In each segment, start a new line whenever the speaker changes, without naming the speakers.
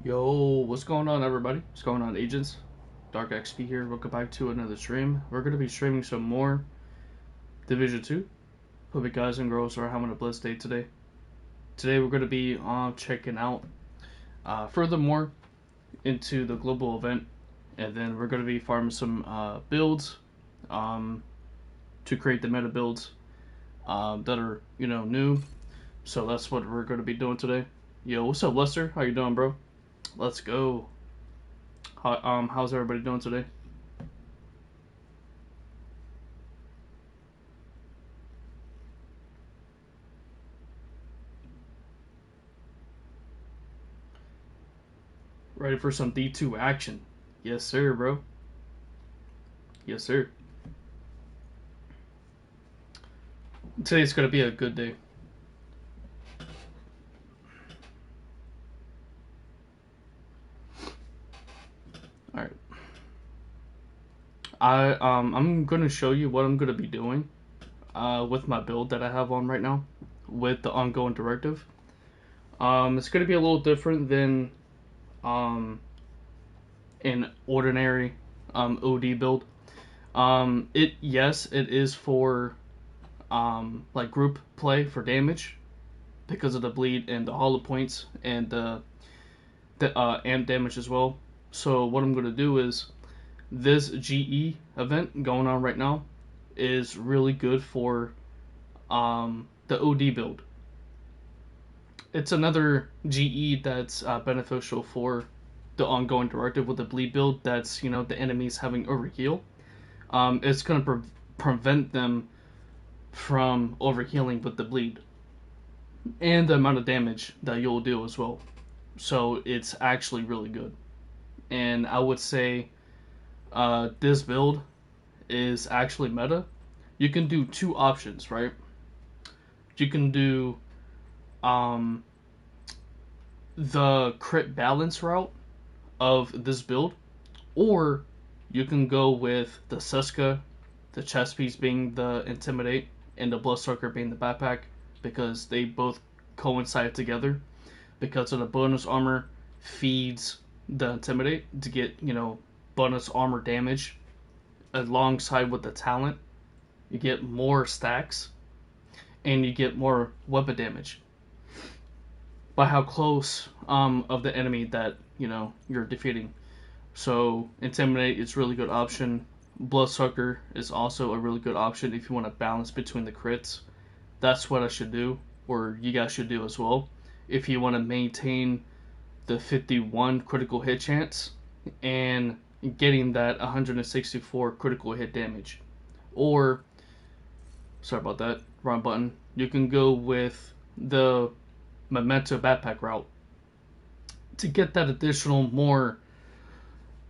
Yo, what's going on, everybody? What's going on, agents? DarkXP here. Welcome back to another stream. We're going to be streaming some more Division 2. Hope you guys and girls are having a blessed day today. Today we're going to be checking out furthermore into the global event, and then we're going to be farming some builds to create the meta builds that are, new. So that's what we're going to be doing today. Yo, what's up, Lester? How you doing, bro? Let's go. How's everybody doing today? Ready for some D2 action? Yes, sir, bro. Yes, sir. Today's gonna be a good day. All right. I'm gonna show you what I'm gonna be doing with my build that I have on right now with the ongoing directive. It's gonna be a little different than an ordinary OD build. It is for like group play for damage because of the bleed and the hollow points and the amp damage as well. So what I'm gonna do is this GE event going on right now is really good for the OD build. It's another GE that's beneficial for the ongoing directive with the bleed build. That's the enemies having overheal. It's gonna prevent them from overhealing with the bleed and the amount of damage that you'll do as well. So it's actually really good, and I would say this build is actually meta. You can do two options, right? You can do the crit balance route of this build, or you can go with the Seska, the chest piece being the Intimidate, and the Bloodsucker being the backpack, because they both coincide together because of the bonus armor feeds the Intimidate to get, bonus armor damage alongside with the talent. You get more stacks and you get more weapon damage by how close of the enemy that you're defeating. So Intimidate is a really good option. Bloodsucker is also a really good option if you want to balance between the crits. That's what I should do, or you guys should do as well, if you want to maintain the 51 critical hit chance and getting that 164 critical hit damage. Or, sorry about that, wrong button. You can go with the Memento backpack route to get that additional more.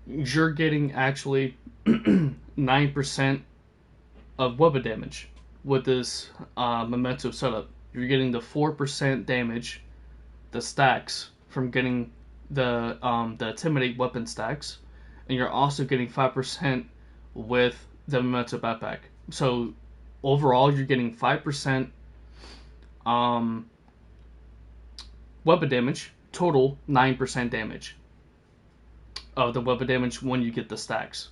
You're getting actually 9% of weapon damage with this Memento setup. You're getting the 4% damage, the stacks from getting the Intimidate weapon stacks, and you're also getting 5% with the Memento backpack. So overall, you're getting 5% weapon damage, total 9% damage of the weapon damage when you get the stacks.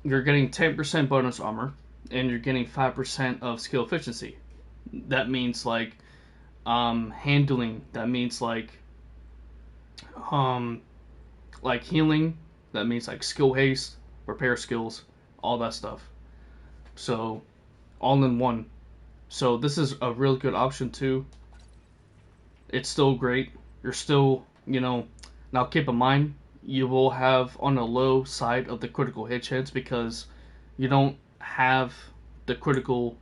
You're getting 10% bonus armor, and you're getting 5% of skill efficiency. That means like handling. That means like healing. That means like skill haste, repair skills, all that stuff. So all in one. So this is a really good option too. It's still great. You're still, now keep in mind, you will have on the low side of the critical hit chance because you don't have the critical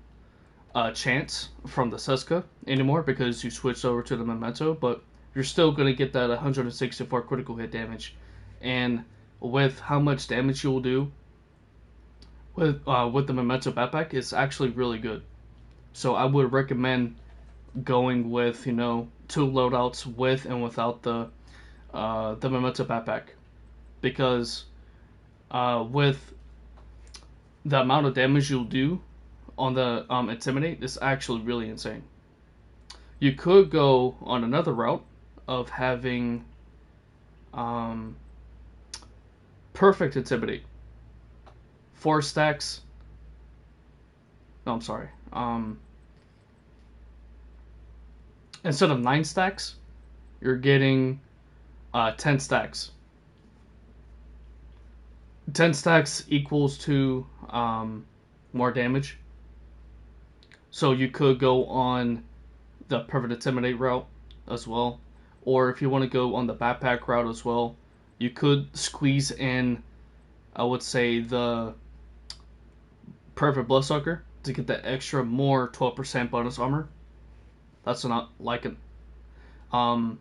chance from the Seska anymore because you switched over to the Memento, but you're still going to get that 164 critical hit damage. And with how much damage you'll do with the Memento backpack, it's actually really good. So I would recommend going with, two loadouts with and without the Memento backpack, because with the amount of damage you'll do on the Intimidate is actually really insane. You could go on another route of having Um, Perfect Intimidate. 4 stacks. No, I'm sorry. Instead of 9 stacks, you're getting 10 stacks. 10 stacks equals to more damage. So you could go on the Perfect Intimidate route as well. Or if you want to go on the backpack route as well, you could squeeze in, I would say, the Perfect Bloodsucker to get the extra more 12% bonus armor. That's not like it. Um,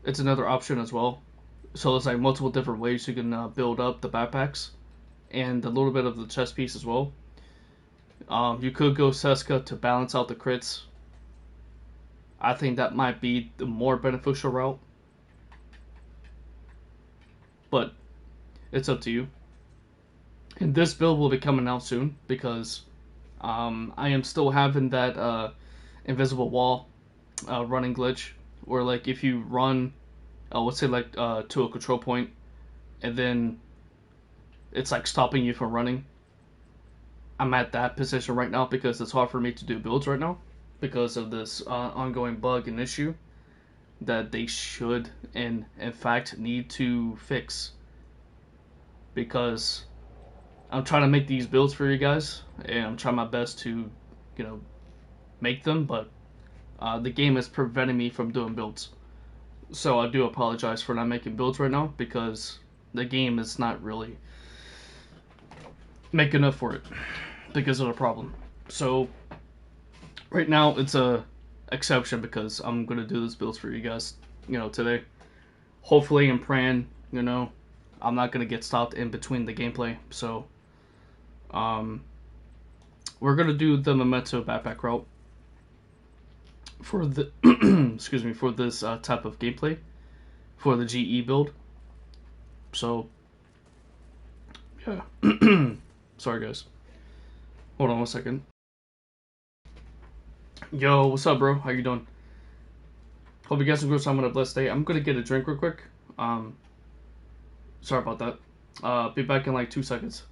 it's another option as well. So there's like multiple different ways you can build up the backpacks and a little bit of the chest piece as well. You could go Seska to balance out the crits. I think that might be the more beneficial route, but it's up to you. And this build will be coming out soon because I am still having that invisible wall running glitch, where like if you run, let's say like to a control point, and then it's like stopping you from running. I'm at that position right now because it's hard for me to do builds right now because of this ongoing bug and issue that they should and in fact need to fix, because I'm trying to make these builds for you guys and I'm trying my best to, you know, make them, but the game is preventing me from doing builds. So I do apologize for not making builds right now because the game is not really making up for it because of the problem. So right now it's a exception because I'm gonna do this builds for you guys, today. Hopefully I'm praying, I'm not gonna get stopped in between the gameplay. So um we're gonna do the Memento backpack route for the excuse me, for this type of gameplay for the GE build. So yeah. Sorry guys. Hold on 1 second. Yo, what's up, bro? How you doing? Hope you guys have a good time on a blessed day. I'm gonna get a drink real quick. Um, Sorry about that. Be back in like 2 seconds.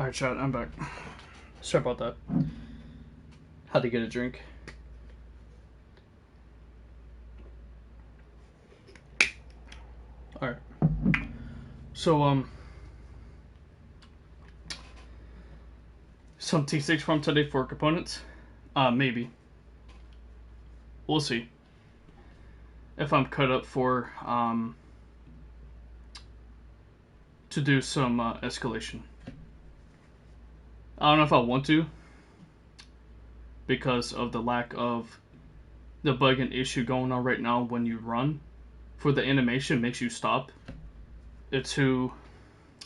Alright, chat, I'm back. Sorry about that. Had to get a drink. Alright. So, some T6 from today for components? Maybe. We'll see. If I'm cut up for, to do some, escalation. I don't know if I want to, because of the lack of the bug and issue going on right now when you run. For the animation, makes you stop. It's to,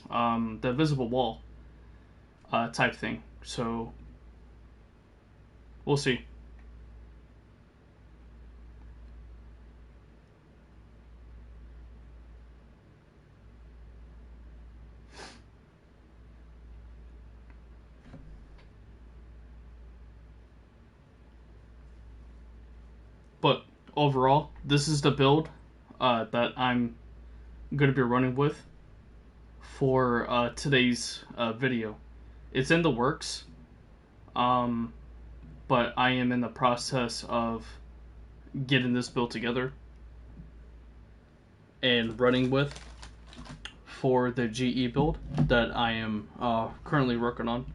the visible wall, type thing. So, we'll see. But overall, this is the build that I'm going to be running with for today's video. It's in the works, but I am in the process of getting this build together and running with for the GE build that I am currently working on.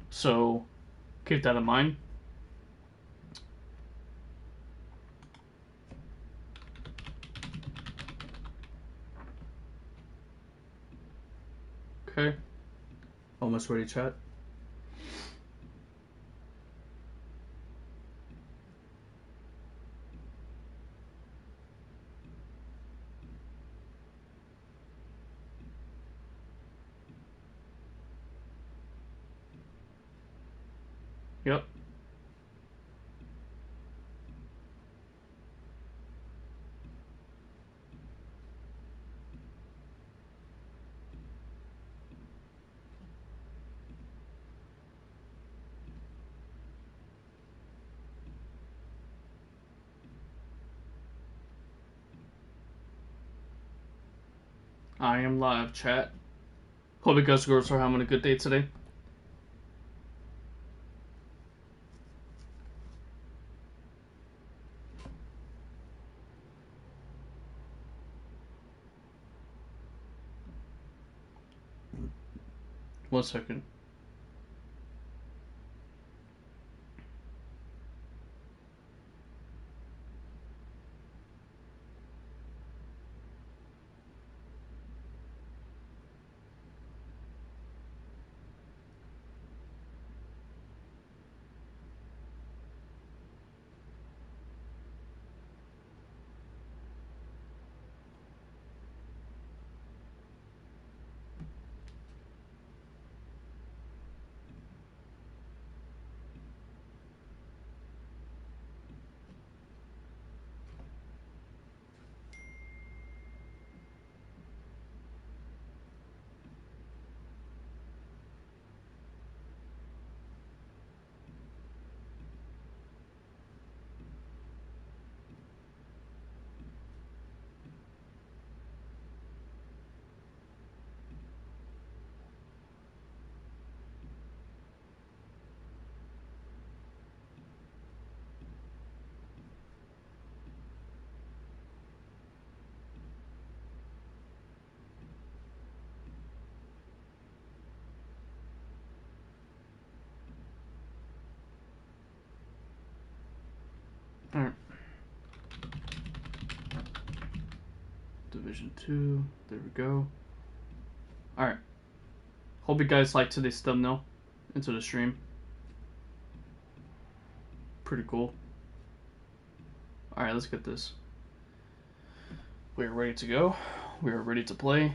So keep that in mind. Okay. Almost ready, chat. Yep. I am live, chat. Hope you guys girls are having a good day today. One second. Alright. Division 2. There we go. Alright. Hope you guys liked today's thumbnail into the stream. Pretty cool. Alright, let's get this. We are ready to go. We are ready to play.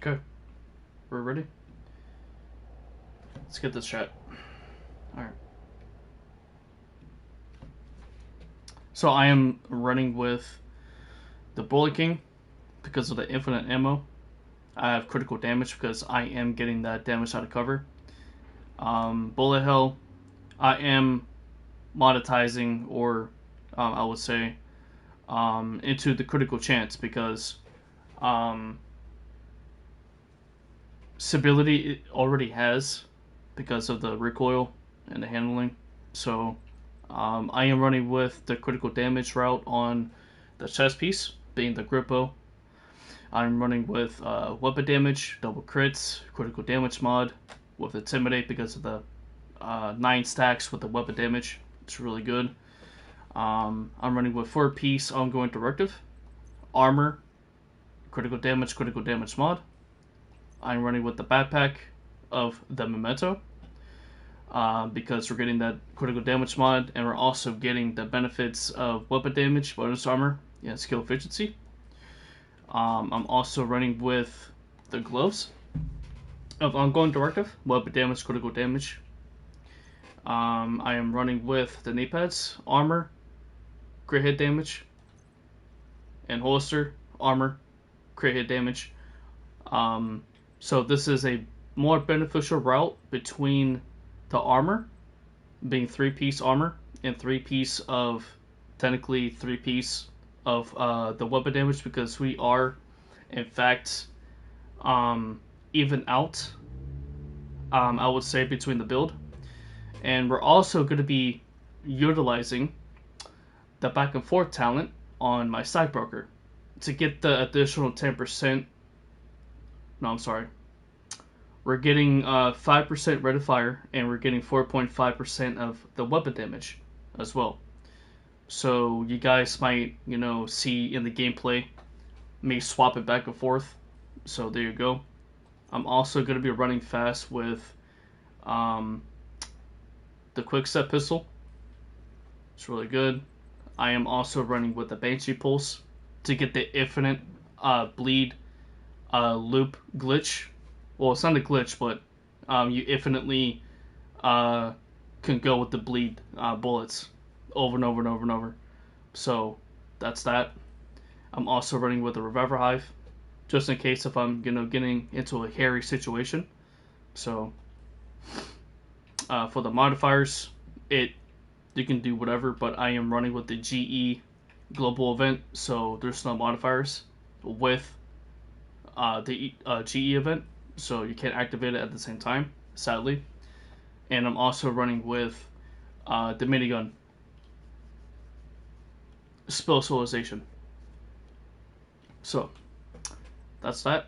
Okay, we're ready. Let's get this chat. All right. So I am running with the Bullet King because of the infinite ammo. I have critical damage because I am getting that damage out of cover. Bullet Hell, I am monetizing, or I would say into the critical chance because stability it already has because of the recoil and the handling. So I am running with the critical damage route on the chest piece, being the grip bow. I'm running with weapon damage, double crits, critical damage mod with intimidate because of the 9 stacks with the weapon damage. It's really good. I'm running with 4 piece ongoing directive, armor, critical damage mod. I'm running with the backpack of the memento because we're getting that critical damage mod, and we're also getting the benefits of weapon damage, bonus armor, and skill efficiency. I'm also running with the gloves of ongoing directive, weapon damage, critical damage. I am running with the knee pads, armor, crit hit damage, and holster, armor, crit hit damage. So this is a more beneficial route between the armor, being 3-piece armor, and 3-piece of, technically 3-piece of the weapon damage, because we are, in fact, even out, I would say, between the build. And we're also going to be utilizing the back and forth talent on my stockbroker to get the additional 10%. No, I'm sorry. We're getting 5% rate of fire, and we're getting 4.5% of the weapon damage as well. So you guys might, see in the gameplay me swap it back and forth. So there you go. I'm also going to be running fast with the quickstep pistol. It's really good. I am also running with the Banshee Pulse to get the infinite bleed loop glitch. Well, it's not a glitch, but you infinitely can go with the bleed bullets over and over and over and over. So that's that. I'm also running with the Reviver Hive, just in case if I'm getting into a hairy situation. So for the modifiers, you can do whatever, but I am running with the GE global event, so there's no modifiers with the GE event, so you can't activate it at the same time, sadly. And I'm also running with the minigun specialization. So that's that.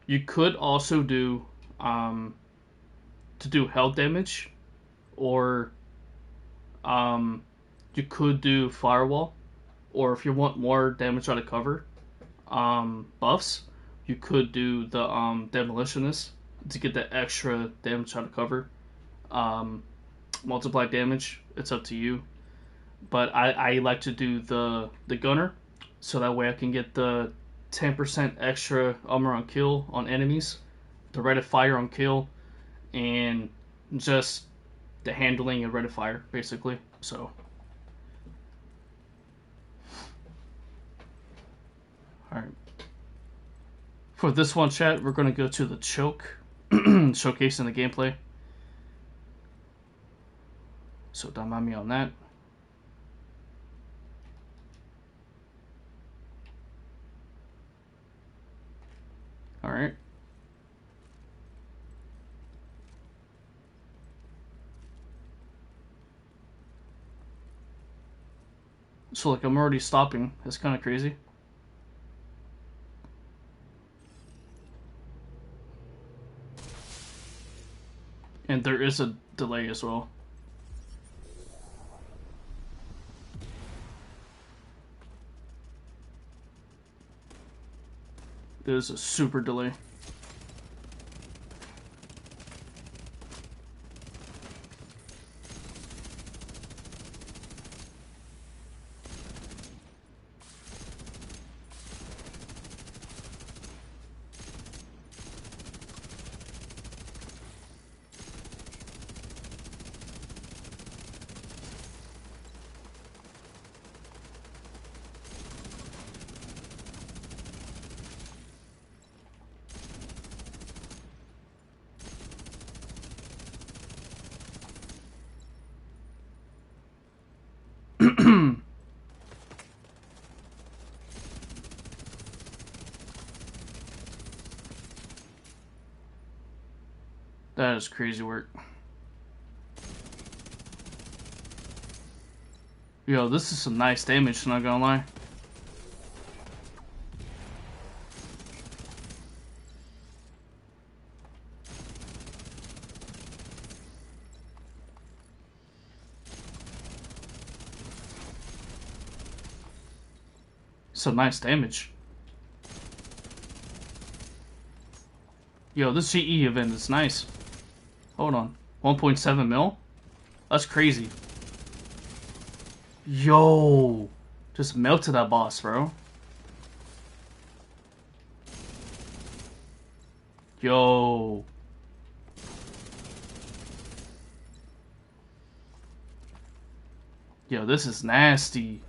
You could also do to do health damage, or you could do firewall, or if you want more damage out of cover buffs, you could do the demolitionist to get that extra damage out of cover. Multiply damage, it's up to you, but I like to do the gunner, so that way I can get the 10% extra armor on kill on enemies, the rate of fire on kill, and just the handling and rate of fire, basically. So alright. For this one, chat, we're going to go to the choke, showcasing the gameplay. So don't mind me on that. Alright. So like I'm already stopping. That's kind of crazy. And there is a delay as well. There's a super delay. That is crazy work. Yo, this is some nice damage, not gonna lie. Some nice damage. Yo, this GE event is nice. Hold on. 1.7 mil? That's crazy. Yo! Just melted that boss, bro. Yo. Yo, this is nasty.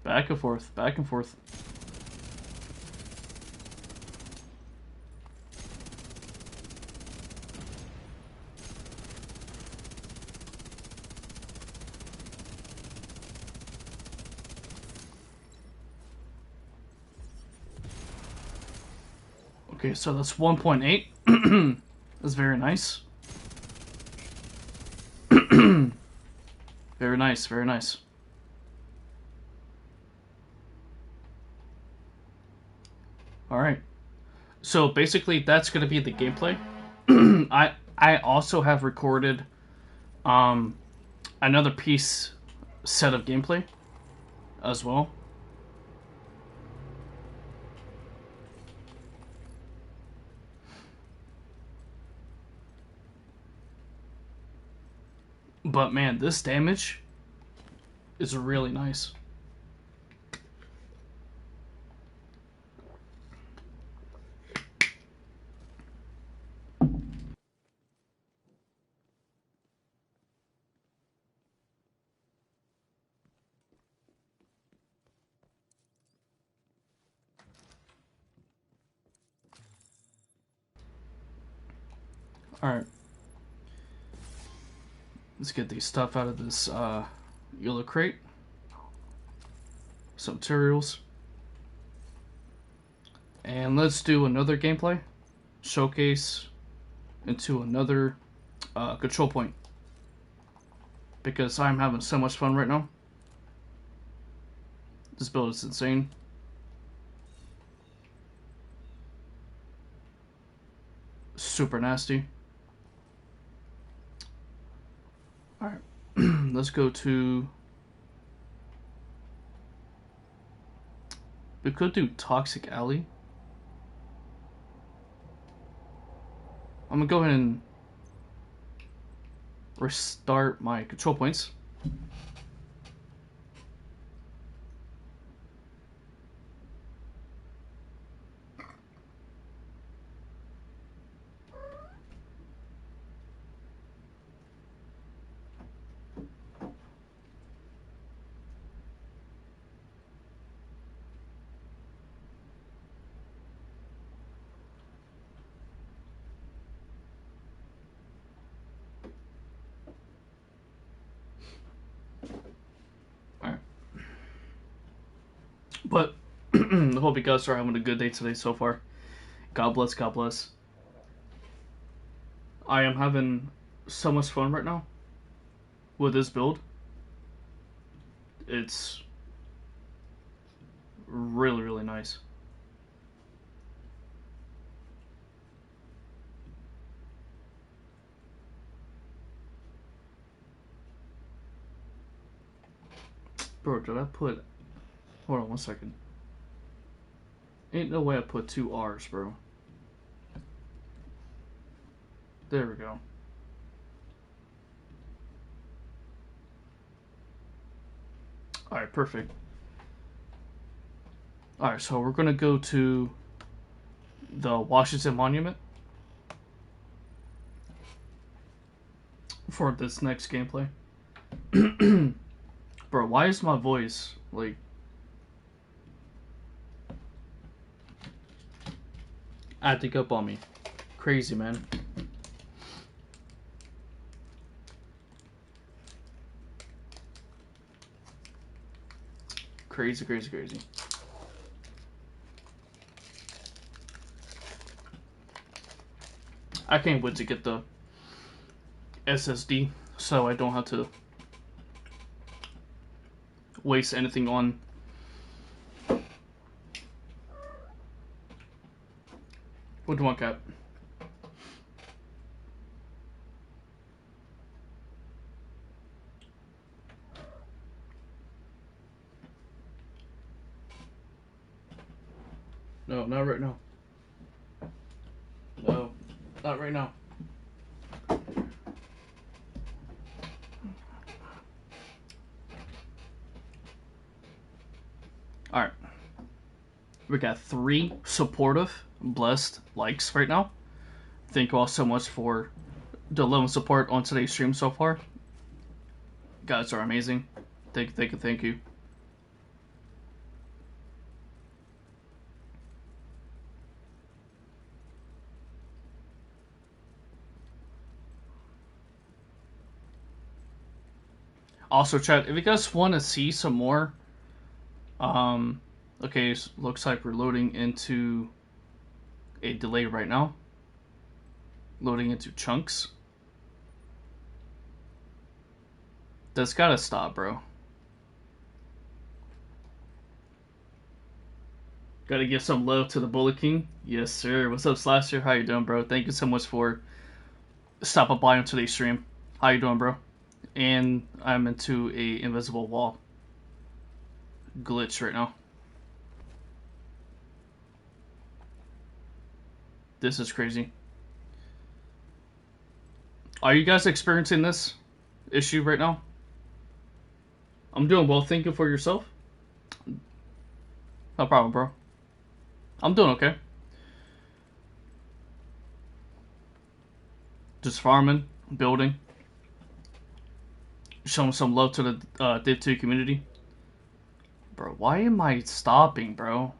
Back and forth, back and forth. Okay, so that's 1.8. That's very nice. Very nice, very nice. Alright. So basically that's gonna be the gameplay. I also have recorded another set of gameplay as well. But man, this damage is really nice. Alright. Let's get these stuff out of this yellow crate. Some materials. And let's do another gameplay. Showcase into another control point. Because I'm having so much fun right now. This build is insane. Super nasty. Alright, let's go to... We could do Toxic Alley. I'm gonna go ahead and restart my control points. But I hope you guys are having a good day today so far. God bless, God bless. I am having so much fun right now. with this build, it's really, really nice. Bro, did I put... Hold on one second. Ain't no way I put 2 R's, bro. There we go. Alright, perfect. Alright, so we're gonna go to the Washington Monument for this next gameplay. Bro, why is my voice, like... acting up on me? Crazy, man. Crazy, crazy, crazy. I can't wait to get the SSD so I don't have to waste anything on what do you want, Cap? No, not right now. No, not right now. Alright. We got 3 supportive, blessed likes right now. Thank you all so much for the love and support on today's stream so far. You guys are amazing. Thank you, thank you, thank you. Also, chat, if you guys want to see some more, okay, so looks like we're loading into a delay right now. Loading into chunks. That's gotta stop, bro. Gotta give some love to the Bullet King. Yes, sir. What's up, Slasher? How you doing, bro? Thank you so much for stopping by on today's stream. How you doing, bro? And I'm into a invisible wall glitch right now. This is crazy. Are you guys experiencing this issue right now? I'm doing well. Thank you for yourself. No problem, bro. I'm doing okay. Just farming, building. Showing some love to the DivTube community. Bro, why am I stopping, bro?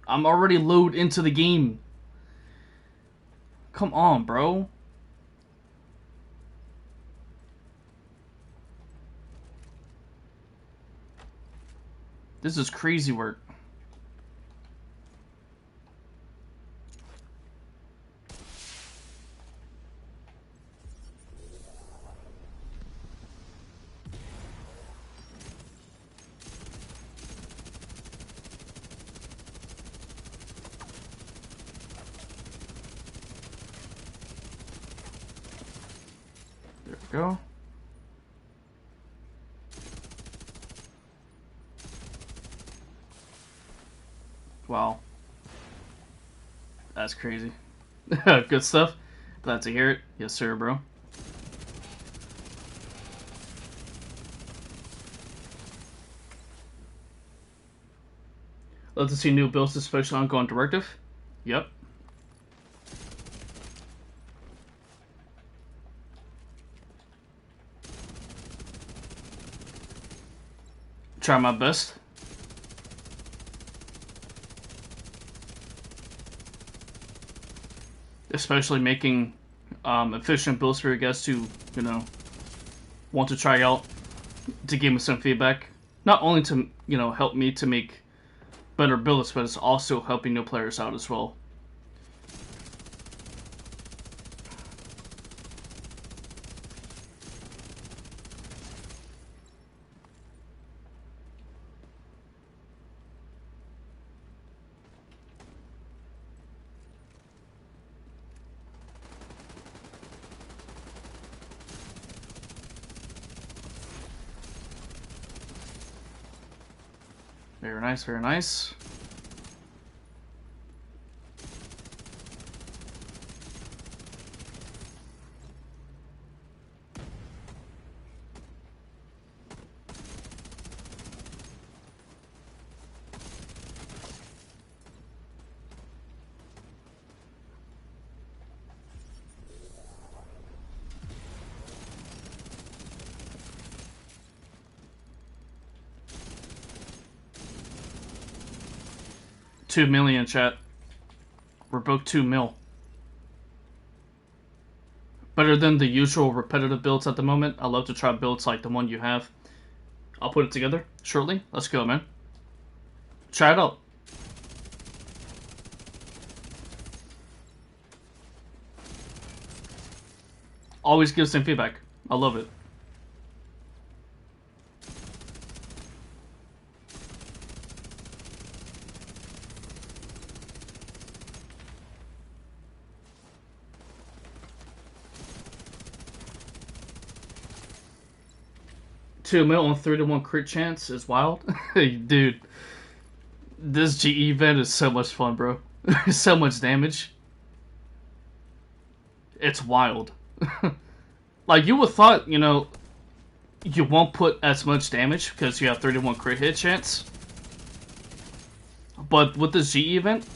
I'm already loaded into the game. Come on, bro. This is crazy work. There we go. Wow. That's crazy. Good stuff. Glad to hear it. Yes, sir, bro. Love to see new builds, especially ongoing directive. Yep. Try my best. Especially making efficient builds for you guys to, you know, want to try out, to give me some feedback. Not only to, you know, help me to make better builds, but it's also helping new players out as well. Very nice, very nice. $2 million, chat. We're both 2 mil. Better than the usual repetitive builds at the moment. I love to try builds like the one you have. I'll put it together shortly. Let's go, man. Try it out. Always give some feedback. I love it. $2 mil on 3-1 crit chance is wild. Dude, this GE event is so much fun, bro. So much damage. It's wild. Like, you would thought, you know, you won't put as much damage because you have 3-1 crit hit chance. But with this GE event,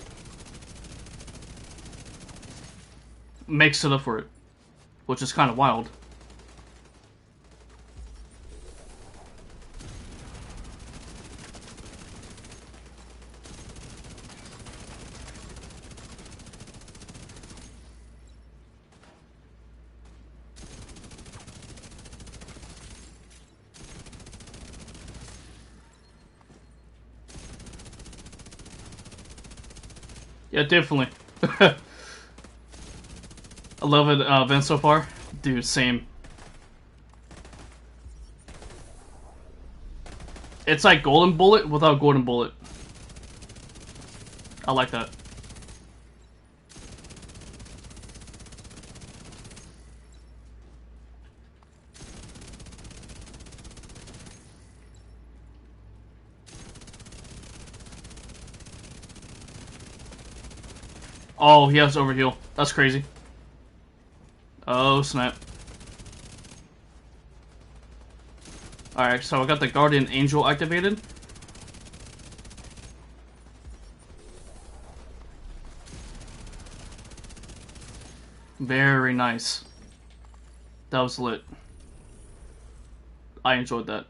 makes it up for it, which is kind of wild. Yeah, definitely. I love it, event so far. Dude, same. It's like Golden Bullet without Golden Bullet. I like that. Oh, he has overheal. That's crazy. Oh, snap. Alright, so I got the Guardian Angel activated. Very nice. That was lit. I enjoyed that.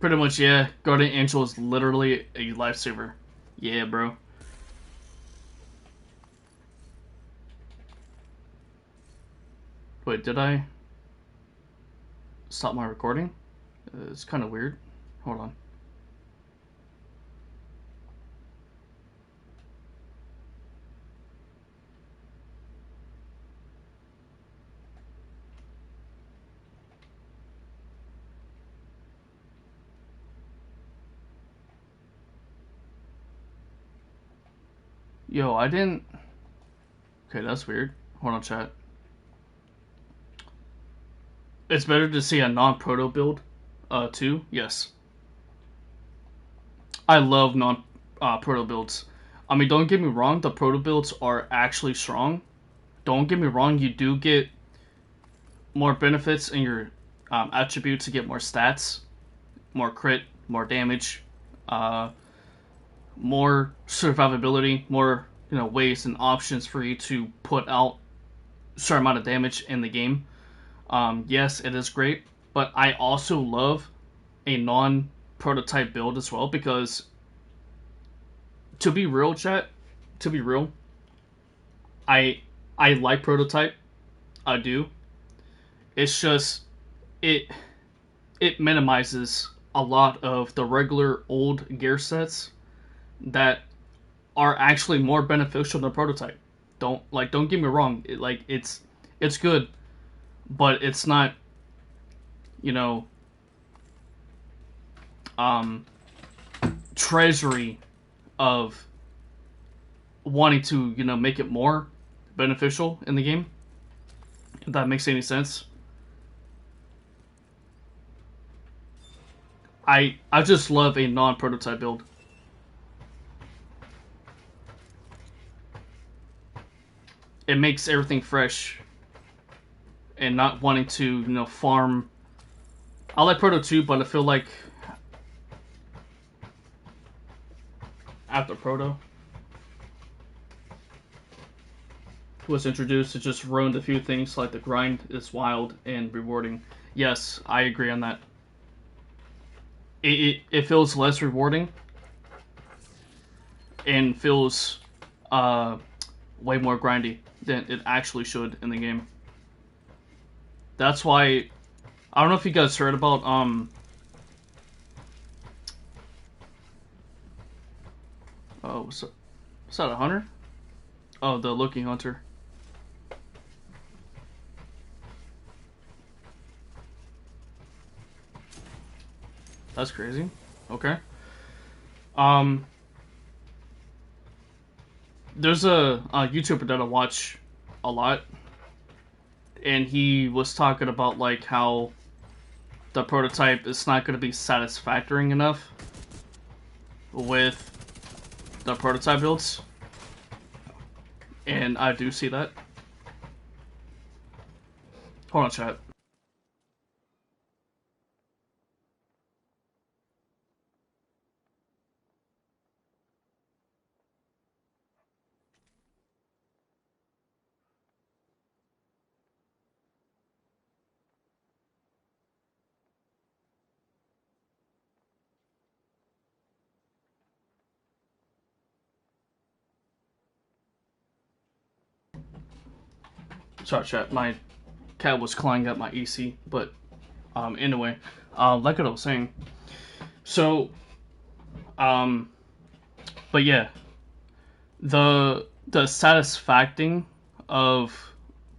Pretty much, yeah. Guardian Angel is literally a lifesaver. Yeah, bro. Wait, did I stop my recording? It's kind of weird. Hold on. Yo, I didn't... Okay, that's weird. Hold on, chat. It's better to see a non-proto build, too. Yes. I love non-proto builds. I mean, don't get me wrong, the proto builds are actually strong. Don't get me wrong, you do get more benefits in your attributes to get more stats, more crit, more damage, more survivability, more, you know, ways and options for you to put out a certain amount of damage in the game. Yes, it is great, but I also love a non-prototype build as well, because to be real, chat, to be real, I like prototype. I do. It's just it minimizes a lot of the regular old gear sets that are actually more beneficial than prototype. Don't get me wrong. It's good, but it's not, you know, treasury of wanting to, make it more beneficial in the game. If that makes any sense. I just love a non-prototype build. It makes everything fresh and not wanting to, farm. I like Proto too, but I feel like after Proto was introduced, it just ruined a few things, like the grind is wild and rewarding. Yes, I agree on that. It feels less rewarding and feels way more grindy than it actually should in the game. That's why I don't know if you guys heard about oh, was that a hunter? Oh, the looking hunter. That's crazy. Okay. Um, there's a YouTuber that I watch a lot, and he was talking about like how the prototype is not going to be satisfactory enough with the prototype builds, and I do see that. Hold on, chat. Sorry, chat. My cat was clawing at my EC, but anyway, like what I was saying. So, but yeah, the satisfacting of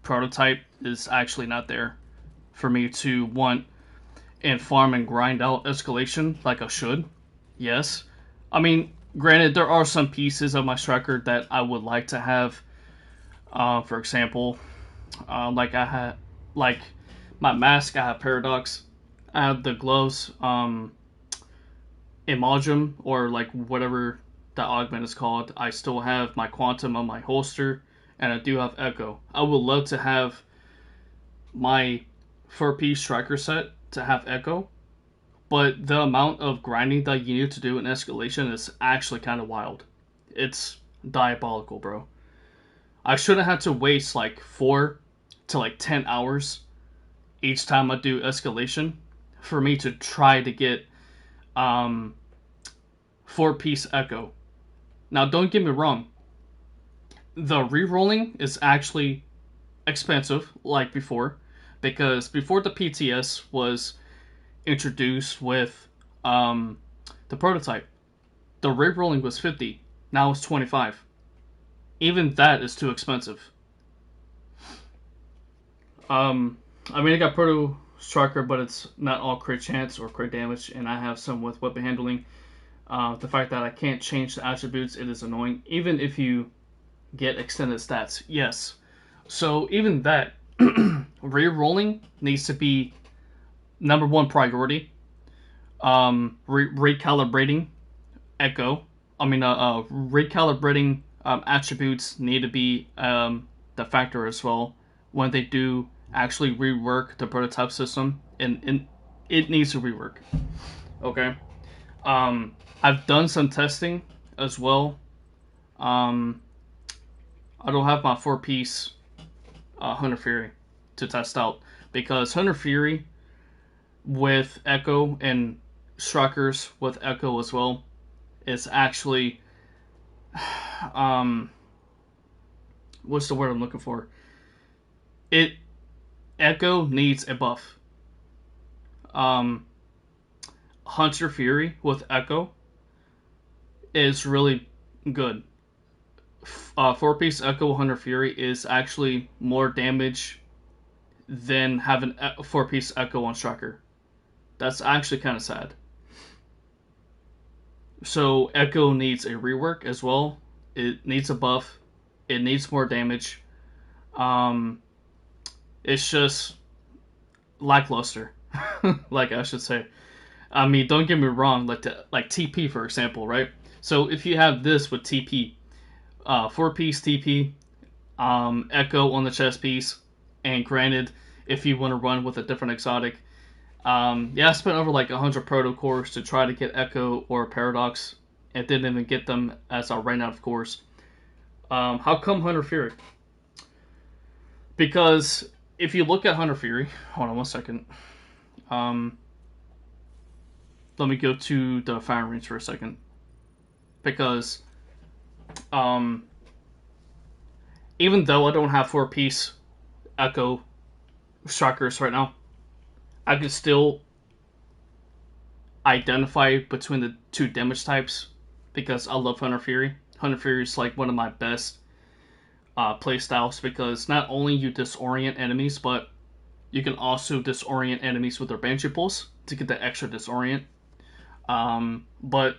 prototype is actually not there for me to want and farm and grind out escalation like I should. Yes, I mean, granted, there are some pieces of my striker that I would like to have. For example, like I had, like my mask, I have Paradox. I have the gloves, Imagum, or like whatever that augment is called. I still have my Quantum on my holster, and I do have Echo. I would love to have my 4-piece striker set to have Echo, but the amount of grinding that you need to do in escalation is actually kind of wild. It's diabolical, bro. I shouldn't have to waste like 4 to like 10 hours each time I do escalation for me to try to get 4-piece Echo. Now, don't get me wrong. The re-rolling is actually expensive, like before, because before the PTS was introduced with the prototype, the re-rolling was 50. Now it's 25. Even that is too expensive. I mean, I got Proto Striker, but it's not all crit chance or crit damage, and I have some with weapon handling. The fact that I can't change the attributes, it is annoying. Even if you get extended stats, yes. So even that, re-rolling needs to be number one priority. Recalibrating Echo. Recalibrating attributes need to be the factor as well when they do actually rework the prototype system, and it needs to rework. Okay. I've done some testing as well. I don't have my 4-piece Hunter Fury to test out, because Hunter Fury with Echo and Strikers with Echo as well is actually what's the word I'm looking for? Echo needs a buff. Hunter Fury with Echo is really good. 4-piece Echo Hunter Fury is actually more damage than having a 4-piece Echo on Striker. That's actually kind of sad. So Echo needs a rework as well. It needs a buff. It needs more damage. Um, it's just lackluster, like I should say. I mean, don't get me wrong. Like TP for example, right? So if you have this with TP, 4-piece TP, Echo on the chest piece, and granted, if you want to run with a different exotic, yeah, I spent over like 100 proto cores to try to get Echo or Paradox, and didn't even get them as I ran out of cores. How come Hunter Fury? Because if you look at Hunter Fury, hold on one second. Let me go to the firing range for a second. Because, even though I don't have 4-piece Echo Strikers right now, I can still identify between the two damage types because I love Hunter Fury. Hunter Fury is like one of my best playstyles because not only you disorient enemies, but you can also disorient enemies with their Banshee Pulse to get the extra disorient. But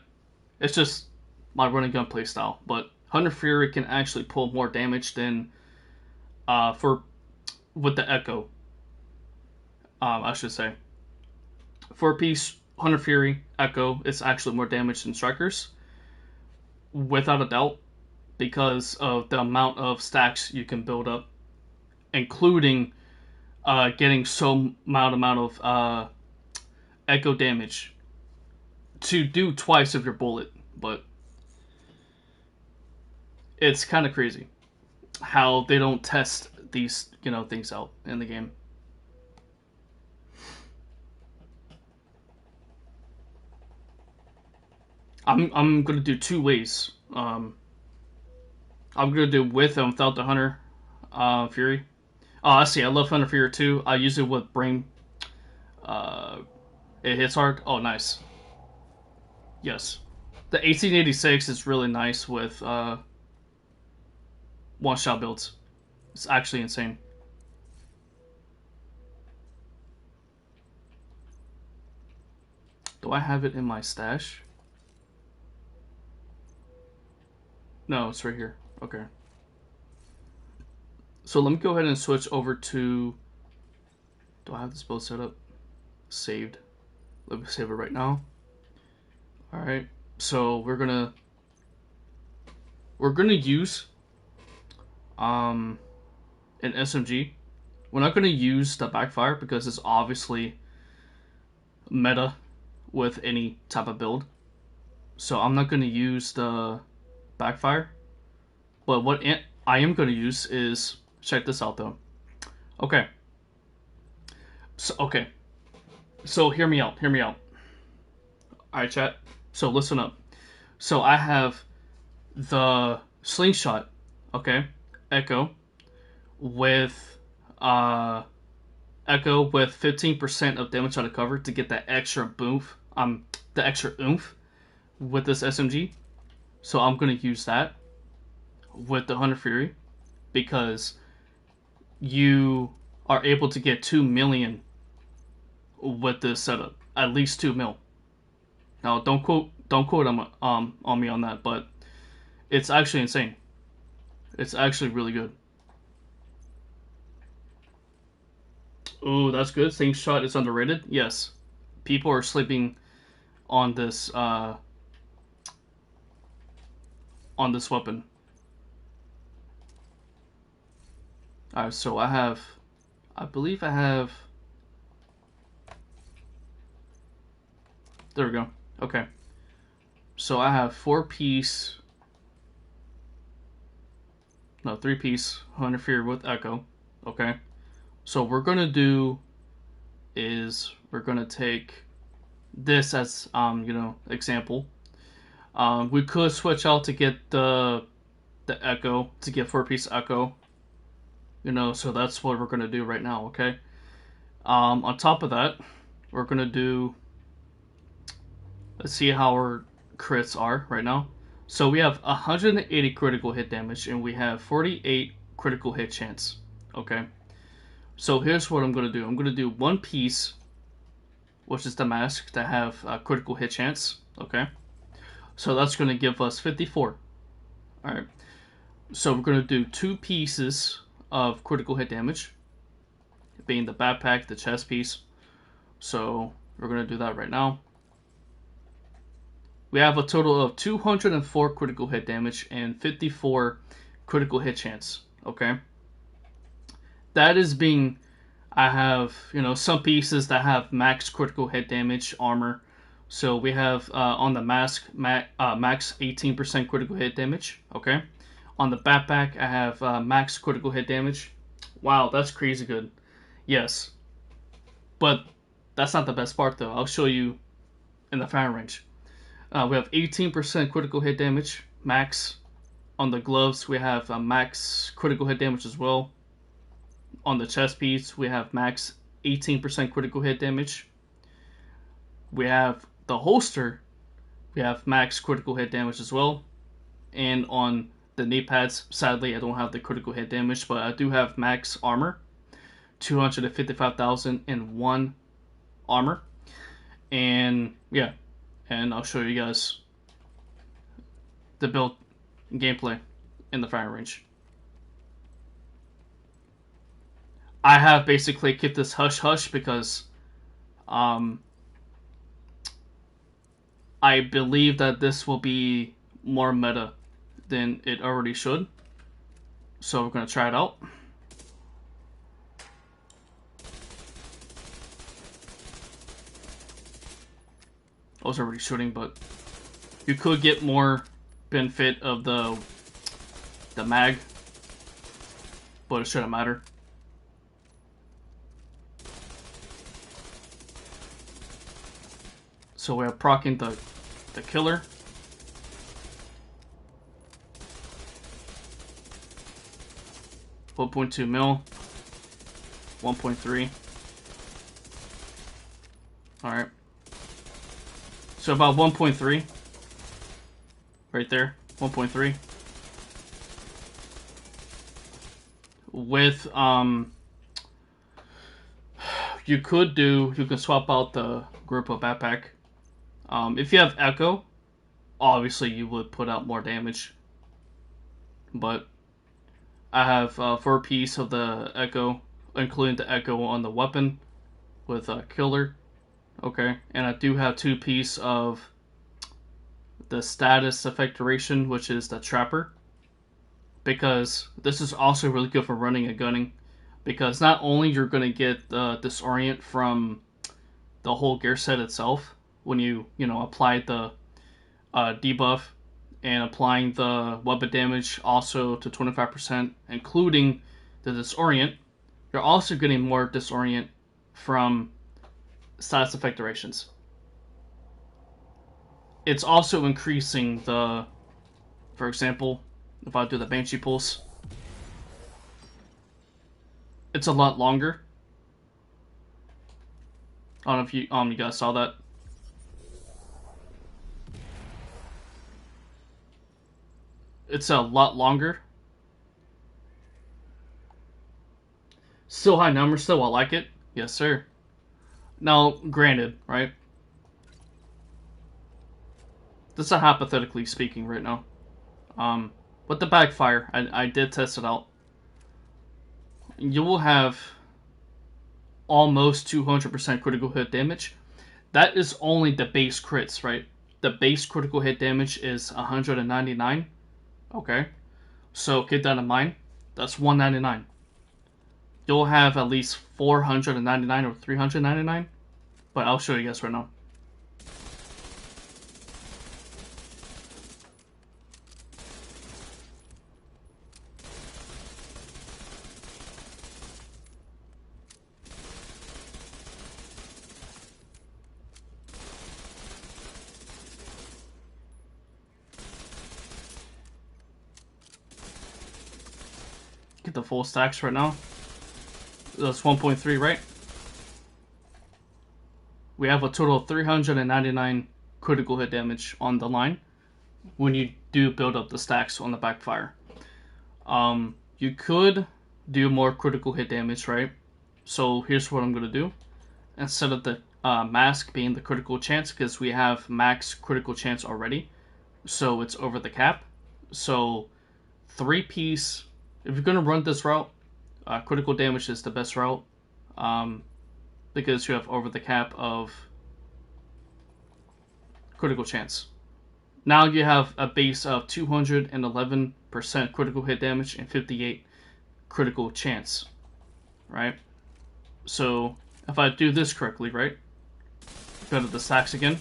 it's just my running gun playstyle. But Hunter Fury can actually pull more damage than with the Echo. I should say 4-piece Hunter Fury Echo is actually more damage than Strikers, without a doubt, because of the amount of stacks you can build up, including getting so amount of Echo damage to do twice of your bullet. But it's kind of crazy how they don't test these things out in the game. I'm gonna do two ways. I'm gonna do with and without the Hunter Fury. Oh, I see. I love Hunter Fury too. I use it with Brain. It hits hard. Oh, nice. Yes, the 1886 is really nice with one-shot builds. It's actually insane. Do I have it in my stash? No, it's right here. Okay. So let me go ahead and switch over to... Do I have this build set up? Saved. Let me save it right now. Alright. So we're gonna use an SMG. We're not gonna use the backfire because it's obviously meta with any type of build. So I'm not gonna use the backfire. But what I am gonna use is, check this out though. Okay. So hear me out. Alright, chat. So listen up. So I have the slingshot, okay, Echo with 15% of damage out of cover to get that extra the extra oomph with this SMG. So I'm gonna use that with the Hunter Fury because you are able to get 2 million with this setup, at least 2 mil. Now don't quote on me on that, but it's actually insane. It's actually really good. Ooh, that's good. Slingshot is underrated. Yes, people are sleeping on this weapon. Alright, so I believe I have. There we go. Okay. So I have 4-piece. No, 3-piece Hunter Fury with Echo. Okay. So what we're gonna do is we're gonna take this as example. We could switch out to get the Echo to get 4-piece Echo. So that's what we're gonna do right now. Okay. On top of that, we're gonna do. Let's see how our crits are right now. So we have 180 critical hit damage and we have 48 critical hit chance. Okay. So here's what I'm going to do. I'm going to do 1 piece, which is the mask, to have a critical hit chance. Okay. So that's going to give us 54. Alright, so we're going to do 2 pieces of critical hit damage, being the backpack, the chest piece. So we're going to do that right now. We have a total of 204 critical hit damage and 54 critical hit chance. Okay, that is being, I have, some pieces that have max critical hit damage armor. So we have on the mask max 18% critical hit damage. Okay, on the backpack I have max critical hit damage. Wow, that's crazy good. Yes, but that's not the best part though. I'll show you in the firing range. We have 18% critical hit damage max. On the gloves we have max critical hit damage as well. On the chest piece we have max 18% critical hit damage. We have the holster, we have max critical hit damage as well. And on the knee pads, sadly I don't have the critical hit damage, but I do have max armor, 255,001 armor. And yeah, and I'll show you guys the build gameplay in the firing range. I have basically kept this hush hush because I believe that this will be more meta than it already should. So we're going to try it out. I was already shooting, but you could get more benefit of the mag, but it shouldn't matter. So we are proccing the killer. $1.2 mil, 1.3. Alright. So about 1.3. Right there. 1.3. With you can swap out the Grupo backpack. If you have Echo, obviously you would put out more damage. But I have for a piece of the Echo, including the Echo on the weapon with a killer. Okay, and I do have 2 pieces of the status effect duration, which is the Trapper, because this is also really good for running and gunning, because not only you're going to get the disorient from the whole gear set itself when you apply the debuff, and applying the weapon damage also to 25%, including the disorient, you're also getting more disorient from status effect durations. It's also increasing the, for example, if I do the Banshee Pulse, it's a lot longer. I don't know if you guys saw that. It's a lot longer. Still high numbers though, I like it. Yes, sir. Now, granted, right? This is hypothetically speaking right now. With the backfire, I did test it out. You will have almost 200% critical hit damage. That is only the base crits, right? The base critical hit damage is 199. Okay, so keep that in mind. That's 199. You'll have at least 499 or 399, but I'll show you guys right now. Get the full stacks right now. That's 1.3, right? We have a total of 399 critical hit damage on the line when you do build up the stacks on the backfire. You could do more critical hit damage, right? So here's what I'm going to do. Instead of the mask being the critical chance, because we have max critical chance already, so it's over the cap. So 3-piece. If you're gonna run this route, critical damage is the best route, because you have over the cap of critical chance. Now you have a base of 211% critical hit damage and 58 critical chance, right? So if I do this correctly, right? Go to the stacks again.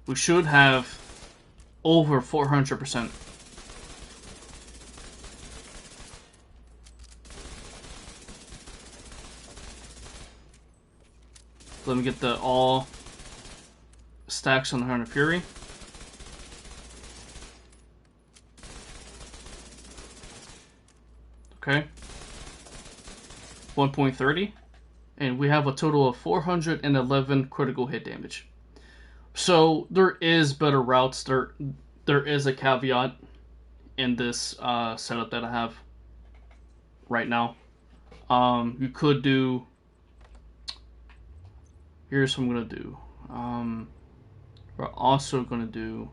We should have over 400%. Let me get the all stacks on the Hunter Fury. Okay. 1.30. And we have a total of 411 critical hit damage. So there is better routes. There is a caveat in this setup that I have right now. You could do. Here's what I'm gonna do. We're also gonna do.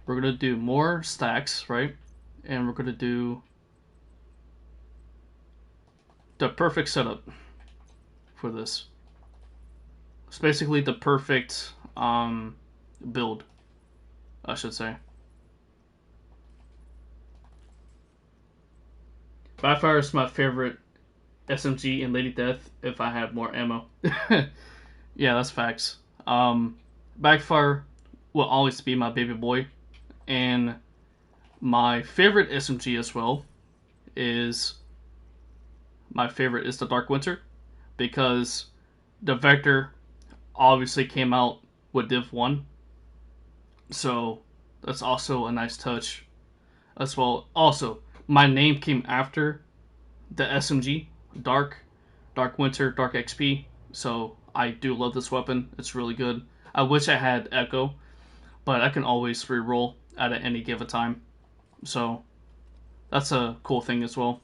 We're gonna do more stacks, right? And we're gonna do the perfect setup for this. It's basically the perfect build, I should say. Backfire is my favorite SMG in Lady Death if I had more ammo. Yeah, that's facts. Backfire will always be my baby boy. And my favorite SMG as well is the Dark Winter, because the Vector obviously came out with Div 1. So that's also a nice touch as well. Also, my name came after the SMG, Dark Winter, DarkXP. So I do love this weapon. It's really good. I wish I had Echo, but I can always reroll at any given time. So that's a cool thing as well.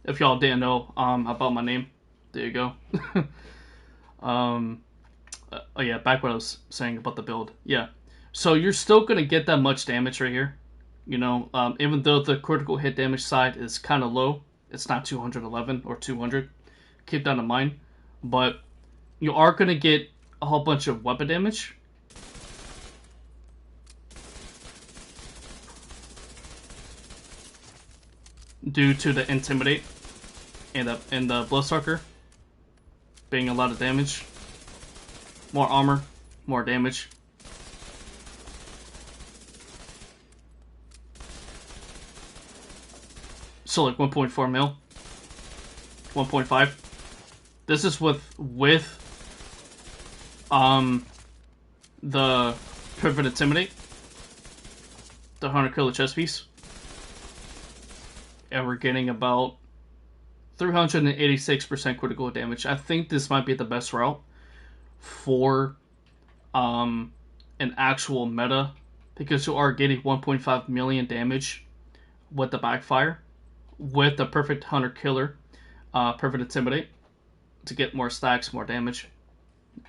If y'all didn't know about my name, there you go. Oh yeah, back what I was saying about the build. Yeah, so you're still gonna get that much damage right here. You know, even though the critical hit damage side is kind of low, it's not 211 or 200. Keep that in mind. But you are gonna get a whole bunch of weapon damage. Due to the Intimidate and the Bloodsucker being a lot of damage. More armor, more damage. So like 1.4 mil. 1.5. This is with the Perfect Intimidate. The 100 killer chest piece. And we're getting about 386% critical damage. I think this might be the best route for an actual meta, because you are getting 1.5 million damage with the backfire, with the perfect hunter killer, perfect intimidate, to get more stacks, more damage,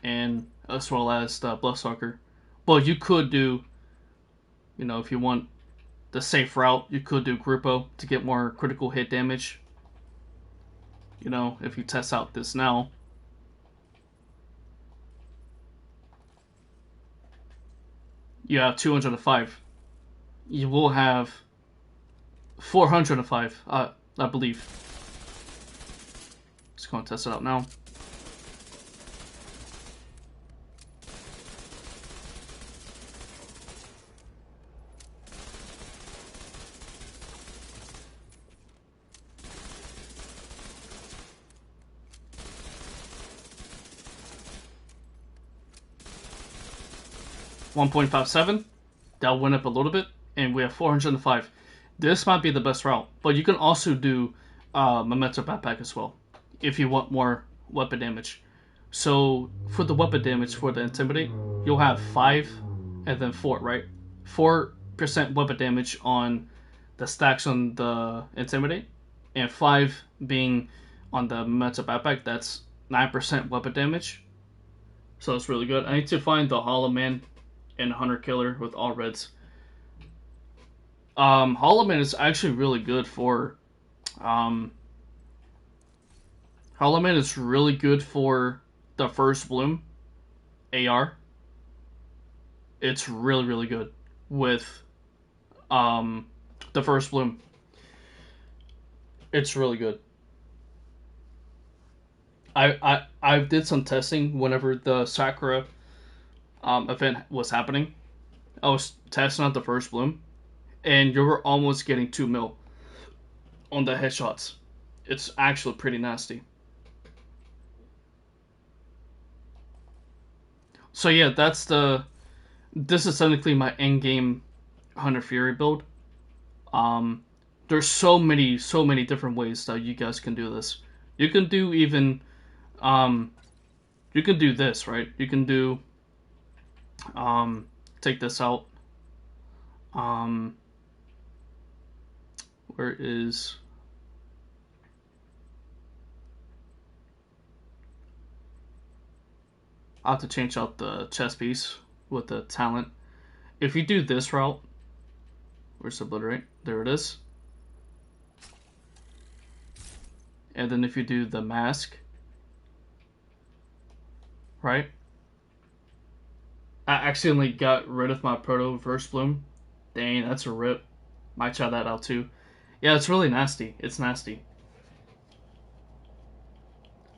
and as well as the bloodsucker. But you could do, you know, if you want the safe route, you could do Grupo to get more critical hit damage. You know, if you test out this now. You have 205. You will have 405, I believe. Just going to test it out now. $1.57. That went up a little bit, and we have 405. This might be the best route, but you can also do Memento Backpack as well if you want more weapon damage. So for the weapon damage for the Intimidate, you'll have 5 and then 4, right? 4% weapon damage on the stacks on the Intimidate, and 5 being on the Memento Backpack. That's 9% weapon damage. So it's really good. I need to find the Hollow Man and Hunter Killer with all reds. Hollow Man is actually really good for um, Hollow Man is really good for the first bloom AR. It's really really good with um, the first bloom. It's really good. I did some testing whenever the Sakura event was happening. I was testing out the first bloom, and you were almost getting 2 mil on the headshots. It's actually pretty nasty. So yeah, this is technically my end game Hunter Fury build. Um, there's so many different ways that you guys can do this. You can do even um, you can do this, right? You can do take this out. Um, where is I have to change out the chest piece with the talent. If you do this route, where's obliterate? There it is. And then if you do the mask, right? I accidentally got rid of my proto first bloom. Dang, that's a rip. Might try that out too. Yeah, it's really nasty. It's nasty.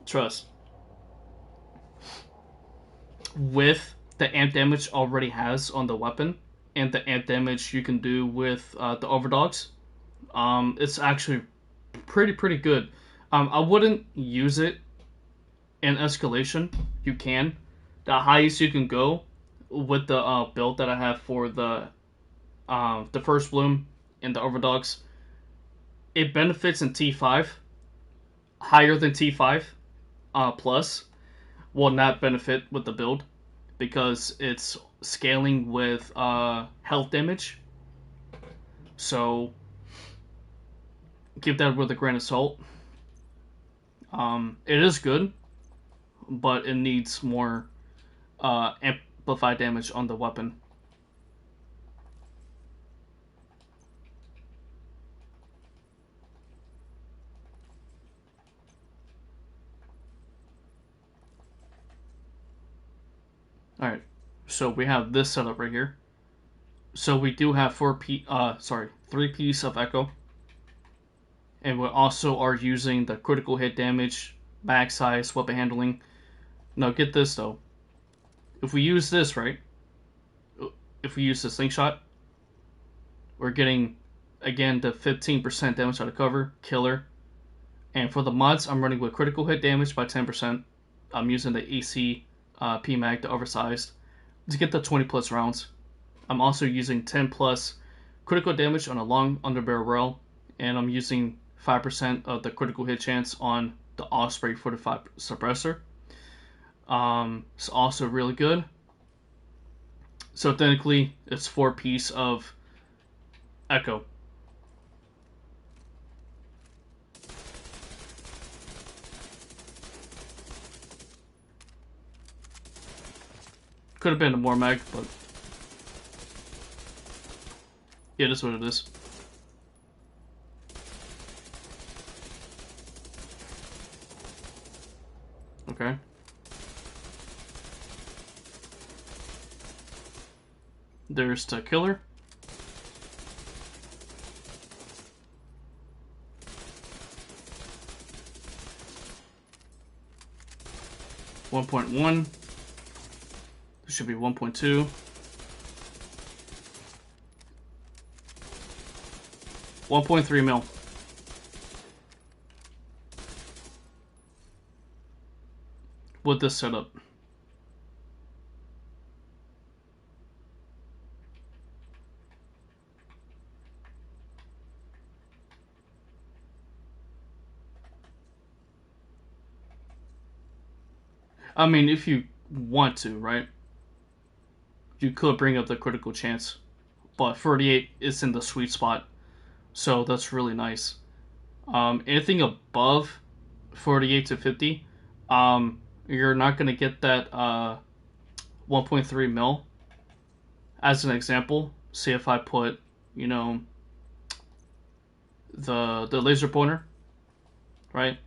Trust. With the amp damage already has on the weapon and the amp damage you can do with the overdogs, it's actually pretty good. I wouldn't use it in escalation. You can. The highest you can go with the build that I have for the first bloom and the overdogs, it benefits in T5 higher than T5 plus will not benefit with the build because it's scaling with health damage. So keep that with a grain of salt. It is good, but it needs more amplified damage on the weapon. Alright, so we have this setup right here. So we do have 3 piece of echo. And we also are using the critical hit damage, mag size, weapon handling. Now get this though. If we use this, right? If we use the slingshot, we're getting, again, the 15% damage out of cover, killer. And for the mods, I'm running with critical hit damage by 10%. I'm using the AC PMAG, the oversized, to get the 20 plus rounds. I'm also using 10 plus critical damage on a long underbarrel rail, and I'm using 5% of the critical hit chance on the Osprey 45 suppressor. It's also really good. So technically, it's 4 piece of echo. Could have been a more mag, but yeah, it is what it is. Okay. There's the killer. .1. This should be 1.2. 1.3 mil. With this setup. I mean, if you want to, right? You could bring up the critical chance, but 48 is in the sweet spot, so that's really nice. Anything above 48 to 50, you're not gonna get that 1.3 mil. As an example, say if I put, you know, the laser pointer, right?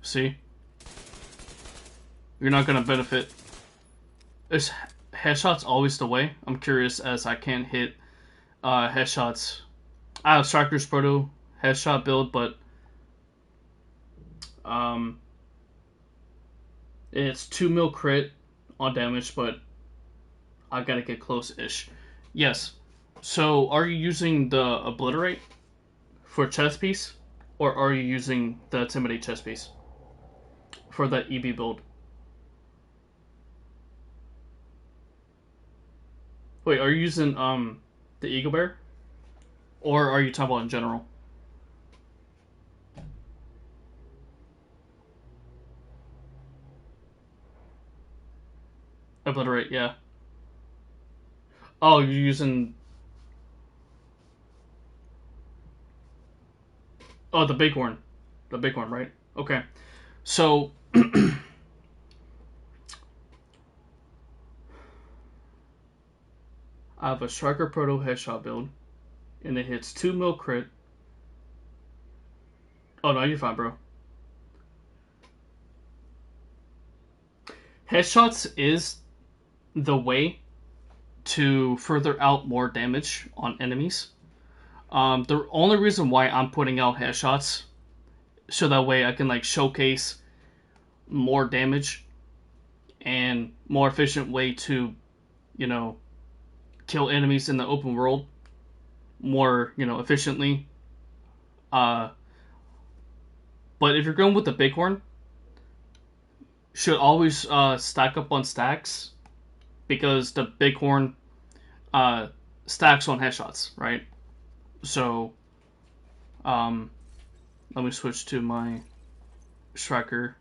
See? You're not gonna benefit. Is headshots always the way? I'm curious as I can't hit headshots. I have Striker's Proto headshot build, but um, it's 2 mil crit on damage, but I gotta get close-ish. Yes. So, are you using the Obliterate for chest piece, or are you using the Intimidate chest piece for that EB build? Wait, are you using the Eagle Bear, or are you talking about in general? Obliterate, yeah. Oh, you're using the bighorn, right? Okay, so I have a Striker Proto headshot build, and it hits 2 mil crit. Oh no, you're fine, bro. Headshots is the way to further out more damage on enemies. The only reason why I'm putting out headshots so that way I can like showcase more damage and more efficient way to, you know, kill enemies in the open world more, efficiently. Uh, but if you're going with the bighorn, should always stack up on stacks because the bighorn uh, stacks on headshots, right? So, um, let me switch to my striker.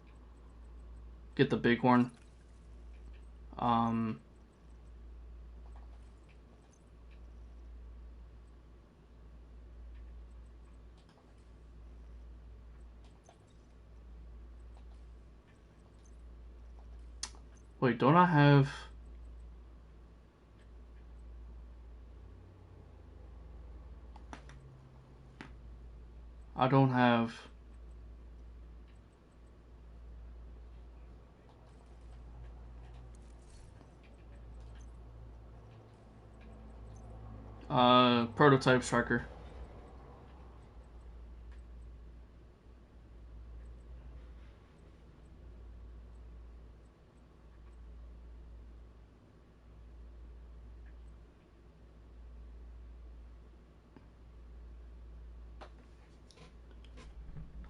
Get the bighorn. Um, wait, don't I have? I don't have. Prototype striker.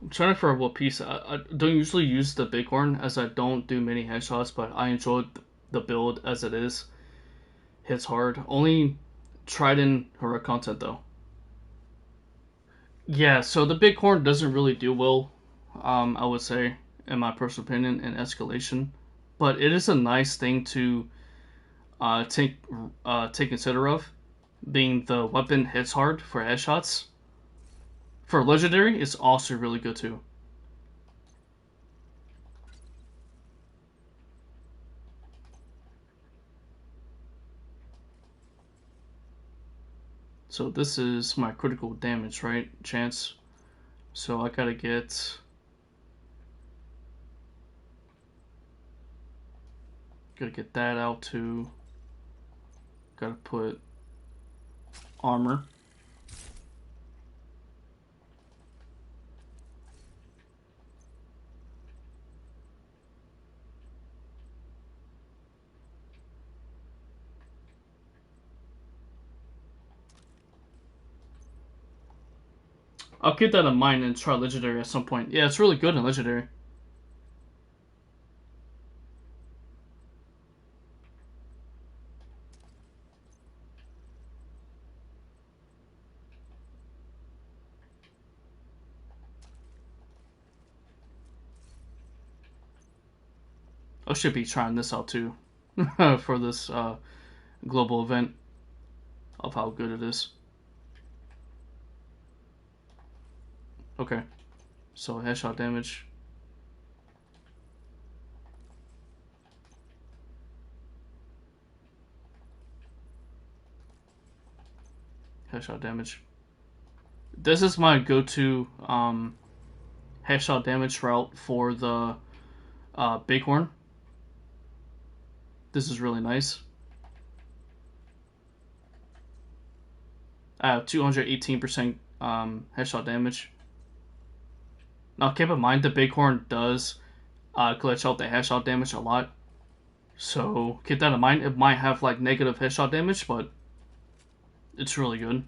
I'm trying to figure out what piece. I don't usually use the bighorn as I don't do many headshots, but I enjoyed the build as it is. Hits hard. Only tried in horror content though. Yeah, so the bighorn doesn't really do well, I would say, in my personal opinion, in escalation. But it is a nice thing to take consider of, being the weapon hits hard for headshots. For legendary, it's also really good too. So this is my critical damage, right? Chance. So I gotta get that out too. Gotta put armor. I'll keep that in mind and try legendary at some point. Yeah, it's really good in legendary. I should be trying this out too for this global event of how good it is. Okay, so headshot damage. Headshot damage. This is my go-to headshot damage route for the Bighorn. This is really nice. I have 218% headshot damage. Now keep in mind the Bighorn does glitch out the headshot damage a lot. So keep that in mind. It might have like negative headshot damage, but it's really good.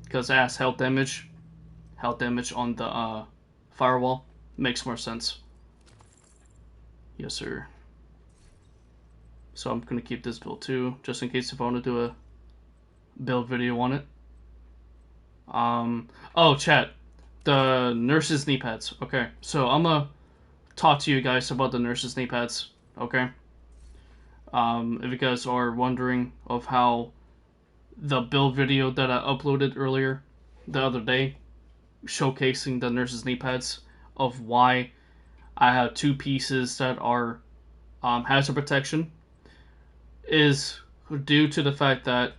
Because it has health damage on the firewall makes more sense. Yes, sir. So I'm gonna keep this build too, just in case if I want to do a build video on it. Oh, chat, the nurse's knee pads. Okay, so I'm gonna talk to you guys about the nurse's knee pads. Okay. If you guys are wondering of how the build video that I uploaded earlier the other day showcasing the nurse's knee pads, of why I have two pieces that are hazard protection, is due to the fact that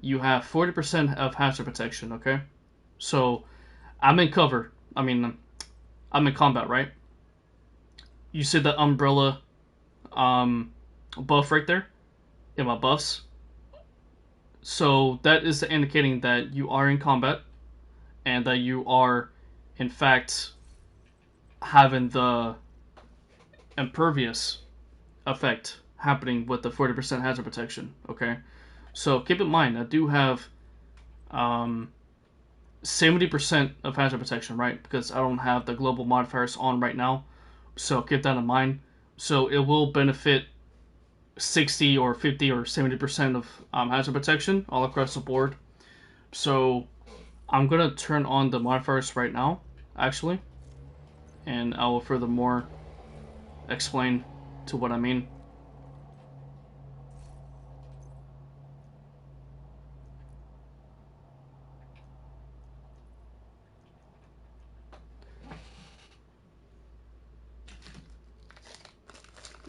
you have 40% of hazard protection, okay? So I'm in cover. I mean, I'm in combat, right? You see the umbrella buff right there in my buffs? So that is indicating that you are in combat and that you are, in fact, having the impervious effect happening with the 40% hazard protection, okay? So keep in mind, I do have 70% of hazard protection, right? Because I don't have the global modifiers on right now. So keep that in mind. So it will benefit 60 or 50 or 70% of hazard protection all across the board. So I'm going to turn on the modifiers right now, actually. And I will furthermore explain to what I mean.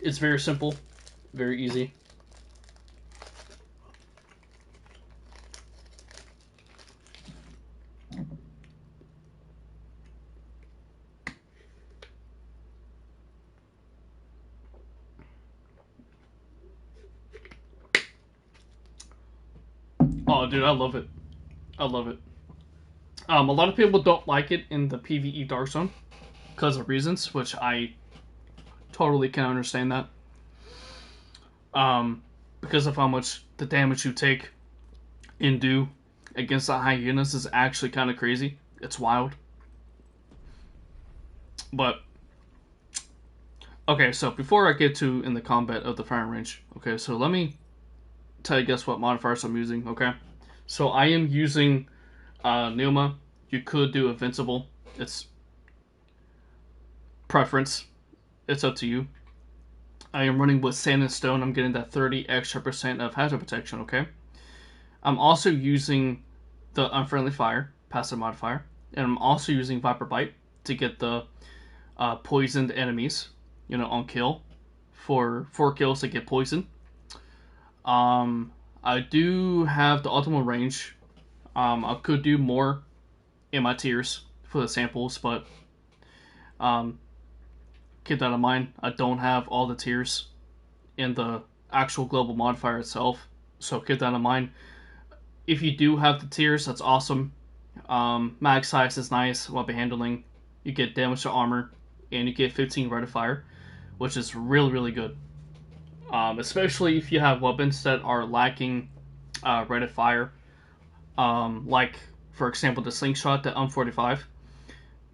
It's very simple, very easy. Oh, dude, I love it. I love it. A lot of people don't like it in the PvE Dark Zone because of reasons, which I totally can understand that. Because of how much the damage you take in do against the hyenas is actually kind of crazy. It's wild. But okay, so before I get to in the combat of the firing range, okay, so let me tell you guess what modifiers I'm using, okay? So I am using Pneuma. You could do Invincible. It's preference. It's up to you. I am running with Sand and Stone. I'm getting that 30 extra % of hazard protection, okay? I'm also using the Unfriendly Fire, passive modifier. And I'm also using Viper Bite to get the poisoned enemies, on kill. For 4 kills to get poisoned. I do have the optimal range. I could do more in my tiers for the samples, but keep that in mind. I don't have all the tiers in the actual global modifier itself, so keep that in mind. if you do have the tiers, that's awesome. Mag size is nice, weapon handling. You get damage to armor, and you get 15 rate of fire, which is really, really good. Especially if you have weapons that are lacking rate of fire. Like, for example, the slingshot, the M45,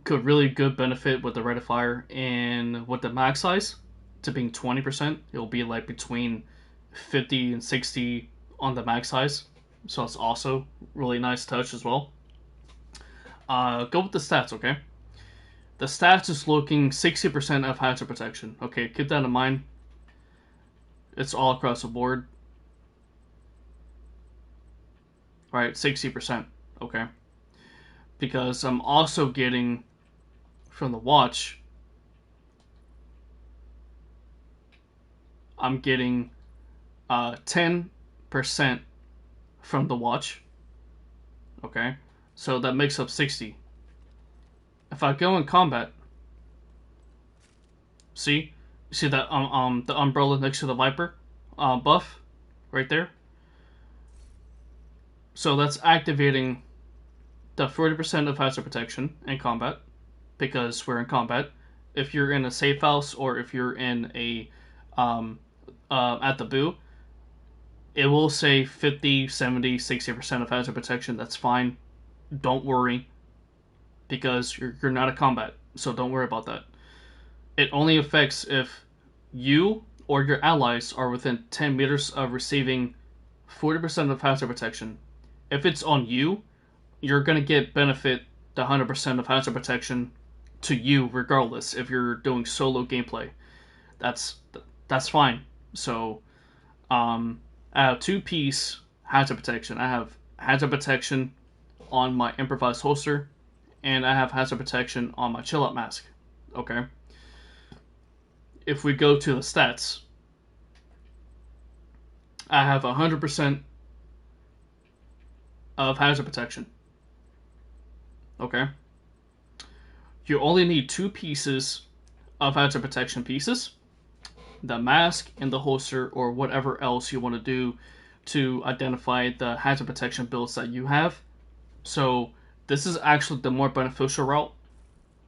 could really good benefit with the rate of fire, and with the mag size to being 20%, it'll be like between 50 and 60 on the mag size. So it's also really nice touch as well. Go with the stats, okay? The stats is looking 60% of hazard protection. Okay, keep that in mind. It's all across the board. Right, 60%. Okay. Because I'm also getting from the watch, I'm getting 10% from the watch. Okay, so that makes up 60. If I go in combat, see that the umbrella next to the Viper buff right there. So that's activating the 40% of hazard protection in combat, because we're in combat. If you're in a safe house or if you're in a at the boo, it will say 50, 70, 60% of hazard protection. That's fine. Don't worry, because you're not a combat, so don't worry about that. It only affects if you or your allies are within 10 meters of receiving 40% of hazard protection. If it's on you, you're going to get benefit the 100% of hazard protection to you regardless if you're doing solo gameplay. That's fine. So I have 2-piece hazard protection. I have hazard protection on my improvised holster, and I have hazard protection on my chill out mask. Okay. If we go to the stats, I have 100% of hazard protection. Okay. You only need 2 pieces of hazard protection pieces, the mask and the holster, or whatever else you want to do to identify the hazard protection builds that you have. So this is actually the more beneficial route,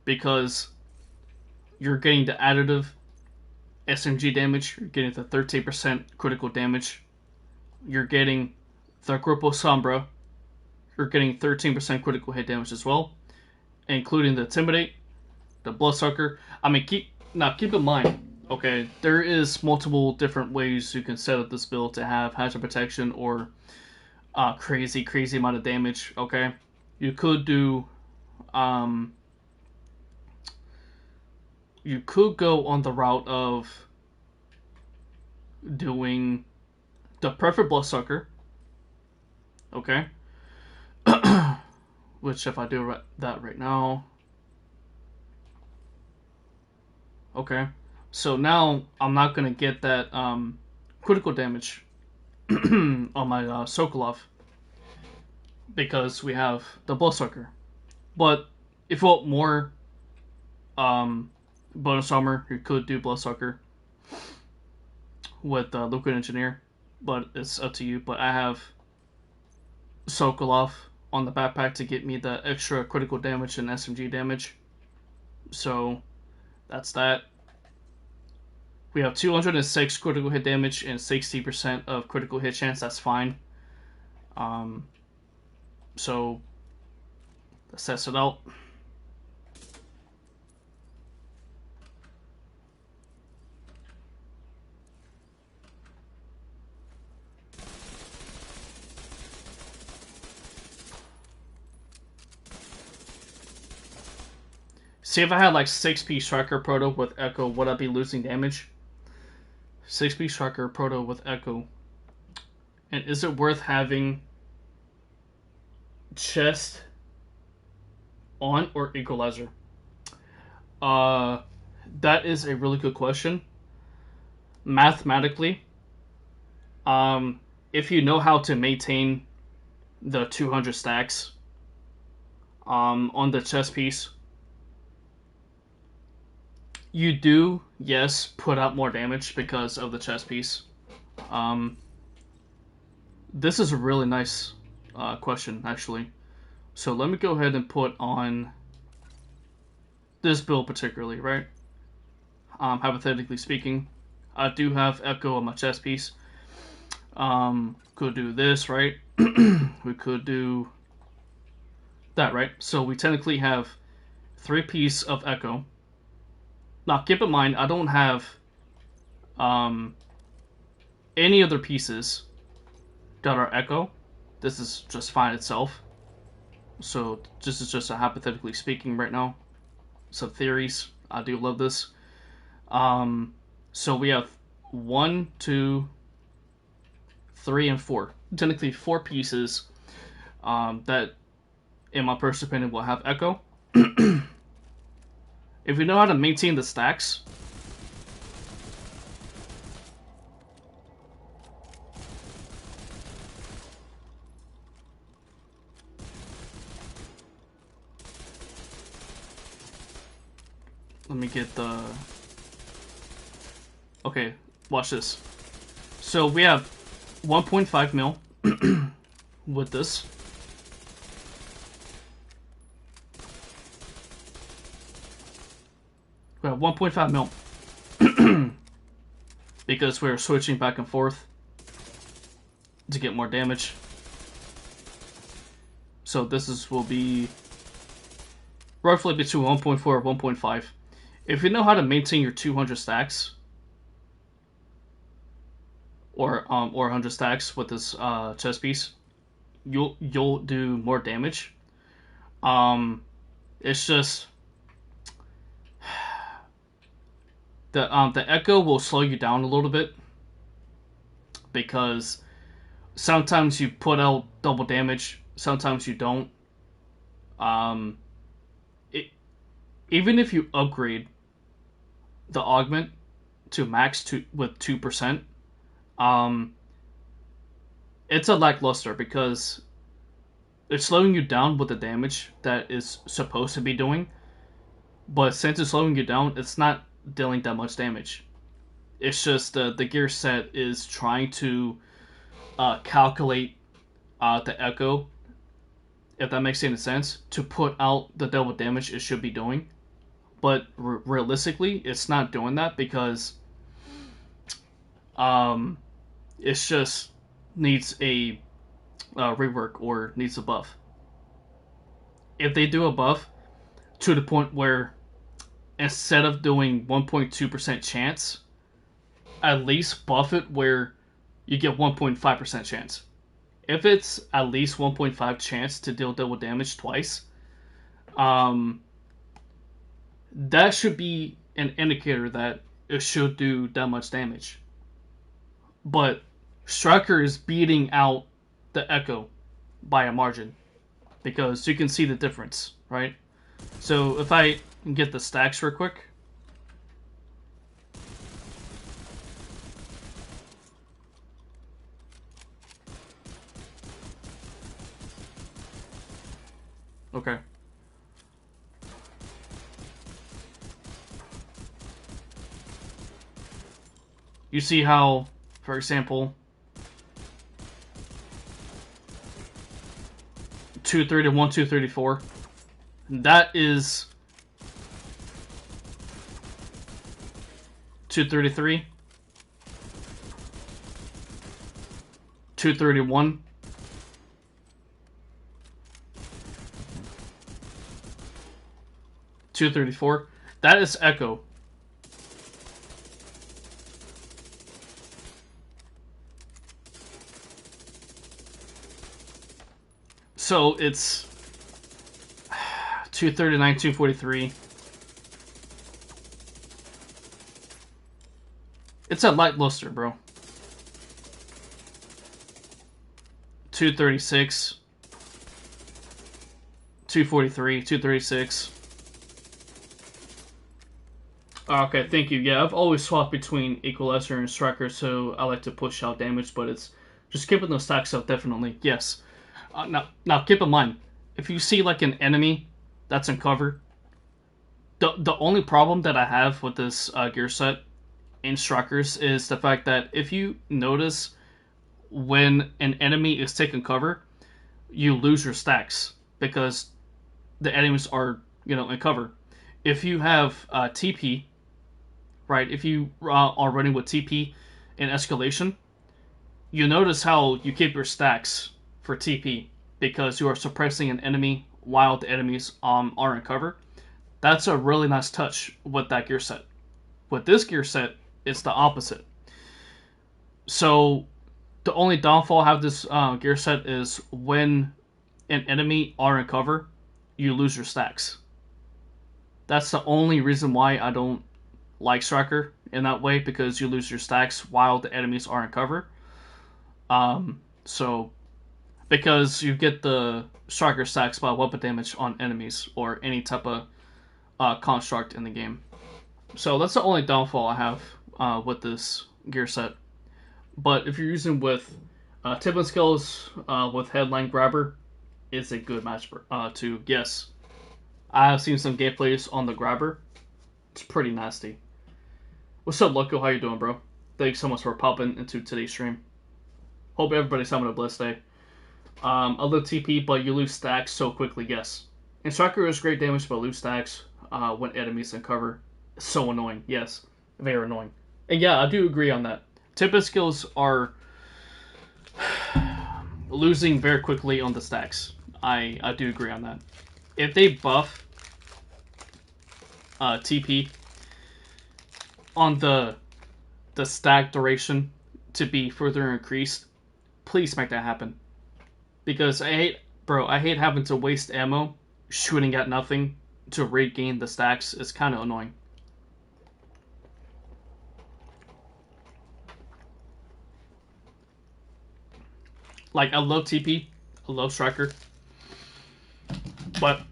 because you're getting the additive SMG damage, you're getting the 13% critical damage, you're getting the Grupo Sombra, you're getting 13% critical hit damage as well, including the Intimidate, the Bloodsucker. I mean, keep in mind, okay, there is multiple different ways you can set up this build to have hazard protection or crazy amount of damage. Okay, you could do you could go on the route of doing the perfect Bloodsucker. Okay. Which, if I do that right now, okay, so now I'm not gonna get that critical damage on my Sokolov, because we have the Bloodsucker. But if you want more bonus armor, you could do Bloodsucker with Liquid Engineer, but it's up to you. But I have Sokolov on the backpack to get me the extra critical damage and SMG damage. So that's that. We have 206 critical hit damage and 60% of critical hit chance. That's fine. So let's test it out. See, if I had like 6-piece Striker Proto with Echo, would I be losing damage? 6-piece Striker Proto with Echo. And is it worth having chest on or equalizer? That is a really good question. Mathematically, if you know how to maintain the 200 stacks on the chest piece, you do, yes, put out more damage because of the chest piece. This is a really nice question, actually. So let me go ahead and put on this build particularly, right? Hypothetically speaking, I do have Echo on my chest piece. Could do this, right? We could do that, right? So we technically have 3 pieces of Echo. Now, keep in mind, I don't have any other pieces that are Echo. This is just fine itself. So this is just a hypothetically speaking right now. Some theories. I do love this. So we have 1, 2, 3, and 4. Technically 4 pieces that, in my personal opinion, will have Echo. If you know how to maintain the stacks, let me get the... Okay, watch this. So we have 1.5 mil with this. We have 1.5 mil because we're switching back and forth to get more damage. So this will be roughly between 1.4 and 1.5. If you know how to maintain your 200 stacks or 100 stacks with this chest piece, you'll do more damage. It's just the Echo will slow you down a little bit because sometimes you put out double damage, sometimes you don't. Even if you upgrade the augment to max with 2%, it's a lackluster because it's slowing you down with the damage that is supposed to be doing. But since it's slowing you down, it's not dealing that much damage. It's just the gear set is trying to calculate the Echo, if that makes any sense, to put out the double damage it should be doing. But realistically, it's not doing that because it's just needs a rework or needs a buff. If they do a buff to the point where instead of doing 1.2% chance, at least buff it where you get 1.5% chance. If it's at least 1.5 chance to deal double damage twice, that should be an indicator that it should do that much damage. But Striker is beating out the Echo by a margin because you can see the difference, right? So if I can get the stacks real quick. Okay. You see how, for example, 230 to 1234, that is 233, 231, 234. That is Echo. So it's 239, 243. It's a light luster, bro. 236, 243, 236. Okay, thank you. Yeah, I've always swapped between Equalizer and Striker, so I like to push out damage, but it's just keeping those stacks up, definitely. Yes. Now keep in mind, if you see like an enemy that's in cover, the only problem that I have with this gear set in Strikers is the fact that if you notice when an enemy is taking cover, you lose your stacks because the enemies are in cover. If you have TP, right? If you are running with TP in escalation, you notice how you keep your stacks for TP because you are suppressing an enemy while the enemies are in cover. That's a really nice touch with that gear set. With this gear set, it's the opposite. So the only downfall I have this gear set is when an enemy are in cover, you lose your stacks. That's the only reason why I don't like Striker in that way, because you lose your stacks while the enemies are in cover. So because you get the Striker stacks by weapon damage on enemies or any type of construct in the game. So that's the only downfall I have with this gear set. But if you're using with tip and skills with headline grabber, it's a good match to guess. I have seen some gameplays on the grabber. It's pretty nasty. What's up, Loco? How you doing, bro? Thanks so much for popping into today's stream. Hope everybody's having a blessed day. A little TP, but you lose stacks so quickly, yes. And Striker is great damage, but lose stacks when enemies in cover. So annoying, yes. Very annoying. And yeah, I do agree on that. Tip and skills are losing very quickly on the stacks. I do agree on that. If they buff TP on the stack duration to be further increased, please make that happen. Because I hate having to waste ammo shooting at nothing to regain the stacks. It's kind of annoying. Like, I love TP, I love Striker, but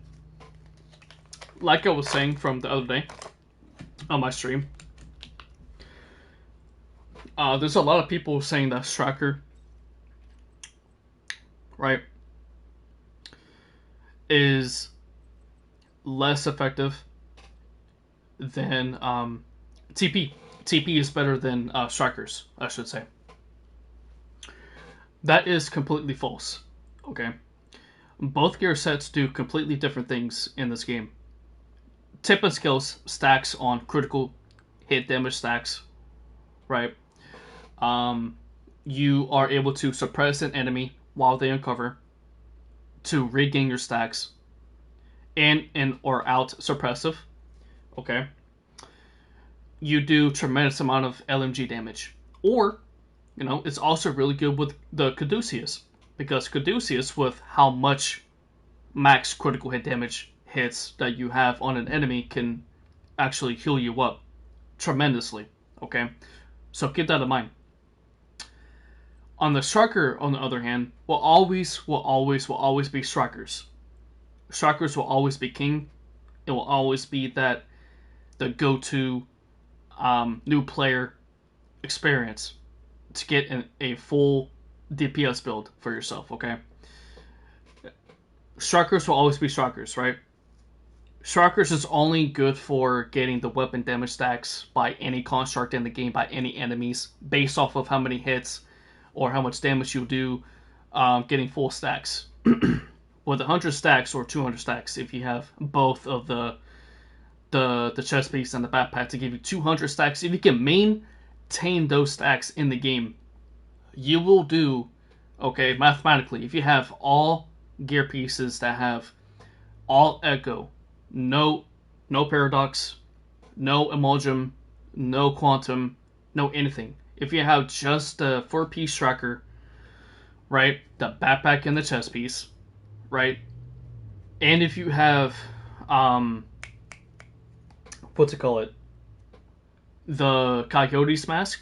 like I was saying from the other day on my stream, there's a lot of people saying that Striker, right, is less effective than TP. TP is better than Strikers, I should say. That is completely false. Okay, both gear sets do completely different things in this game. Tip and skills stacks on critical hit damage stacks, right? You are able to suppress an enemy while they uncover to regain your stacks, and in or out suppressive. Okay, you do tremendous amount of LMG damage, or it's also really good with the Caduceus, because Caduceus, with how much max critical hit damage hits that you have on an enemy, can actually heal you up tremendously. Okay, so keep that in mind. On the Striker, on the other hand, will always be Strikers. Strikers will always be king. It will always be the go-to new player experience to get a full DPS build for yourself, okay? Strikers will always be Strikers, right? Strikers is only good for getting the weapon damage stacks by any construct in the game, by any enemies, based off of how many hits or how much damage you do getting full stacks. With 100 stacks or 200 stacks, if you have both of the chest piece and the backpack to give you 200 stacks, if you can maintain those stacks in the game, you will do okay mathematically. If you have all gear pieces that have all echo, no paradox, no emulgum, no quantum, no anything. If you have just the 4-piece Striker, right, the backpack and the chest piece, right, and if you have what's it call it, the Coyote's mask,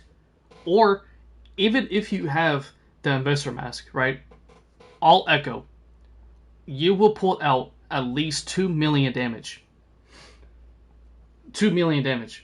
or even if you have the Investor mask, right, all echo, you will pull out at least 2 million damage. 2 million damage.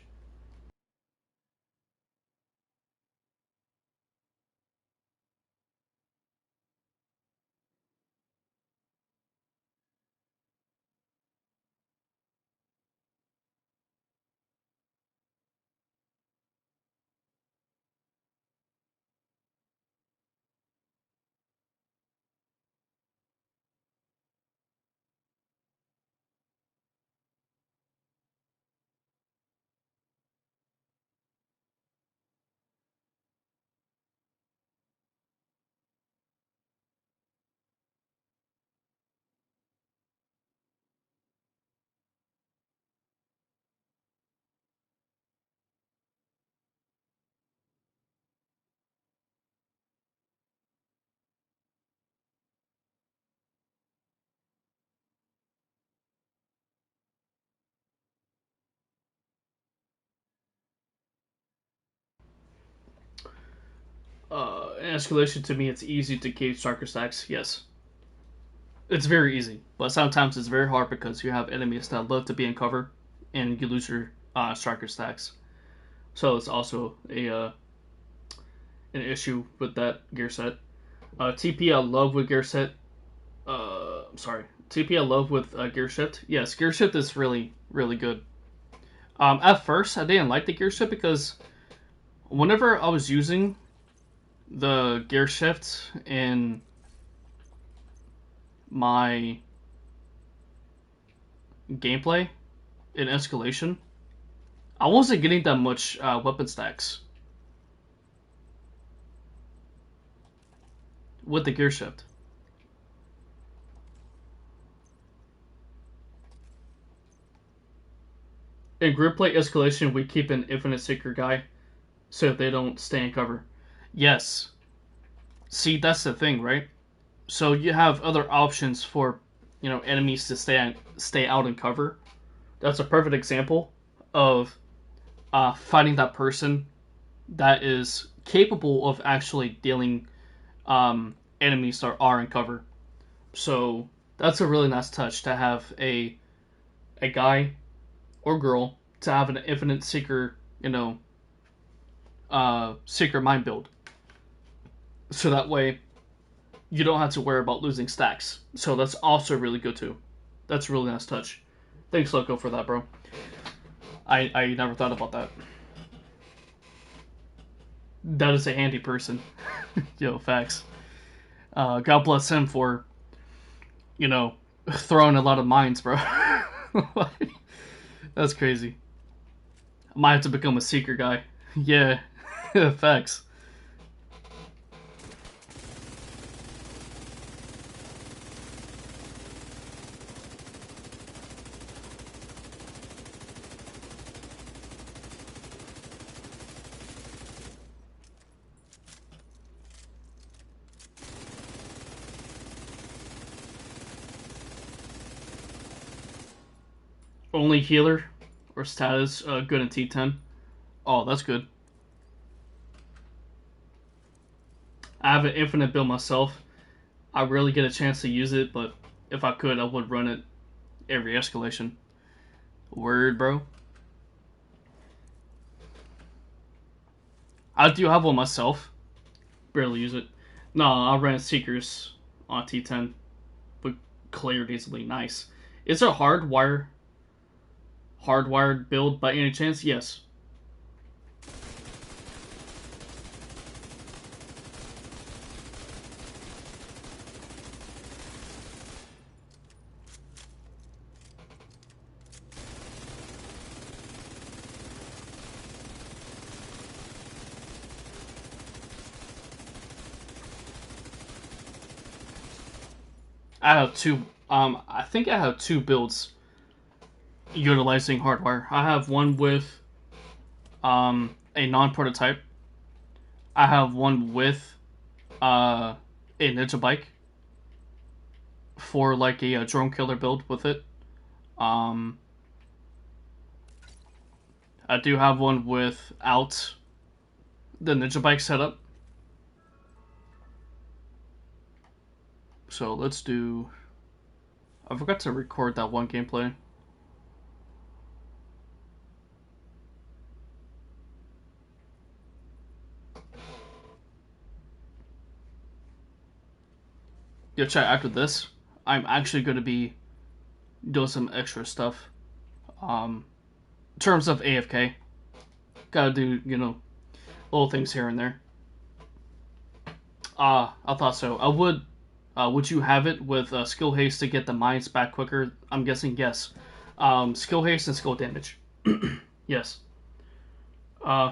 In escalation, to me, it's easy to gauge striker stacks. Yes, it's very easy, but sometimes it's very hard because you have enemies that love to be in cover, and you lose your striker stacks. So it's also a an issue with that gear set. TP I love with gear set. I'm sorry. TP I love with gear shift. Yes, gear shift is really really good. At first, I didn't like the gear shift because whenever I was using the gear shift in my gameplay in escalation, I wasn't getting that much weapon stacks with the gear shift. In group play escalation, we keep an infinite seeker guy so they don't stay in cover. Yes. See, that's the thing, right? So you have other options for, enemies to stay out in cover. That's a perfect example of fighting that person that is capable of actually dealing enemies that are in cover. So that's a really nice touch to have a guy or girl to have an infinite seeker, seeker mind build. So that way you don't have to worry about losing stacks. So that's also really good too. That's a really nice touch. Thanks, Loco, for that, bro. I never thought about that. That is a handy person. Yo, facts. God bless him for, throwing a lot of mines, bro. That's crazy. I might have to become a seeker guy. Yeah, facts. Only healer or status good in T10. Oh, that's good. I have an infinite build myself. I rarely get a chance to use it, but if I could, I would run it every escalation. Word, bro. I do have one myself. Barely use it. No, I ran Seekers on T10. But cleared easily. Nice. Is it a hardwired build by any chance? Yes. I have two. I think I have two builds utilizing hardwire. I have one with a non-prototype. I have one with a ninja bike for like a drone killer build with it. I do have one without the ninja bike setup. So let's do. I forgot to record that one gameplay. Yo, chat, after this, I'm actually going to be doing some extra stuff. In terms of AFK, gotta do, little things here and there. I thought so. I would. Would you have it with skill haste to get the mines back quicker? I'm guessing yes. Skill haste and skill damage. Yes.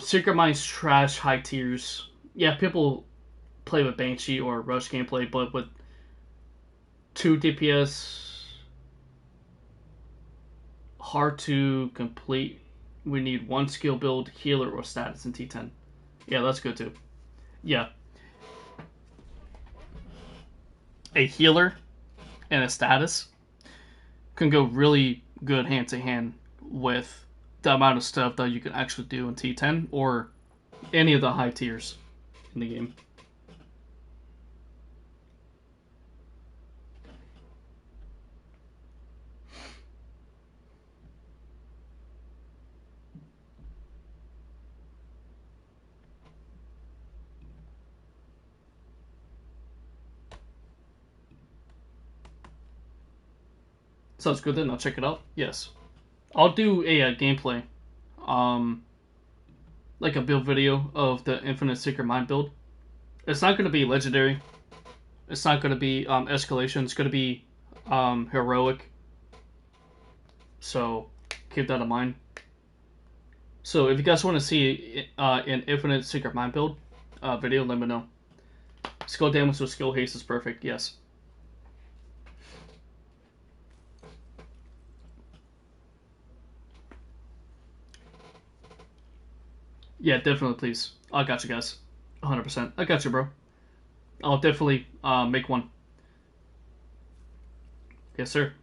Secret mines trash high tiers. Yeah, people play with Banshee or Rush gameplay, but with 2 DPS, hard to complete. We need 1 skill build, healer, or status in T10. Yeah, that's good too. Yeah. A healer and a status can go really good hand to hand with the amount of stuff that you can actually do in T10 or any of the high tiers in the game. Sounds good then. I'll check it out. Yes, I'll do a gameplay, um, like a build video of the Infinite Secret Mine build. It's not gonna be legendary. It's not gonna be escalation. It's gonna be heroic. So keep that in mind. So if you guys want to see an Infinite Secret Mine build video, let me know. Skill damage with skill haste is perfect. Yes. Yeah, definitely, please. I got you guys. 100%. I got you, bro. I'll definitely make one. Yes, sir.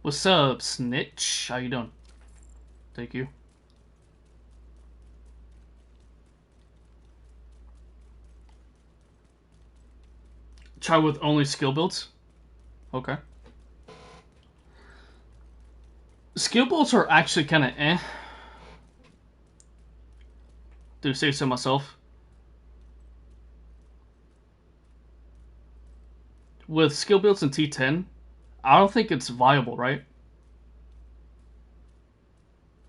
What's up, Snitch? How you doing? Thank you. Try with only skill builds? Okay. Skill builds are actually kind of eh. Do say so myself. With skill builds in T10, I don't think it's viable, right?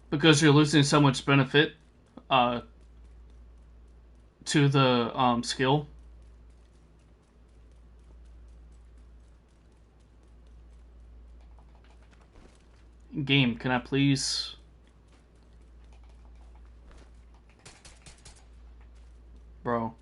Because you're losing so much benefit to the skill. Game, can I please? Bro.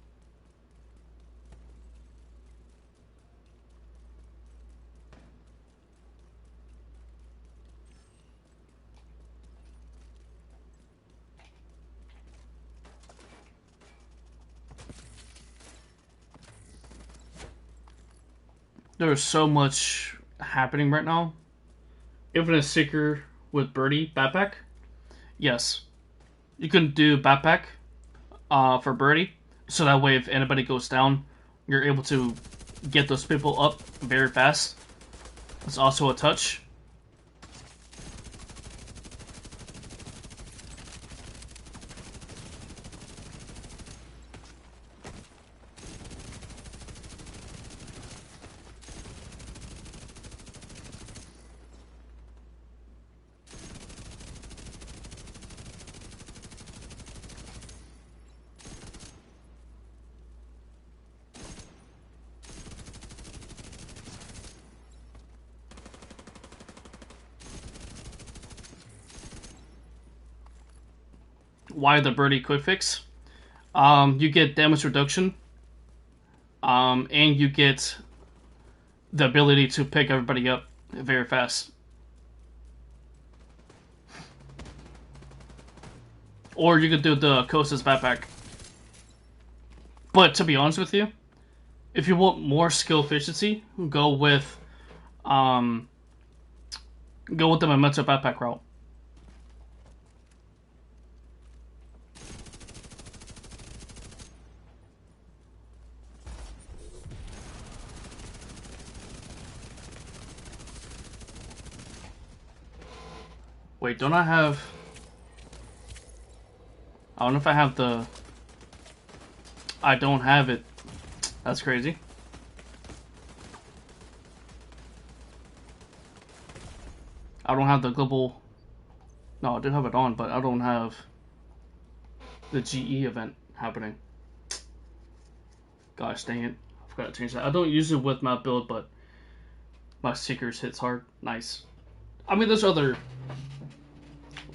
There's so much happening right now. Infinite Seeker with Birdie backpack. Yes, you can do backpack for Birdie, so that way if anybody goes down, you're able to get those people up very fast. It's also a touch. Why the Birdie quick fix? You get damage reduction, and you get the ability to pick everybody up very fast. Or you could do the Costa's backpack. But to be honest with you, if you want more skill efficiency, go with the Memento backpack route. Wait, don't I have... I don't know if I have the... I don't have it. That's crazy. I don't have the global... No, I do have it on, but I don't have the GE event happening. Gosh dang it. I forgot to change that. I don't use it with my build, but my Seekers hits hard. Nice. I mean, there's other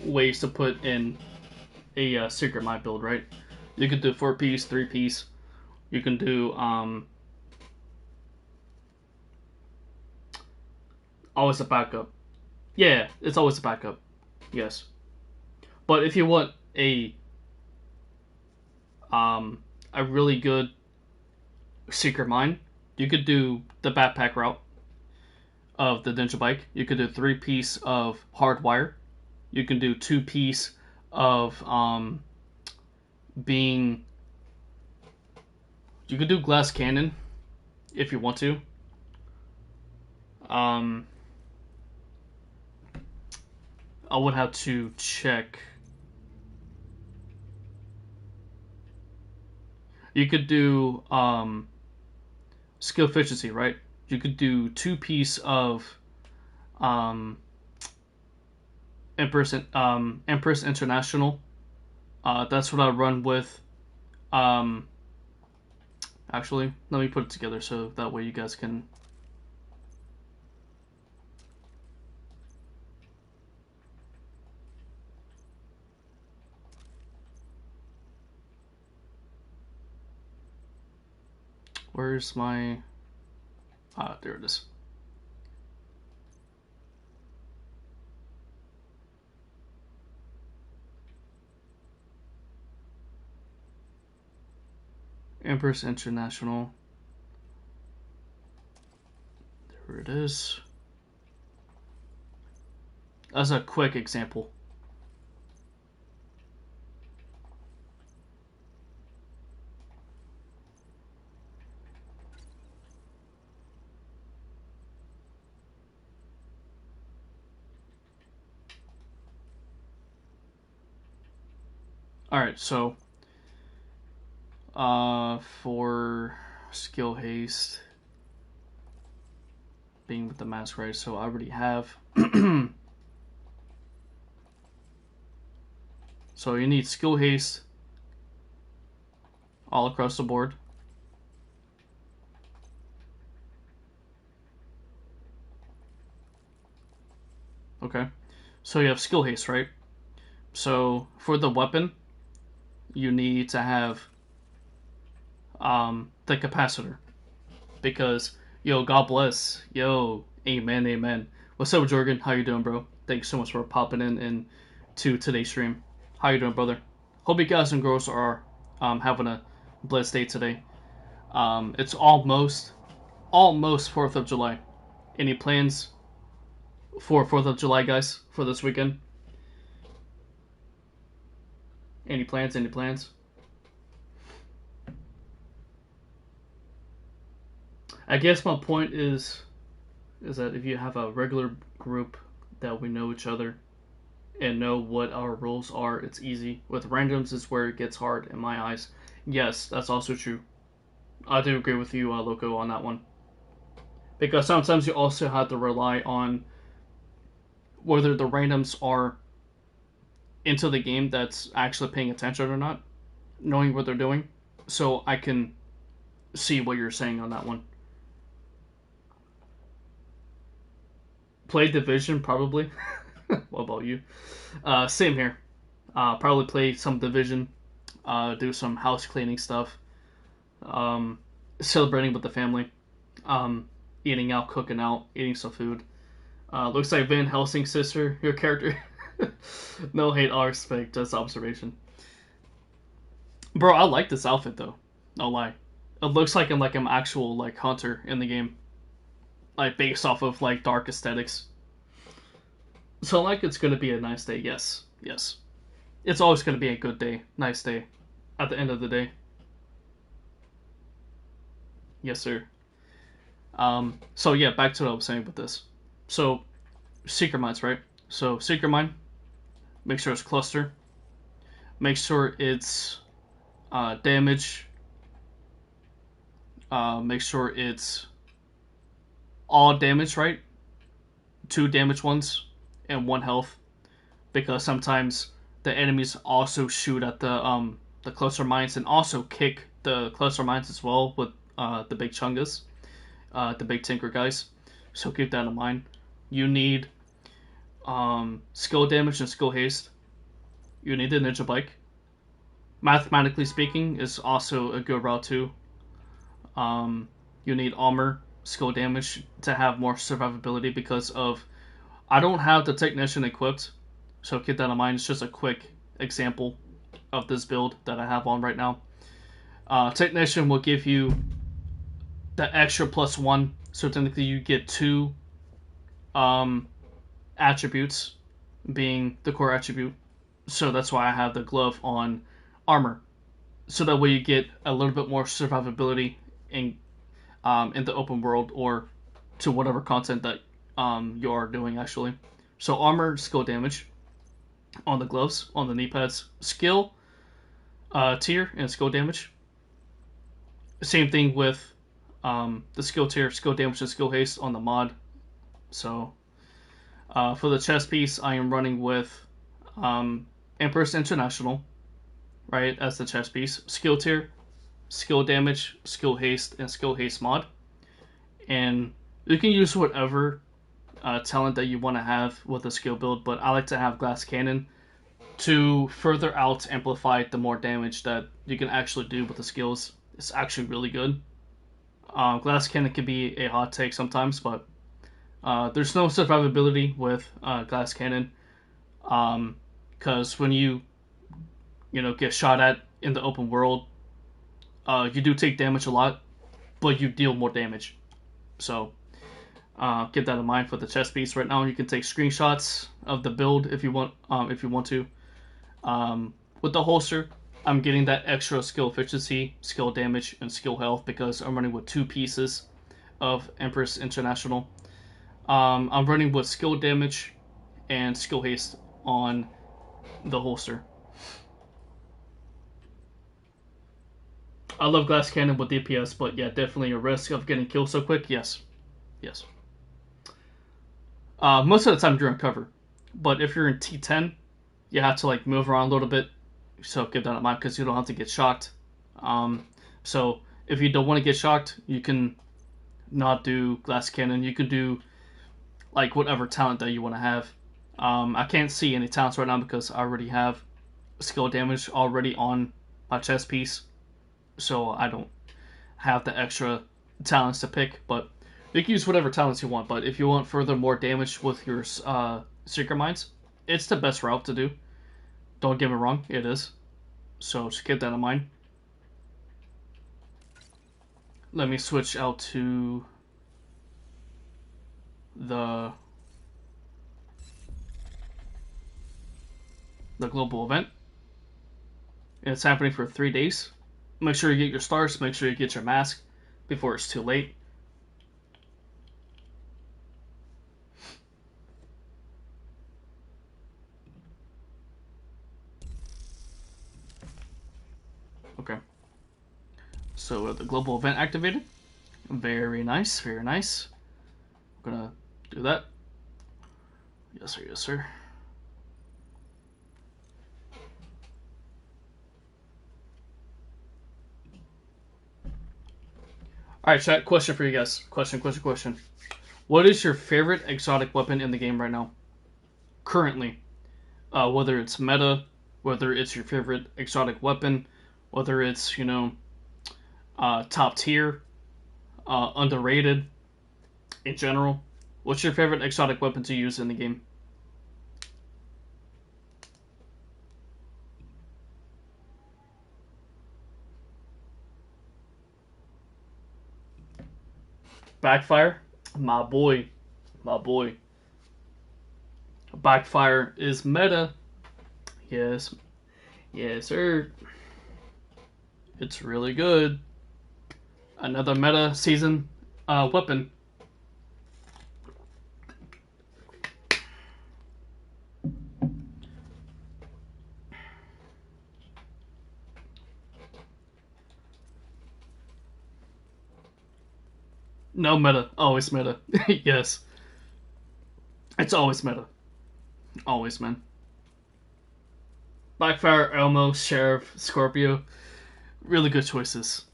ways to put in a Secret Mine build, right? You could do 4-piece, 3-piece. You can do always a backup. Yeah, it's always a backup. Yes. But if you want a really good Secret Mine, you could do the backpack route of the Ninja Bike. You could do 3-piece of Hardwire. You can do 2-piece of being... You could do Glass Cannon if you want to. I would have to check. You could do skill efficiency, right? You could do 2 piece of um, Empress International. That's what I run with. Um, Actually, let me put it together so that way you guys can. Where's my? There it is. Empress International. There it is. As a quick example. Alright, so for skill haste, being with the mask, right? So I already have. So you need skill haste all across the board. Okay, so you have skill haste, right? So for the weapon, you need to have the capacitor, because yo, God bless, yo, amen, amen. What's up, Jorgen? How you doing, bro? Thanks so much for popping in to today's stream. How you doing, brother? Hope you guys and girls are having a blessed day today. It's almost 4th of July. Any plans for 4th of July, guys, for this weekend? Any plans? Any plans? I guess my point is that if you have a regular group that we know each other and know what our rules are, it's easy. With randoms is where it gets hard in my eyes. Yes, that's also true. I do agree with you, Loco, on that one. Because sometimes you also have to rely on whether the randoms are into the game that's actually paying attention or not, knowing what they're doing. So I can see what you're saying on that one. Play Division, probably. What about you? Same here. Probably play some Division, do some house cleaning stuff, celebrating with the family, eating out, cooking out, eating some food. Looks like Van Helsing's sister, your character. No hate, all respect, just observation. Bro, I like this outfit though. No lie. It looks like I'm an actual hunter in the game, like based off of dark aesthetics. So it's gonna be a nice day. Yes, yes. It's always gonna be a good day, nice day. At the end of the day. Yes, sir. So yeah, back to what I was saying with this. So secret mines, right? So secret mine, make sure it's cluster. Make sure it's damage. Make sure it's all damage, right? 2 damage ones and 1 health, because sometimes the enemies also shoot at the cluster mines and also kick the cluster mines as well with the big chungas, the big tinker guys. So keep that in mind. You need skill damage and skill haste. You need the ninja bike. Mathematically speaking, is also a good route too. You need armor, skill damage to have more survivability, because of I don't have the technician equipped, so keep that in mind. It's just a quick example of this build that I have on right now. Technician will give you the extra +1, so technically you get 2 attributes, being the core attribute. So that's why I have the glove on armor, so that way you get a little bit more survivability in the open world, or to whatever content that you are doing actually. So armor, skill damage on the gloves, on the knee pads, skill tier, and skill damage. Same thing with the skill tier, skill damage, and skill haste on the mod. So for the chest piece, I am running with Empress International, right, as the chest piece. Skill tier, skill damage, skill haste, and skill haste mod. And you can use whatever talent that you want to have with a skill build, but I like to have Glass Cannon to further out amplify the more damage that you can actually do with the skills. It's actually really good. Glass Cannon can be a hot take sometimes, but there's no survivability with Glass Cannon, because when you get shot at in the open world, you do take damage a lot, but you deal more damage. So keep that in mind for the chest piece. Right now, you can take screenshots of the build if you want. If you want to. With the holster, I'm getting that extra skill efficiency, skill damage, and skill health because I'm running with 2 pieces of Empress International. I'm running with skill damage and skill haste on the holster. I love Glass Cannon with DPS, but yeah, definitely a risk of getting killed so quick. Yes. Most of the time you're in cover, but if you're in T10, you have to like move around a little bit. So keep that in mind because you don't have to get shocked. So if you don't want to get shocked, you can not do Glass Cannon. You can do like whatever talent that you want to have. I can't see any talents right now because I already have skill damage already on my chest piece, so I don't have the extra talents to pick. But you can use whatever talents you want. But if you want further more damage with your Secret Mines, it's the best route to do. Don't get me wrong, it is. So just keep that in mind. Let me switch out to the global event. It's happening for 3 days. Make sure you get your stars, make sure you get your mask before it's too late. Okay. So the global event activated. Very nice, very nice. I'm gonna do that. Yes, sir, yes, sir. Alright, chat, question for you guys. Question. What is your favorite exotic weapon in the game right now? Currently. Whether it's meta, whether it's your favorite exotic weapon, whether it's, top tier, underrated, in general. What's your favorite exotic weapon to use in the game? Backfire? My boy. Backfire is meta. Yes. Yes, sir. It's really good. Another meta season weapon. No meta. Always meta. Yes. It's always meta. Always, man. Backfire, Elmo, Sheriff, Scorpio. Really good choices.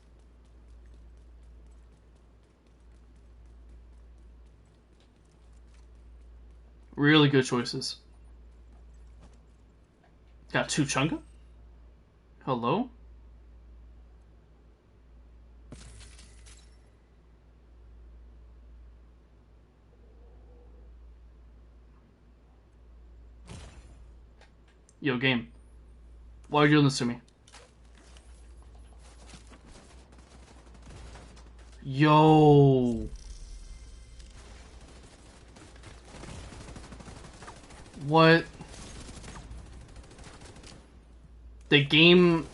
Really good choices. Got 2 Chunga? Hello? Yo, game. Why are you doing this to me? Yo. What? The game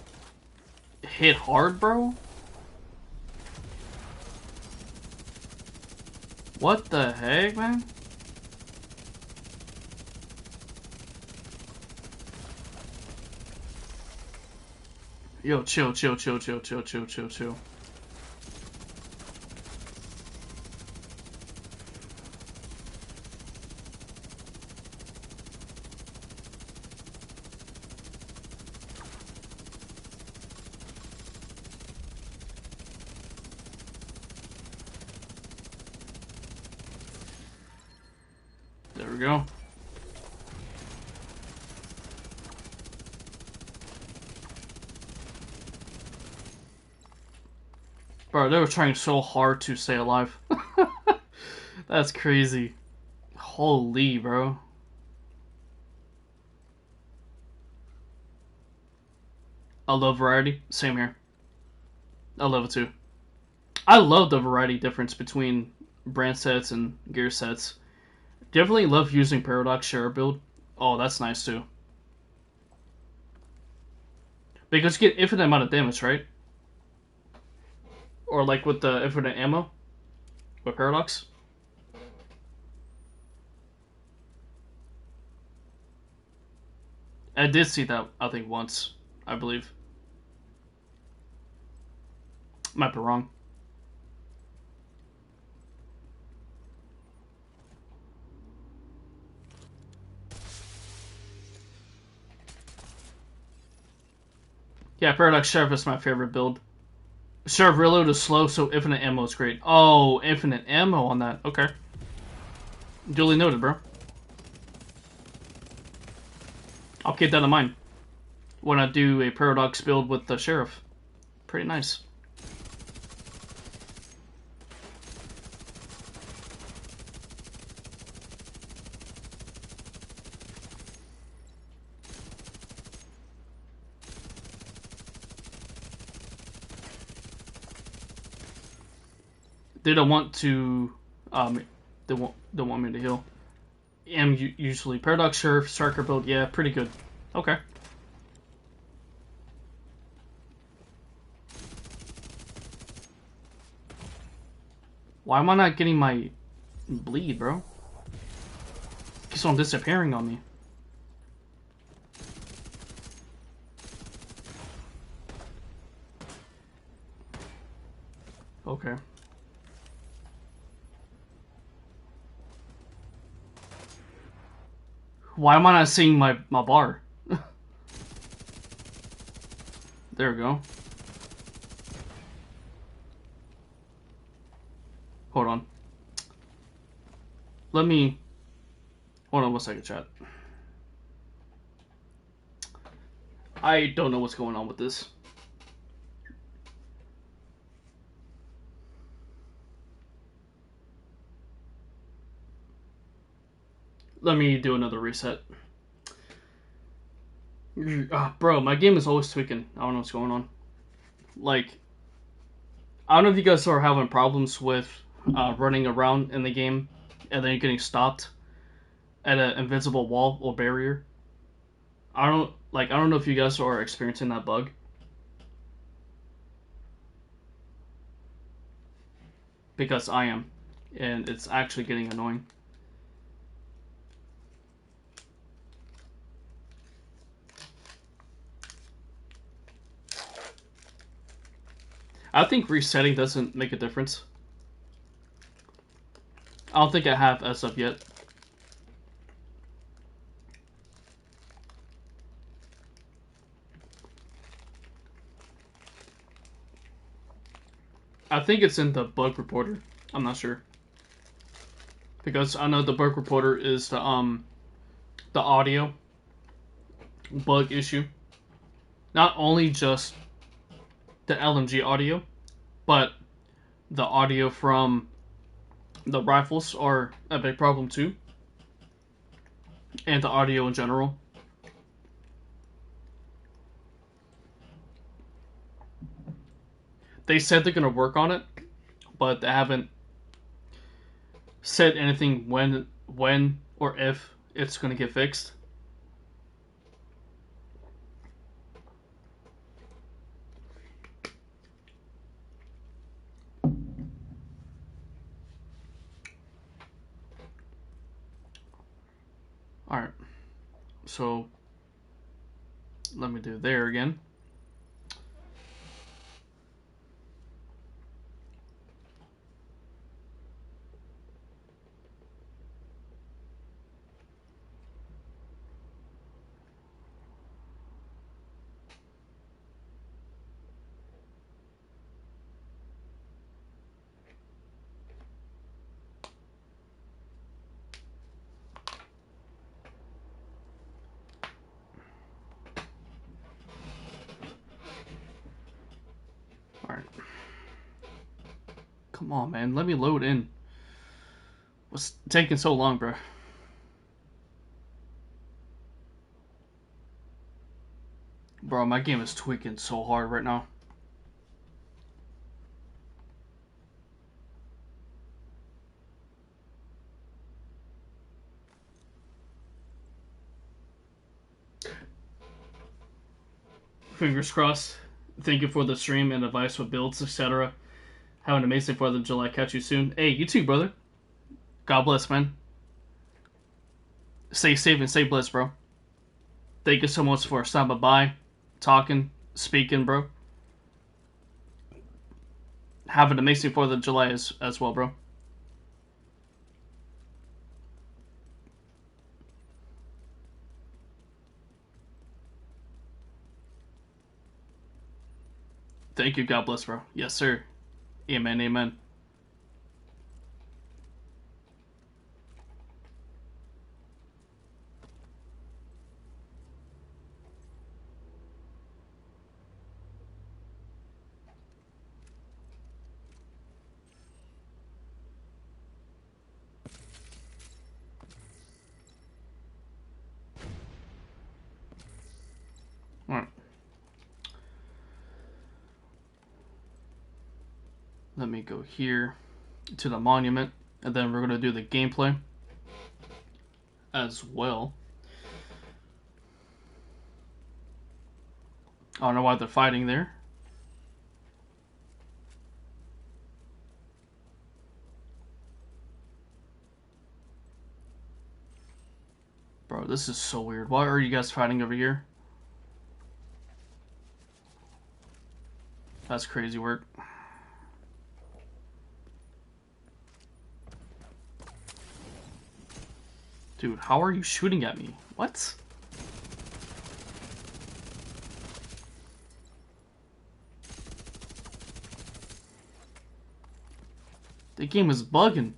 hit hard, bro? What the heck, man? Yo, chill. There we go. Bro, they were trying so hard to stay alive. That's crazy. Holy, bro. I love variety. Same here. I love it too. I love the variety difference between brand sets and gear sets. Definitely love using Paradox Share build. Oh, that's nice too. Because you get infinite amount of damage, right? Or like with the infinite ammo with Paradox. I did see that, I think, once, I believe. Might be wrong. Yeah, Paradox Sheriff is my favorite build. Sheriff reload is slow, so infinite ammo is great. Oh, infinite ammo on that. Okay. Duly noted, bro. I'll keep that in mind when I do a Paradox build with the Sheriff. Pretty nice. They don't want to, they don't want me to heal. Am usually Paradox Sheriff, Striker build, yeah, pretty good. Okay. Why am I not getting my bleed, bro? Keeps on disappearing on me. Okay. Why am I not seeing my bar? There we go. Hold on. Let me... Hold on one second, chat. I don't know what's going on with this. Let me do another reset. Bro, my game is always tweaking. I don't know what's going on. Like, I don't know if you guys are having problems with running around in the game and then you're getting stopped at an invisible wall or barrier. I don't know if you guys are experiencing that bug. Because I am. And it's actually getting annoying. I think resetting doesn't make a difference. I don't think I have as of yet. I think it's in the bug reporter. I'm not sure. Because I know the bug reporter is the audio bug issue. Not only just the LMG audio, but the audio from the rifles are a big problem too. And the audio in general. They said they're going to work on it, but they haven't said anything when or if it's going to get fixed. Alright, so let me do there again. Come on, man. Let me load in. What's taking so long, bro? Bro, my game is tweaking so hard right now. Fingers crossed. Thank you for the stream and advice with builds, etc. Have an amazing 4th of July. Catch you soon. Hey, you too, brother. God bless, man. Stay safe and stay blessed, bro. Thank you so much for stopping by, talking, speaking, bro. Have an amazing 4th of July as well, bro. Thank you. God bless, bro. Yes, sir. Amen. Amen. All right. Let me go here to the monument, and then we're going to do the gameplay as well. I don't know why they're fighting there. Bro, this is so weird. Why are you guys fighting over here? That's crazy work. Dude, how are you shooting at me? What? The game is bugging.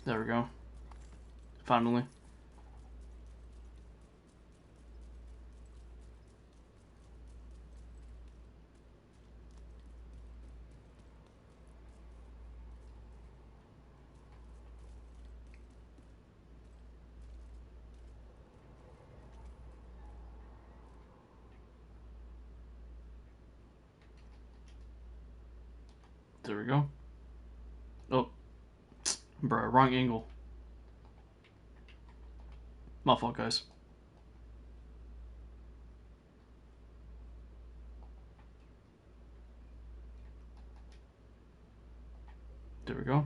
There we go. Finally. There we go. Oh. Bro, wrong angle. My fault, guys. There we go.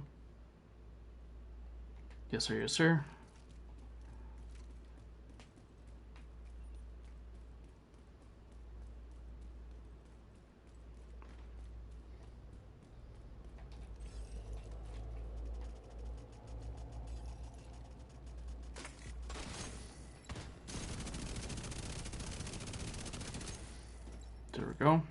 Yes, sir. Yes, sir. There we go.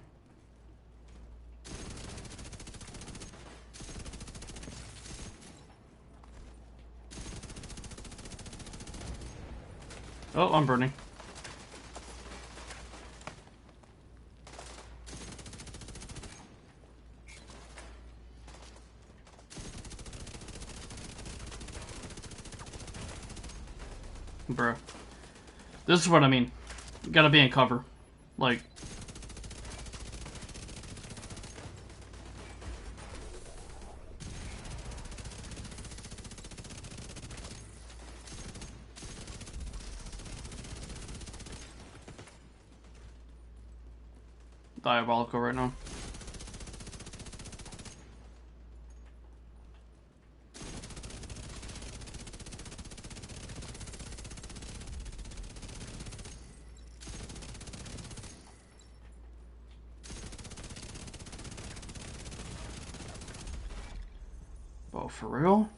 Oh, I'm burning. Bruh. This is what I mean. You gotta be in cover. Like... diabolical right now. Oh, for real?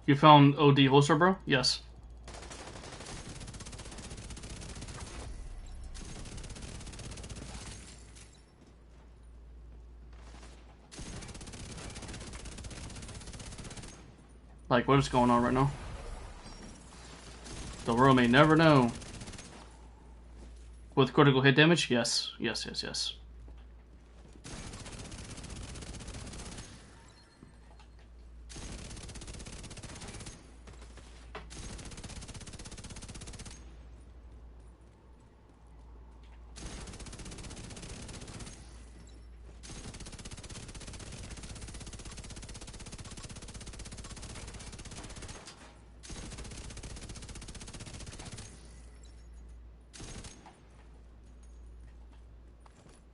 You found OD holster, bro? Yes. Like, what is going on right now? The world may never know. With critical hit damage? Yes. Yes, yes, yes.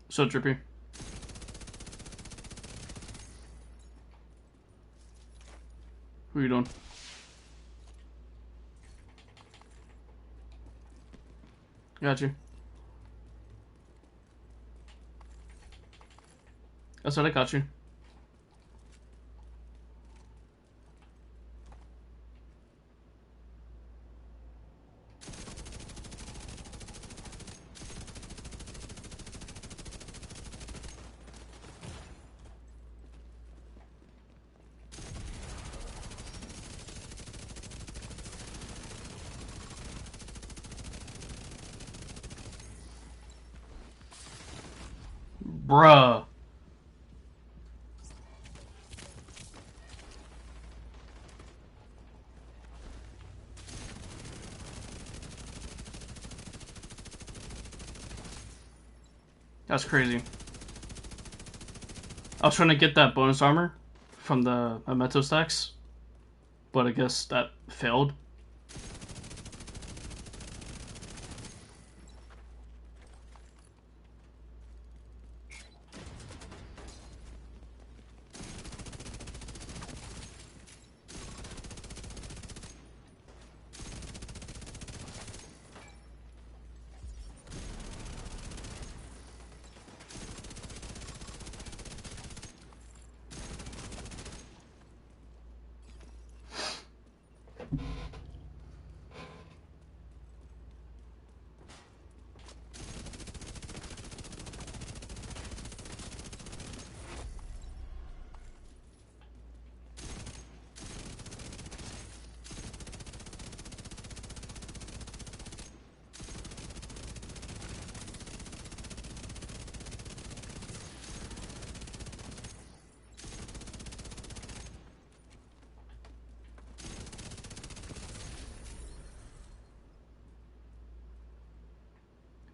So trippy. Who are you doing? Got you. That's what I got you. Bruh. That's crazy. I was trying to get that bonus armor from the memento stacks, but I guess that failed.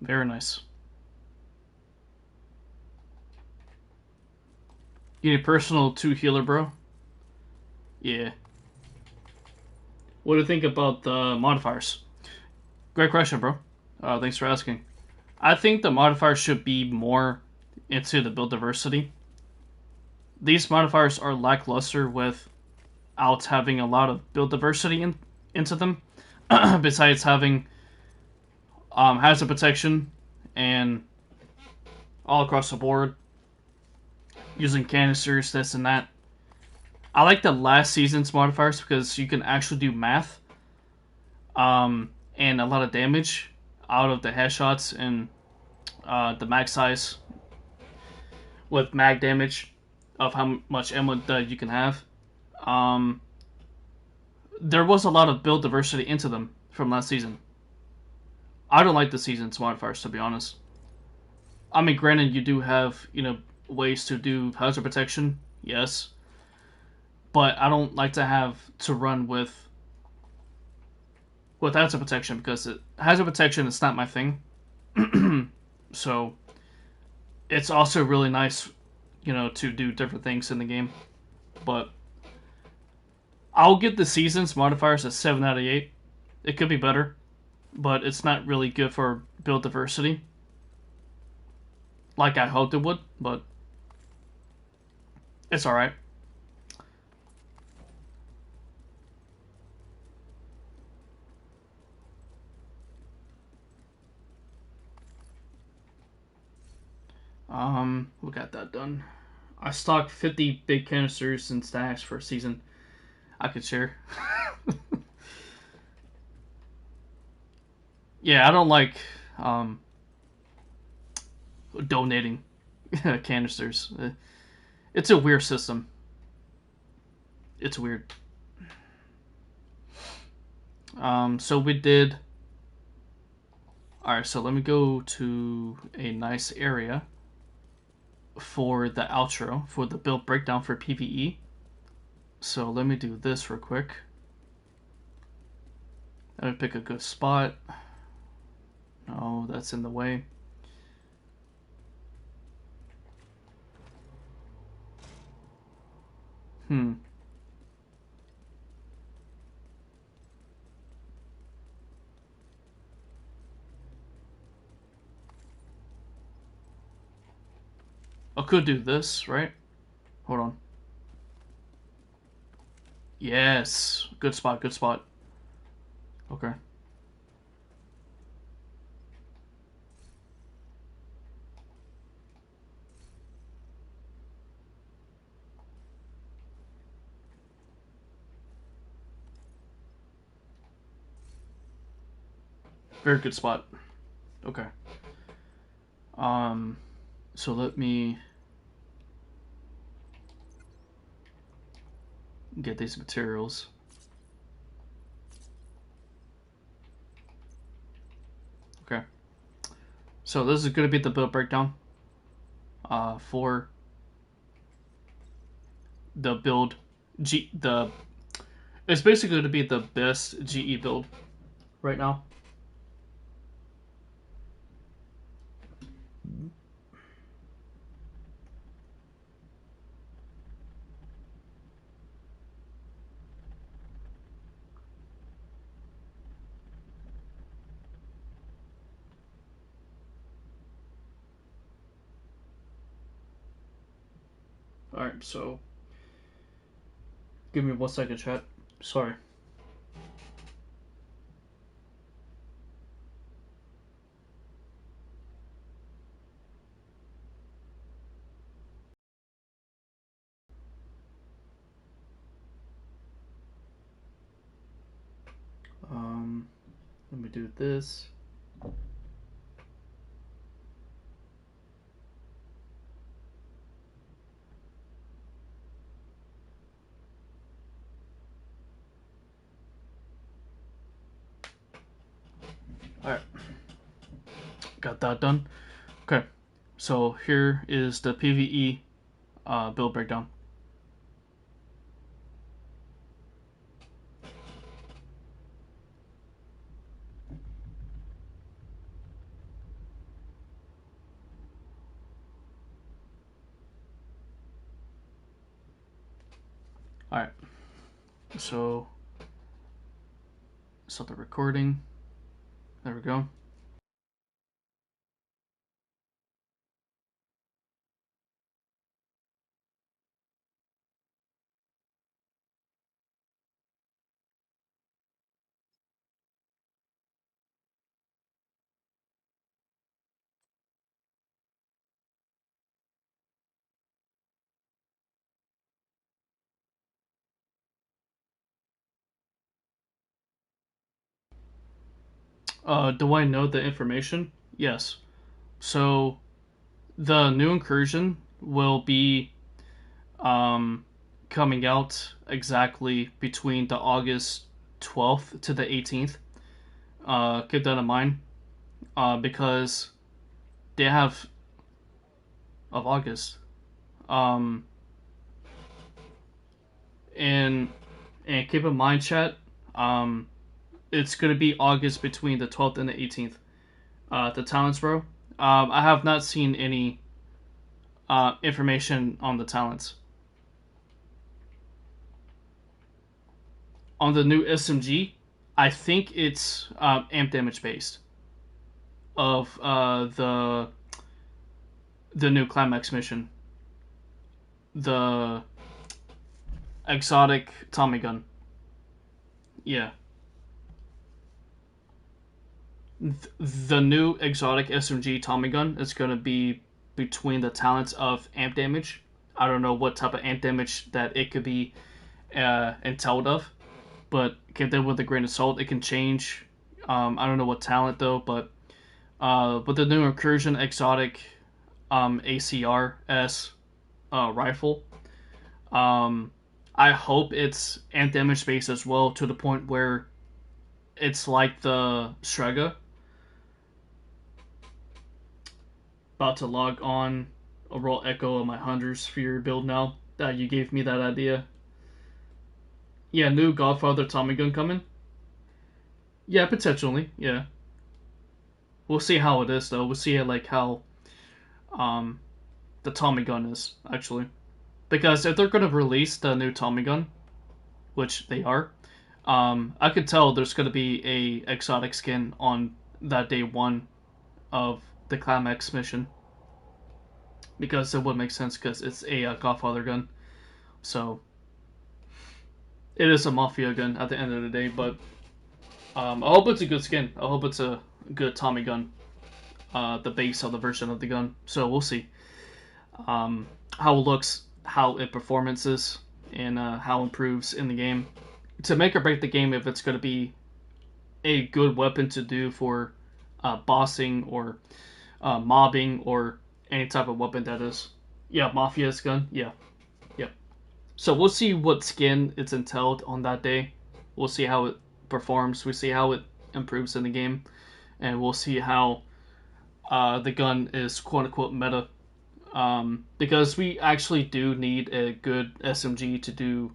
Very nice. You need personal 2 healer, bro? Yeah. What do you think about the modifiers? Great question, bro. Thanks for asking. I think the modifiers should be more into the build diversity. These modifiers are lackluster without having a lot of build diversity into them. Besides having hazard protection and all across the board, using canisters, this and that. I like the last season's modifiers because you can actually do math and a lot of damage out of the headshots and the mag size with mag damage of how much ammo that you can have. There was a lot of build diversity into them from last season. I don't like the season's modifiers, to be honest. I mean, granted, you do have, ways to do hazard protection, yes. But I don't like to have to run with hazard protection because hazard protection is not my thing. So it's also really nice, to do different things in the game. But I'll give the season's modifiers a 7 out of 8. It could be better, but it's not really good for build diversity like I hoped it would, but it's alright. We got that done. I stocked 50 big canisters and stacks for a season. I could share. Yeah, I don't like donating canisters. It's a weird system. It's weird. So we did. Alright, so let me go to a nice area for the outro, for the build breakdown for PvE. So let me do this real quick. Let me pick a good spot. No, that's in the way. I could do this, right? Hold on. Yes. Good spot, good spot. Okay. Very good spot. Okay. So let me get these materials. Okay. So this is going to be the build breakdown for the build it's basically going to be the best GE build right now. Alright, so give me 1 second, chat. Sorry. Let me do this. Alright. Got that done. Okay. So here is the PvE build breakdown. Alright. So stop the recording. There we go. Do I know the information? Yes. So the new incursion will be coming out exactly between the August 12th to the 18th. Keep that in mind because they have of August. Um, and keep in mind, chat. It's gonna be August between the 12th and the 18th. The talents, bro. I have not seen any information on the talents. On the new SMG, I think it's amp damage based of the new climax mission, the exotic Tommy gun. Yeah, the new exotic SMG Tommy gun is gonna be between the talents of amp damage. I don't know what type of amp damage that it could be entailed of, but get that with a grain of salt. It can change. I don't know what talent though, but with the new incursion exotic ACRS rifle, um, I hope it's ant damage based as well to the point where it's like the Strega. About to log on a raw echo of my hunters for your build now. That you gave me that idea. Yeah, new Godfather Tommy gun coming. Yeah, potentially. Yeah, we'll see how it is though. We'll see like how um the Tommy gun is actually, because if they're gonna release the new Tommy gun, which they are, I could tell there's gonna be a exotic skin on that day one of the Climax mission, because it would make sense because it's a Godfather gun. So it is a Mafia gun at the end of the day, but I hope it's a good skin. I hope it's a good Tommy gun, the base of the version of the gun. So we'll see how it looks, how it performances, and how it improves in the game. To make or break the game, if it's going to be a good weapon to do for bossing or mobbing or any type of weapon that is. Yeah, Mafia's gun. Yeah, yep. So we'll see what skin it's entailed on that day. We'll see how it performs. We see how it improves in the game, and we'll see how the gun is quote unquote meta. Because we actually do need a good SMG to do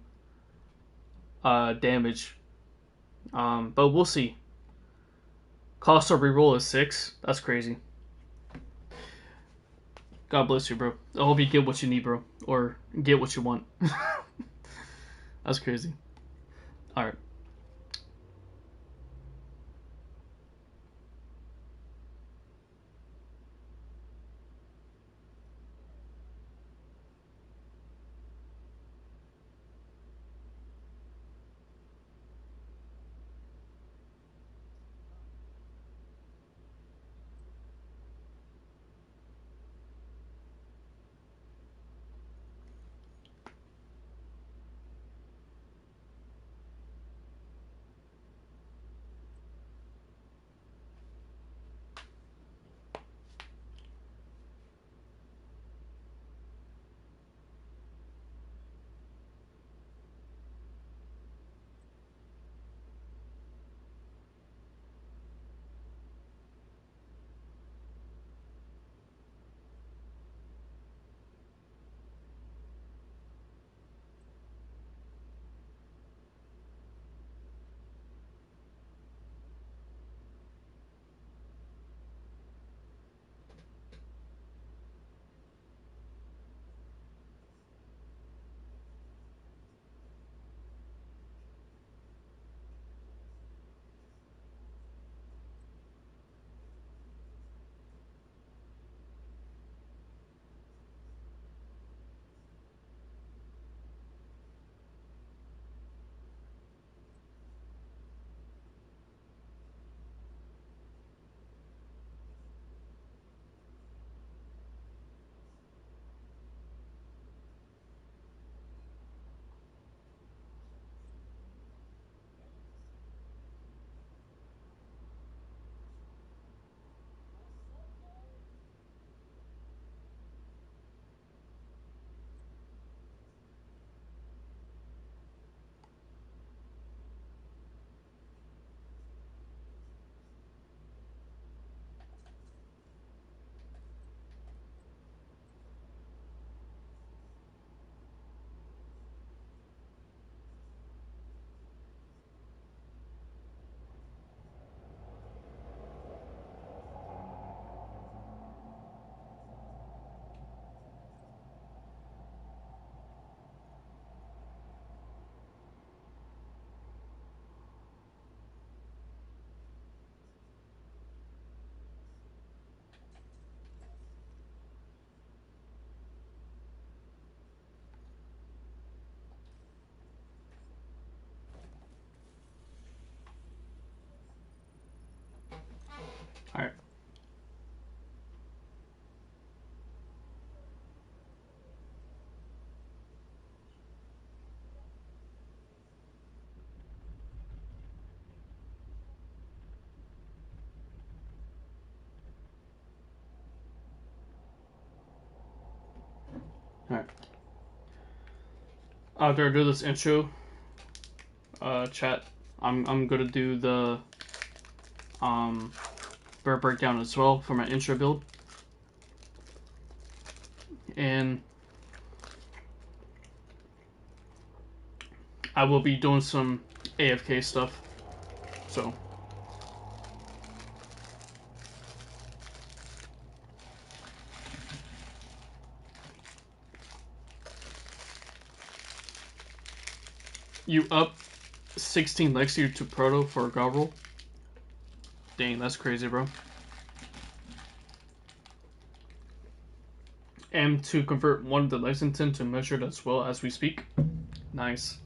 damage. But we'll see. Cost of reroll is 6. That's crazy. God bless you, bro. I hope you get what you need, bro, or get what you want. That's crazy. All right. Alright. After I do this intro, chat, I'm gonna do the bird breakdown as well for my intro build. And I will be doing some AFK stuff. So you up 16 Lexi to Proto for a god roll? Dang, that's crazy, bro. And to convert one of the Lexington to measured as well as we speak. Nice.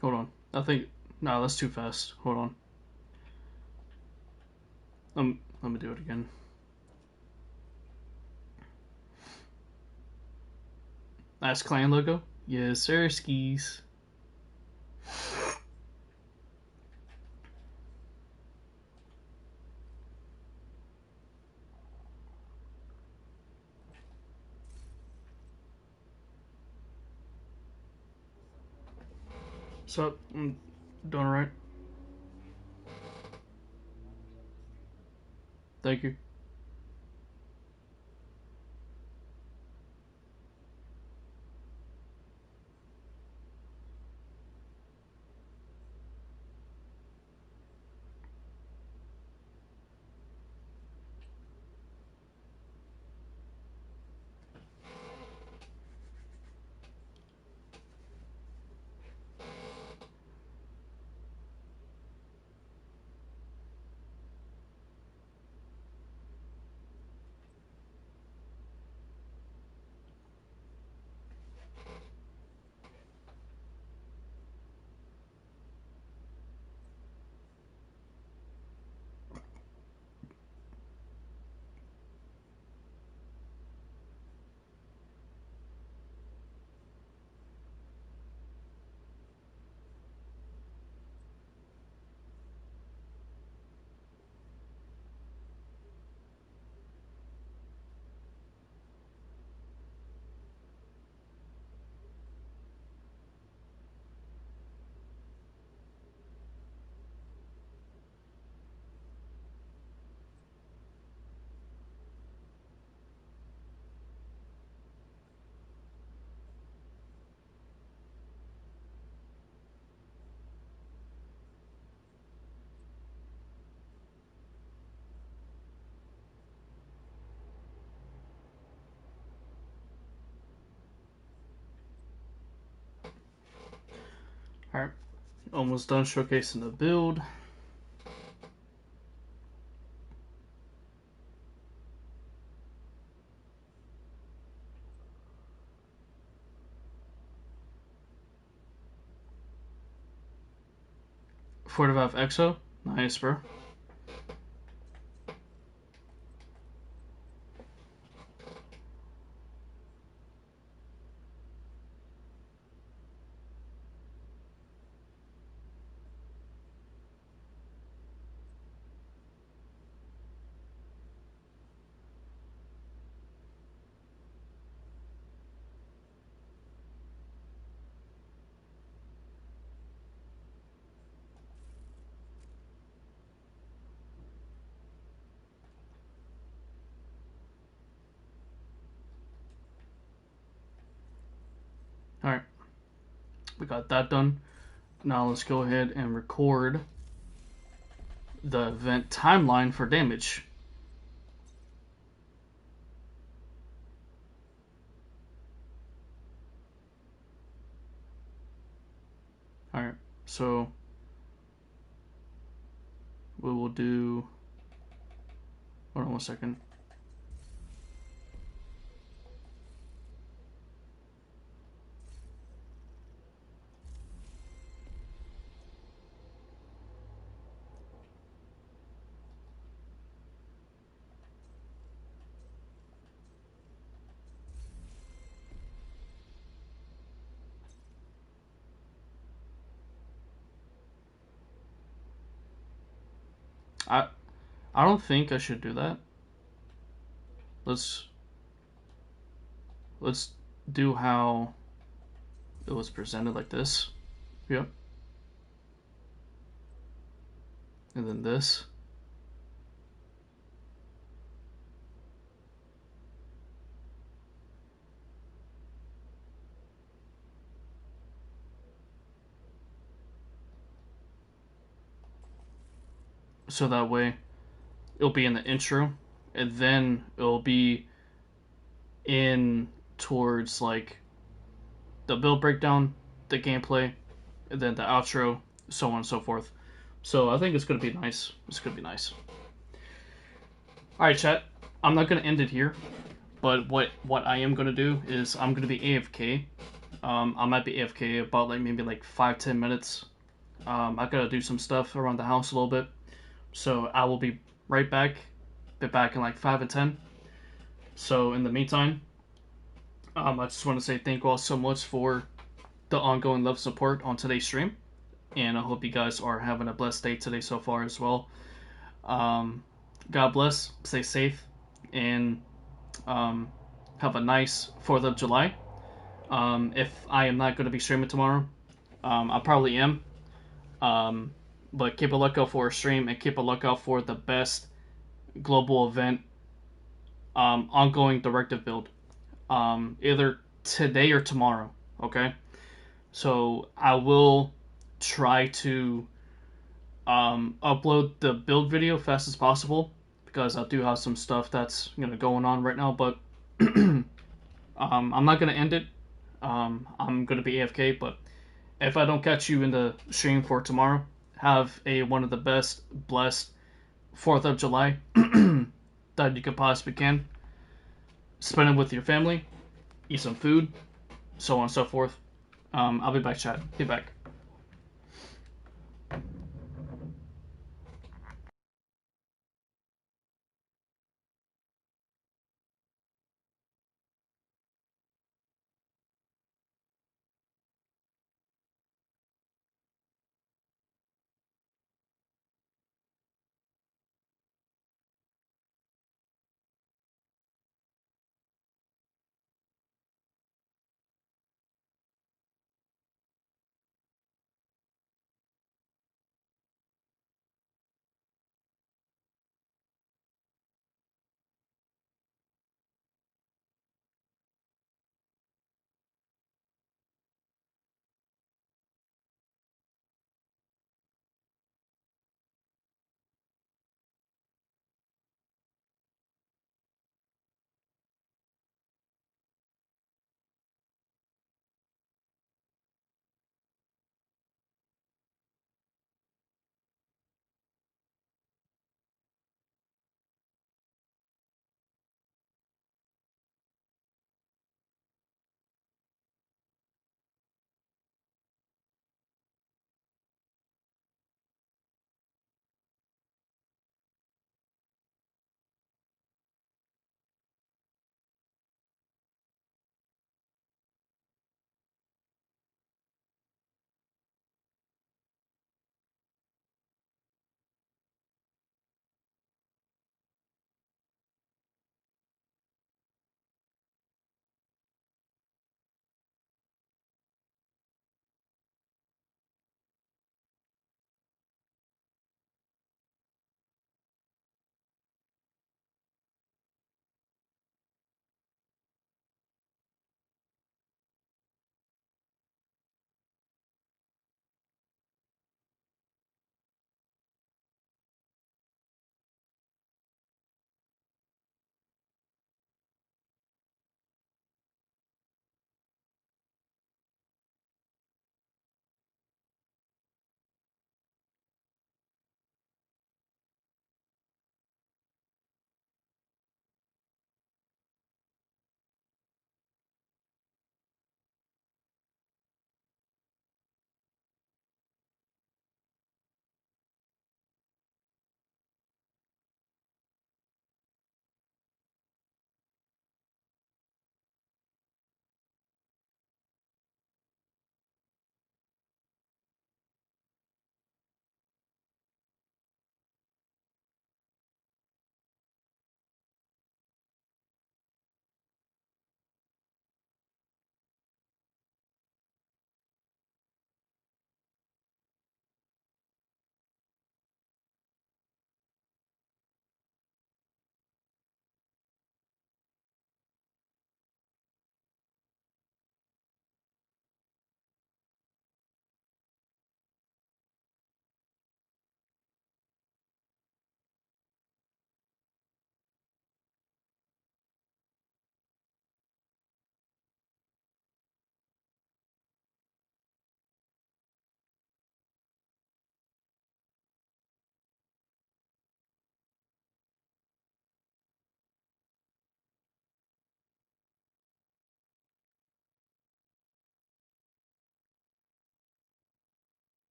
Hold on. I think no, that's too fast. Hold on. Let me do it again. Last clan logo? Yes, sir, skis. What's up? I'm doing alright. Thank you. Alright. Almost done showcasing the build. Fortifive Exo. Nice, bro. We got that done. Now let's go ahead and record the event timeline for damage. Alright, so we will do. Hold on 1 second. I I don't think I should do that. Let's let's do how it was presented, like this. Yep. And then this. So that way it'll be in the intro, and then it'll be in towards like the build breakdown, the gameplay, and then the outro, so on and so forth. So I think it's gonna be nice. It's gonna be nice. All right, chat. I'm not gonna end it here, but what I am gonna do is I'm gonna be AFK. I might be AFK about like maybe like 5-10 minutes. I gotta do some stuff around the house a little bit, so I will be right back. Be back in like 5 and 10. So in the meantime, I just want to say thank you all so much for the ongoing love support on today's stream, and I hope you guys are having a blessed day today so far as well. God bless, stay safe, and have a nice 4th of July. If I am not going to be streaming tomorrow, I probably am. But keep a lookout for a stream and keep a lookout for the best global event ongoing directive build. Either today or tomorrow. Okay, so I will try to upload the build video fast as possible because I do have some stuff that's going on right now. But I'm not gonna end it. I'm gonna be AFK, but if I don't catch you in the stream for tomorrow, have a one of the best blessed 4th of July that you could possibly can. Spend it with your family, eat some food, so on and so forth. I'll be back, chat. Be back.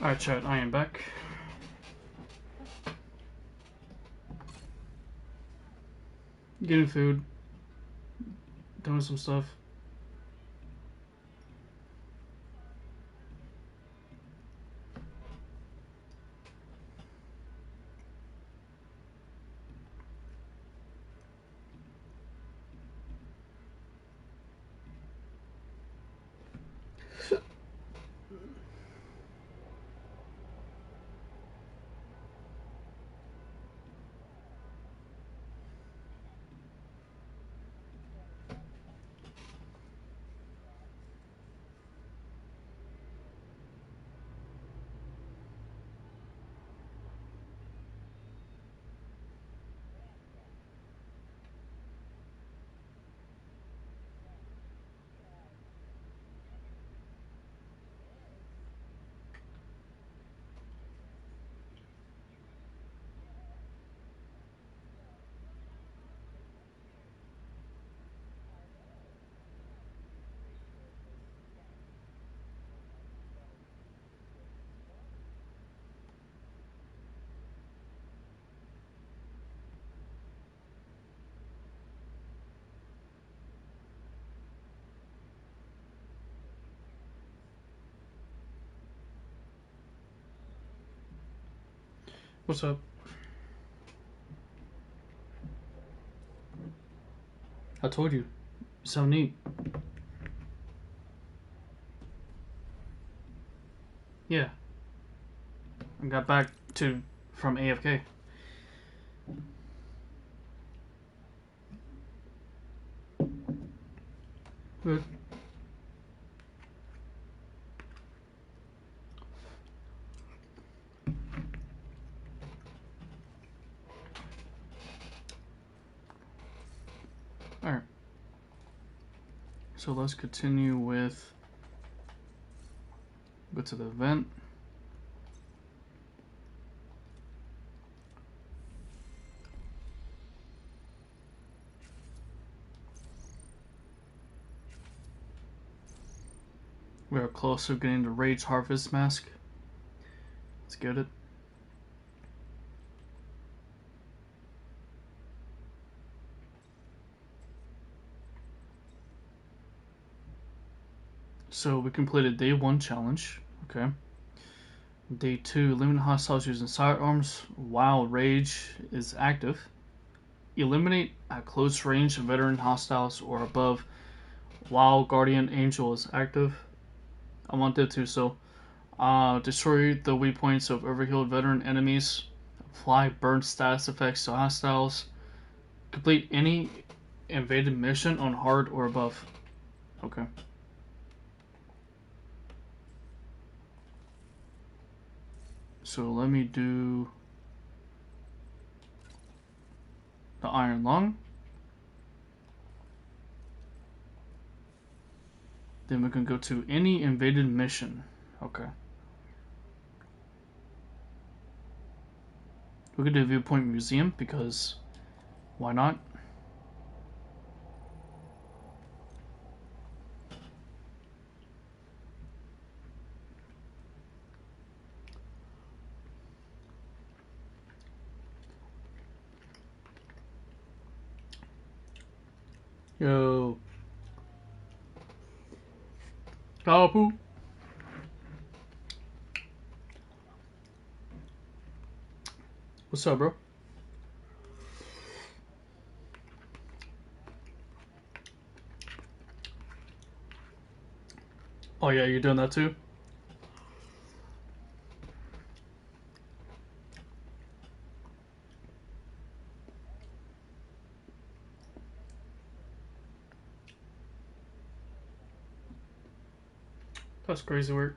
Alright, chat, I am back. Getting food. Doing some stuff. What's up? I told you. So neat. Yeah. I got back from AFK. Good. Alright. So let's continue with... Go to the event. We are close to getting the Rage Harvest mask. Let's get it. So we completed day 1 challenge. Okay. Day 2, eliminate hostiles using sidearms while Rage is active. Eliminate at close range veteran hostiles or above while Guardian Angel is active. I wanted to, so destroy the weak points of overhealed veteran enemies. Apply burn status effects to hostiles. Complete any invaded mission on hard or above. Okay. So let me do the Iron Lung. Then we can go to any invaded mission. Okay. We could do Viewpoint Museum because why not? Yo. Kapu. What's up, bro? Oh yeah, you're doing that too? That's crazy work.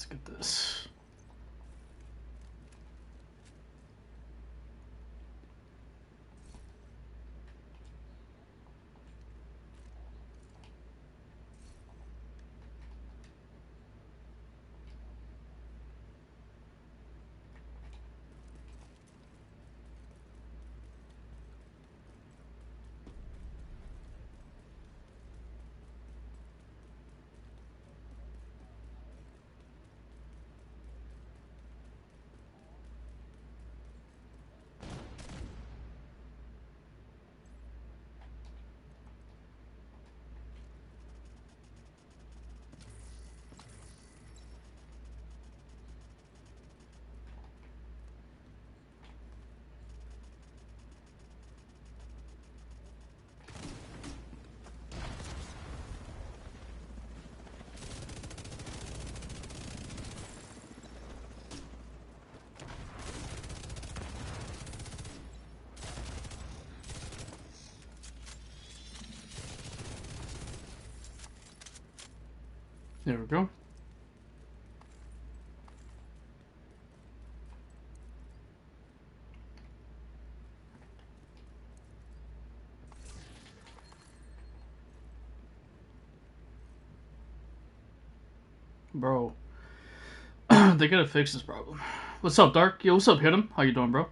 Let's get this. There we go. Bro, they gotta fix this problem. What's up, Dark? Yo, what's up, Hit 'em? How you doing, bro?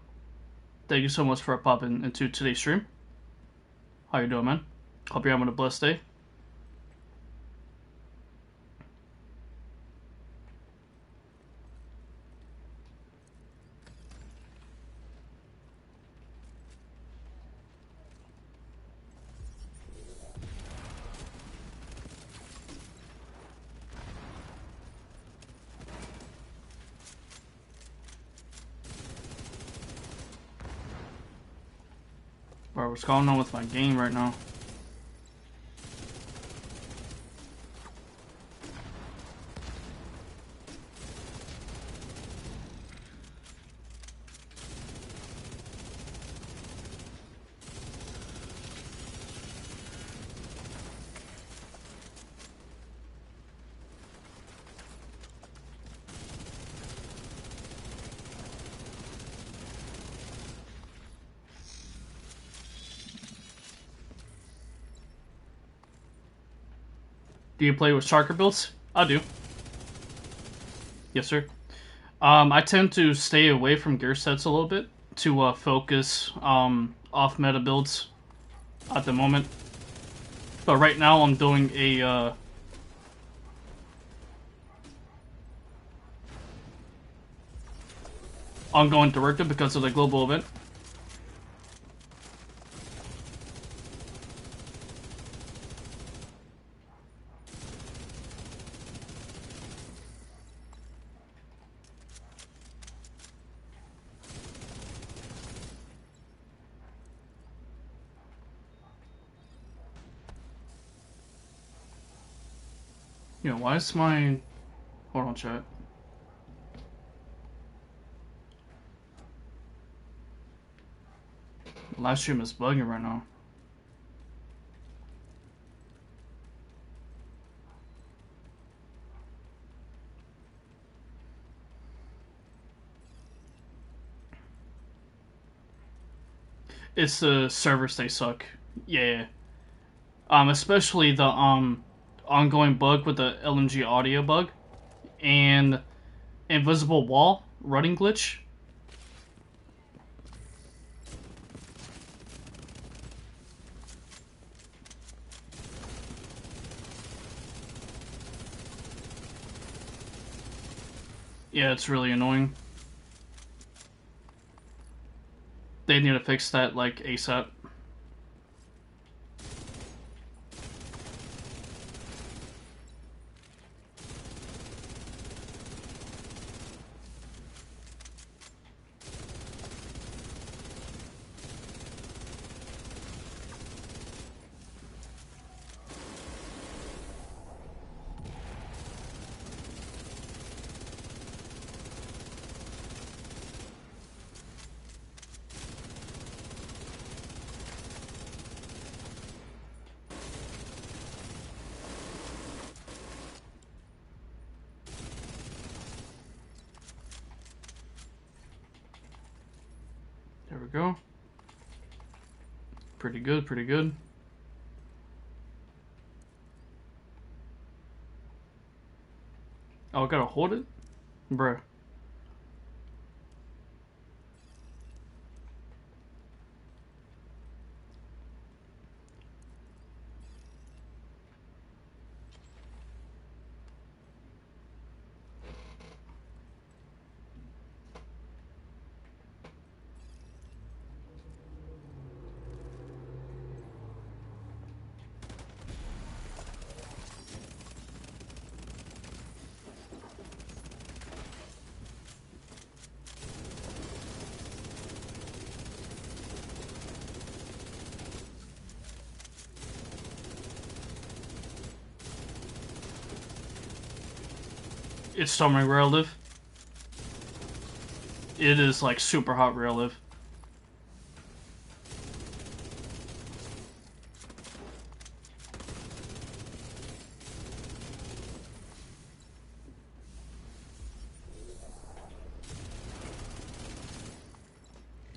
Thank you so much for popping into today's stream. How you doing, man? Hope you're having a blessed day. Bro, what's going on with my game right now? Do you play with Sharker builds? I do. Yes, sir. I tend to stay away from gear sets a little bit to focus off meta builds at the moment. But right now I'm doing a ongoing directive because of the global event. You know, why is my... Hold on, chat. Live stream is bugging right now. It's the servers, they suck. Yeah. Especially the ongoing bug with the LMG audio bug and invisible wall running glitch. Yeah, it's really annoying. They need to fix that like ASAP. go. Pretty good, pretty good. Oh, I gotta hold it? Bruh. It's storming where I live. It is like super hot where I live.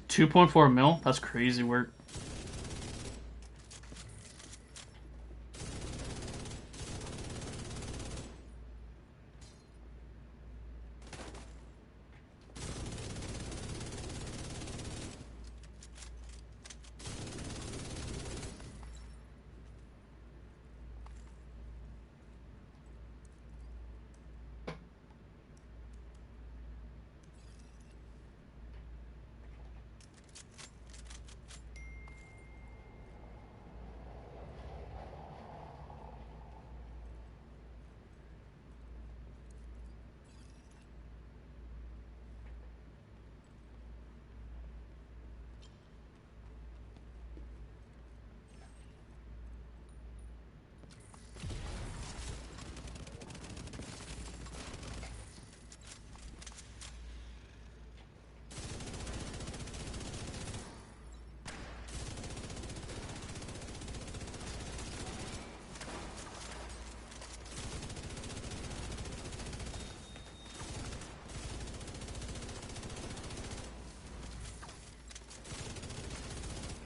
$2.4 mil? That's crazy work.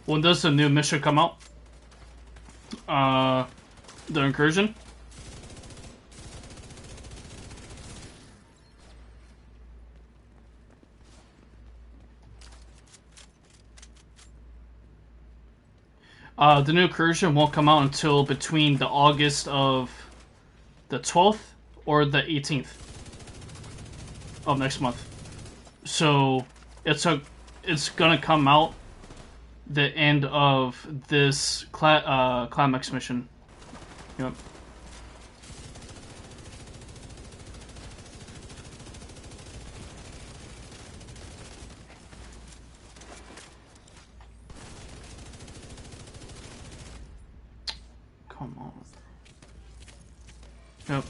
When does the new mission come out? The incursion? The new incursion won't come out until between the August of the 12th or the 18th of next month. So it's gonna come out the end of this climax mission. Yep. Come on. Yep.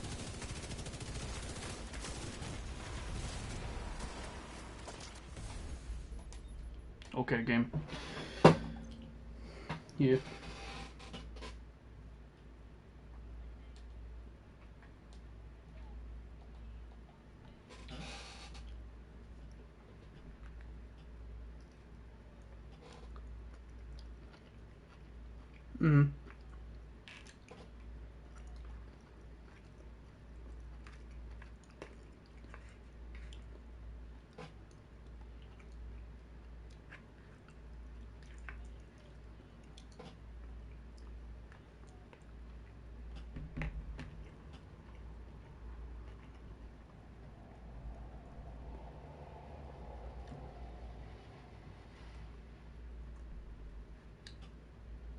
Okay, game. Yeah. Mm.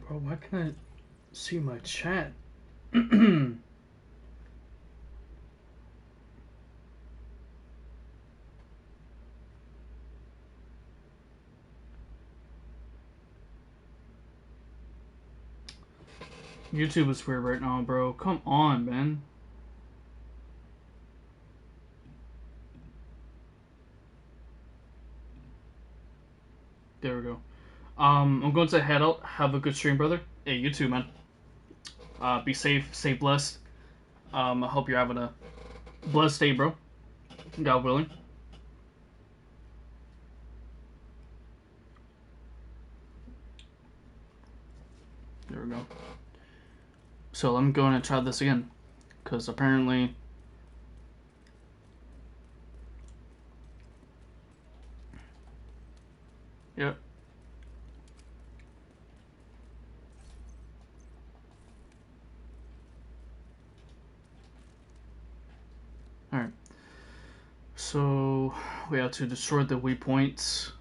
Bro, why can't I see my chat? YouTube is weird right now, bro. Come on, man. There we go. I'm going to head out. Have a good stream, brother. Hey, you too, man. Be safe, stay blessed. I hope you're having a blessed day, bro. God willing. There we go. So let me go in and try this again, because apparently yep. Alright. So we have to destroy the waypoints.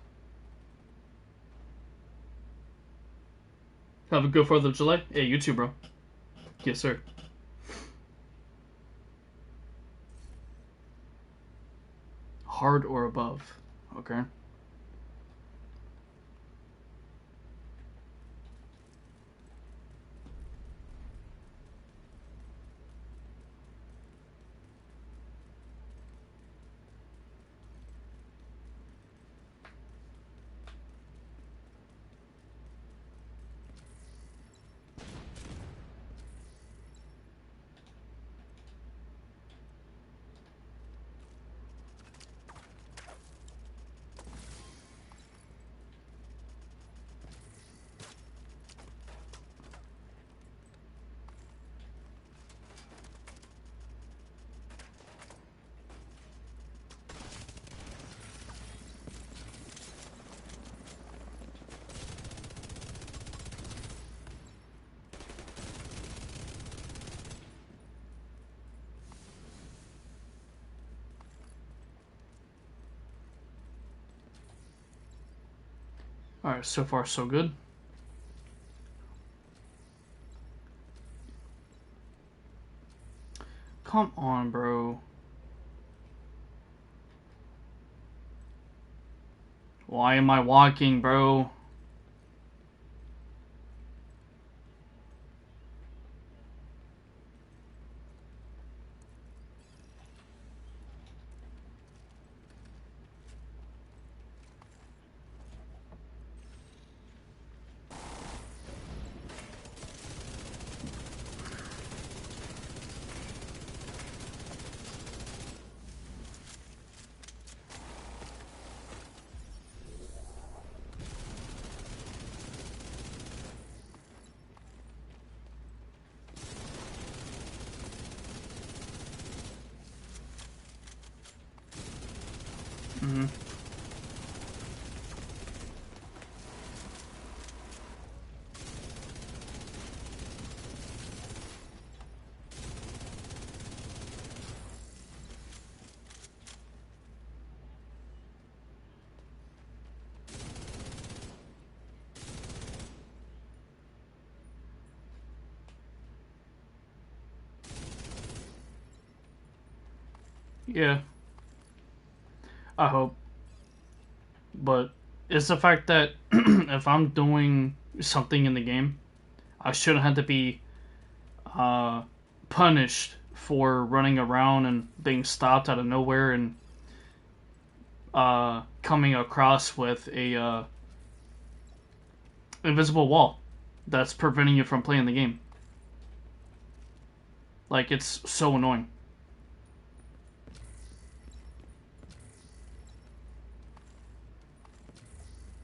Have a good 4th of July. Hey, you too, bro. Yes, sir. Hard or above. Okay. Alright, so far so good. Come on, bro. Why am I walking, bro? Mm-hmm. Yeah. I hope. But it's the fact that if I'm doing something in the game, I shouldn't have to be punished for running around and being stopped out of nowhere and coming across with a invisible wall that's preventing you from playing the game. Like, it's so annoying.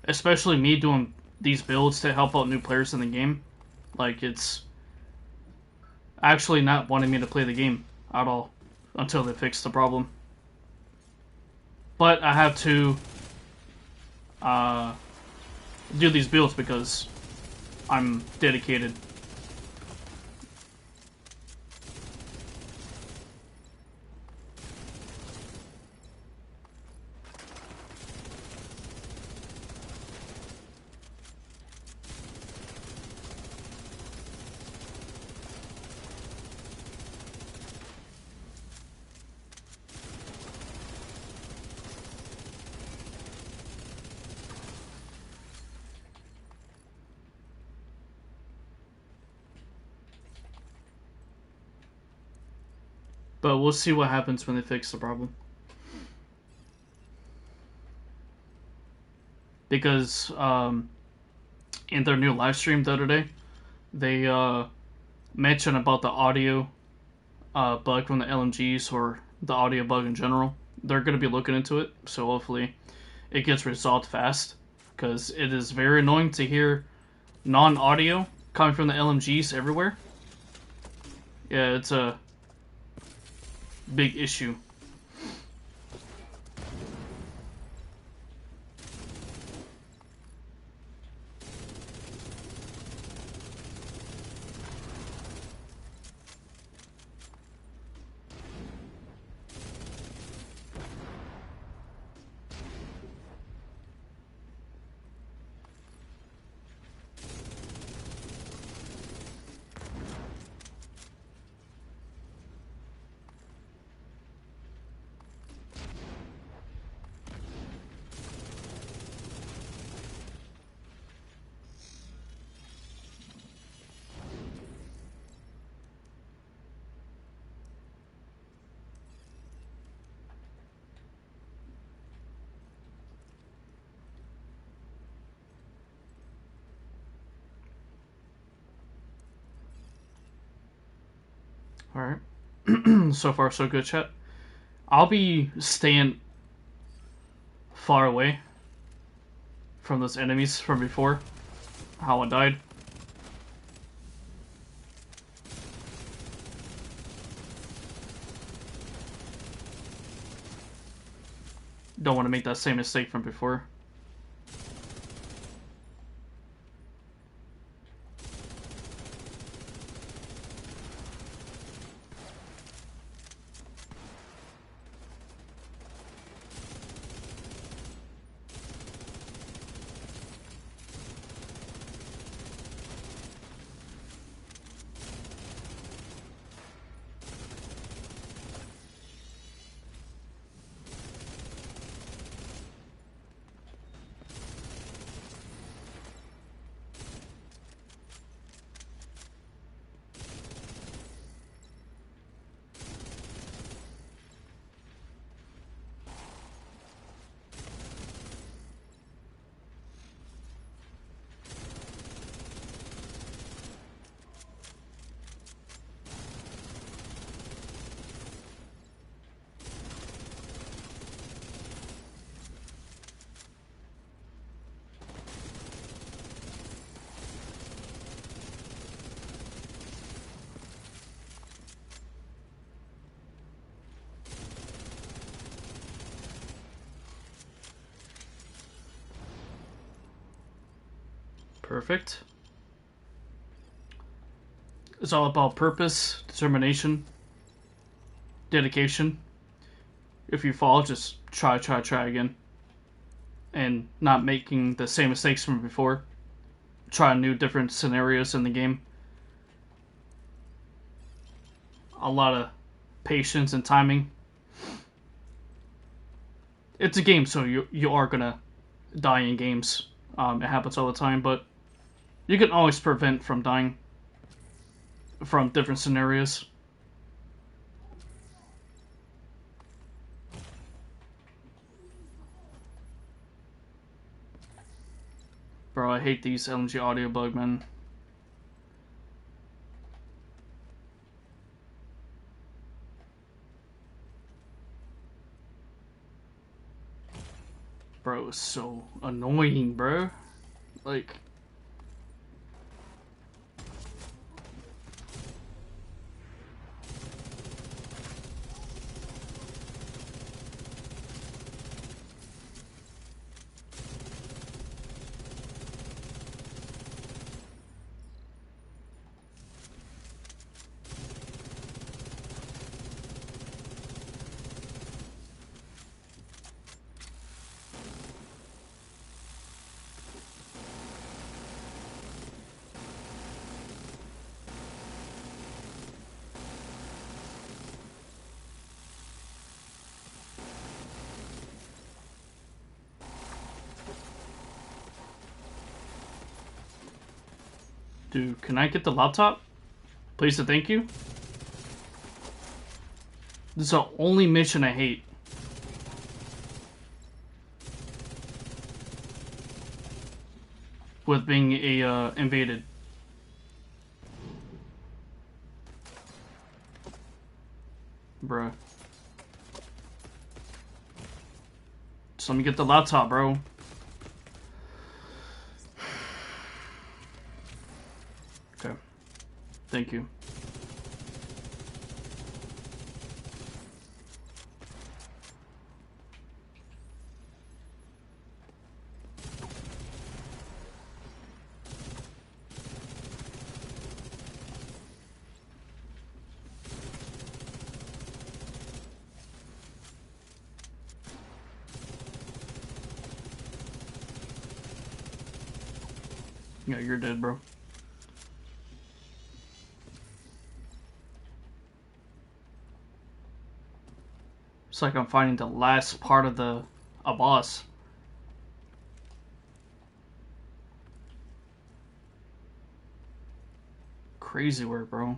Especially me doing these builds to help out new players in the game. Like, it's actually not wanting me to play the game at all until they fix the problem. But I have to do these builds because I'm dedicated. But we'll see what happens when they fix the problem. Because in their new live stream the other day, they mentioned about the audio bug from the LMGs or the audio bug in general. They're going to be looking into it, so hopefully it gets resolved fast. Because it is very annoying to hear non-audio coming from the LMGs everywhere. Yeah, it's a big issue. Alright. So far, so good, chat. I'll be staying far away from those enemies from before. How I died. Don't want to make that same mistake from before. Perfect. It's all about purpose, determination, dedication. If you fall, just try again. And not making the same mistakes from before. Try new, different scenarios in the game. A lot of patience and timing. It's a game, so you are gonna die in games. It happens all the time, but you can always prevent from dying from different scenarios. Bro, I hate these LMG audio bug, man. Bro, it's so annoying, bro. Like... Dude, can I get the laptop? Please and thank you. This is the only mission I hate. With being a invaded. Bruh. Just let me get the laptop, bro. Thank you. Yeah, you're dead, bro. It's like I'm finding the last part of a boss. Crazy work, bro.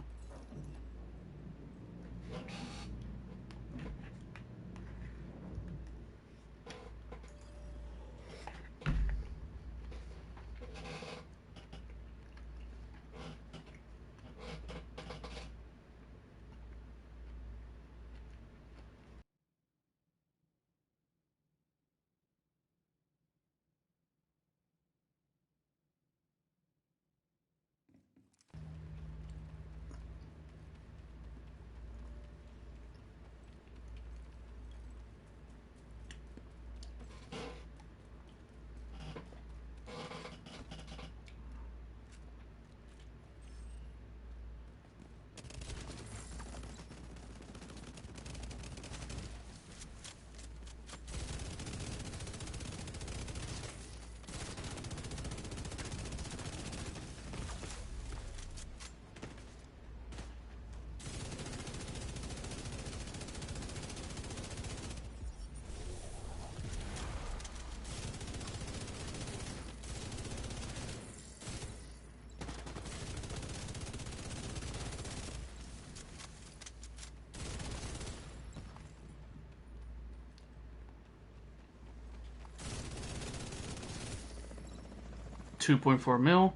$2.4 mil.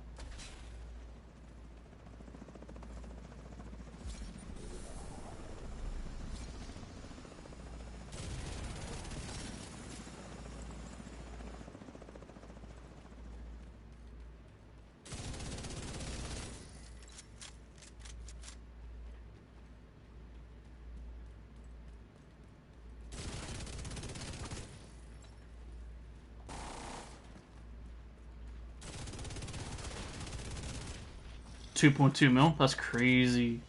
$2.2 mil. That's crazy.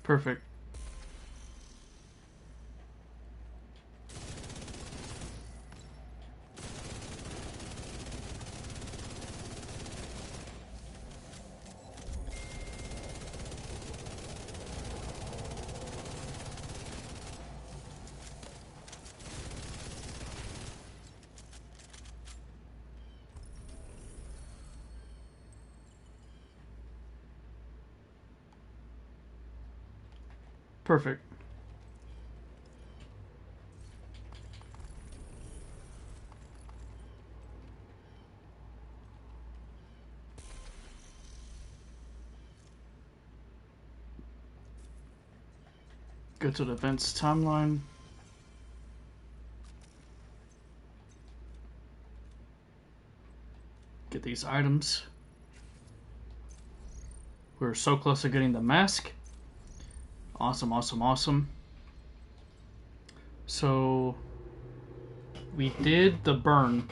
Perfect. Perfect. Go to the events timeline. Get these items. We're so close to getting the mask. Awesome, awesome, awesome. So we did the burn.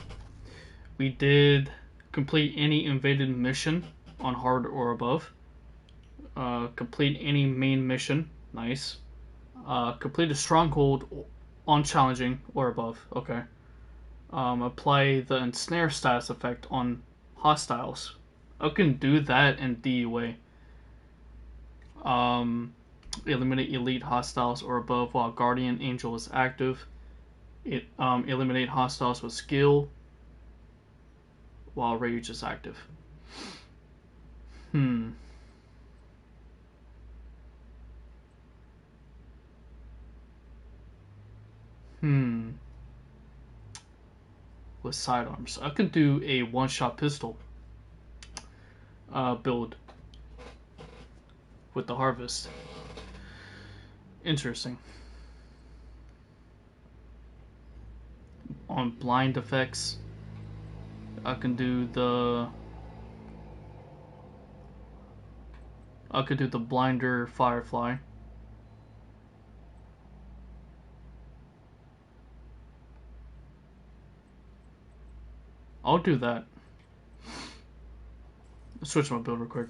We did complete any invaded mission on hard or above. Complete any main mission. Nice. Complete a stronghold on challenging or above. Okay. Apply the ensnare status effect on hostiles. I can do that in DUA. Eliminate elite hostiles or above while Guardian Angel is active. Eliminate hostiles with skill while Rage is active. With sidearms, I can do a one-shot pistol build with the harvest. Interesting. On blind effects, I can do the blinder firefly. I'll do that. Let's switch my build real quick.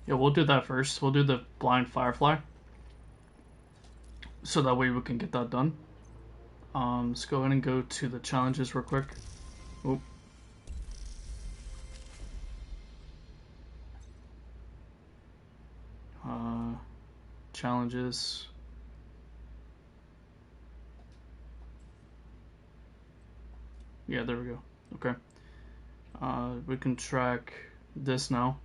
Yeah, we'll do that first. We'll do the blind firefly, so that way we can get that done. Let's go ahead and go to the challenges real quick. Oop. Challenges. Yeah, there we go. Okay. We can track this now.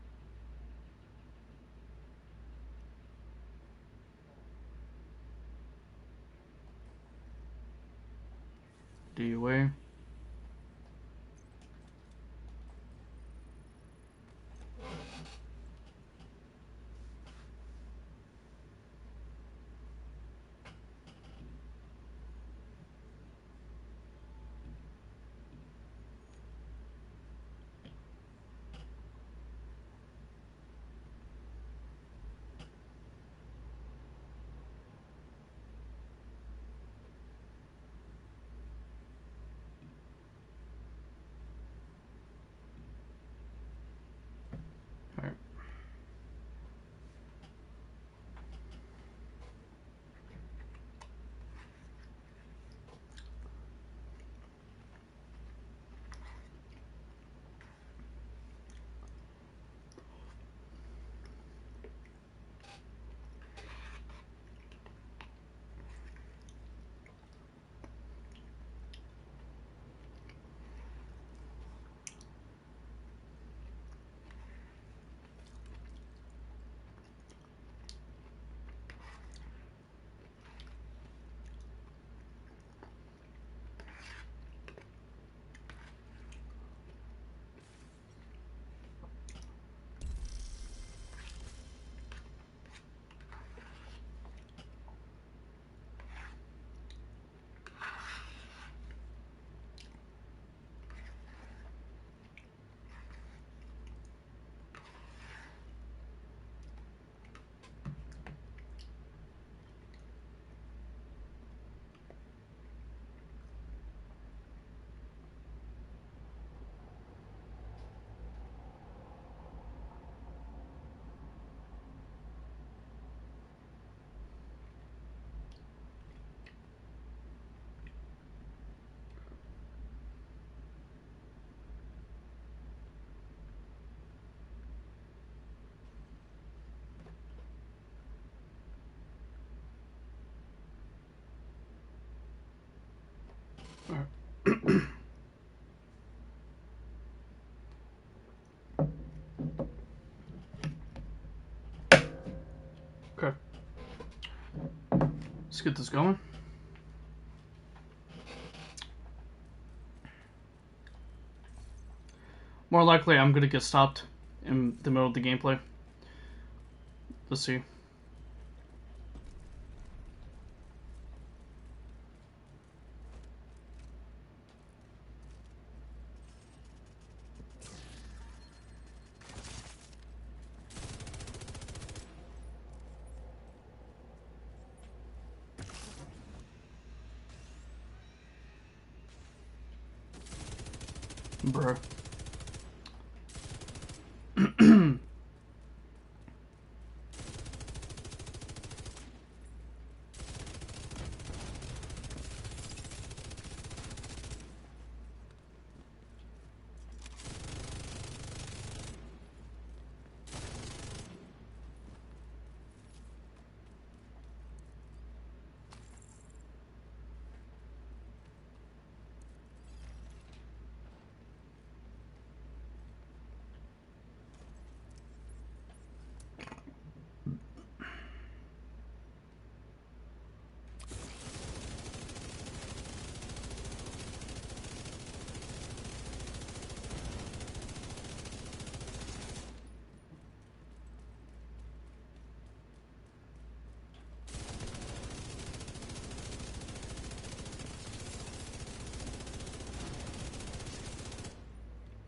DUA. Alright. Okay. Let's get this going. More likely, I'm gonna get stopped in the middle of the gameplay. Let's see. Bruh.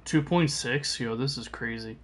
2.6? Yo, this is crazy.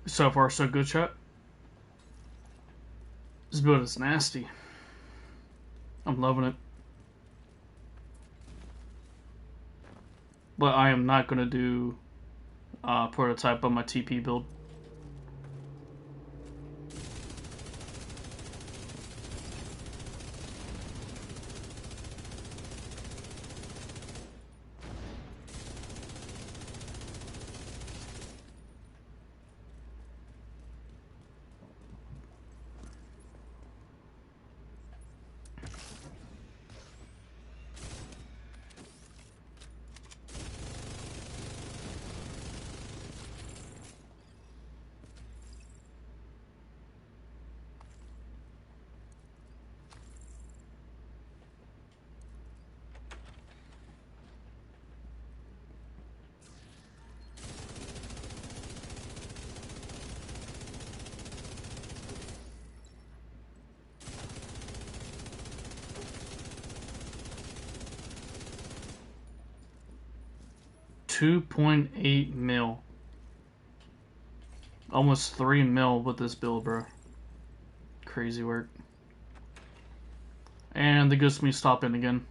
So far, so good, chat. This build is nasty. I'm loving it. But I am not going to do prototype on my TP build. 2.8 mil. Almost 3 mil with this build, bro. Crazy work. And the gets me stopping again.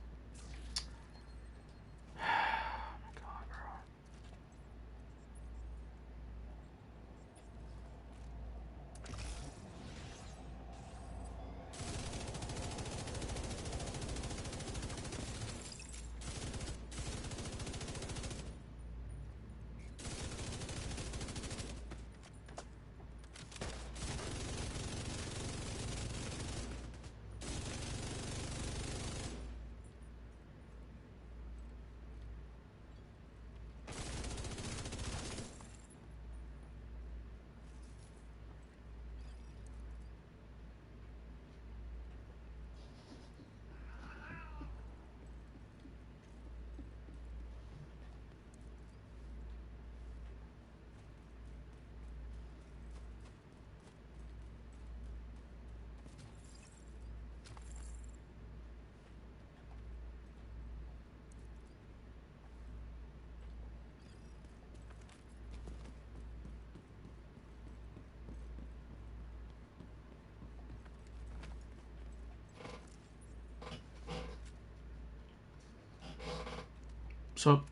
So,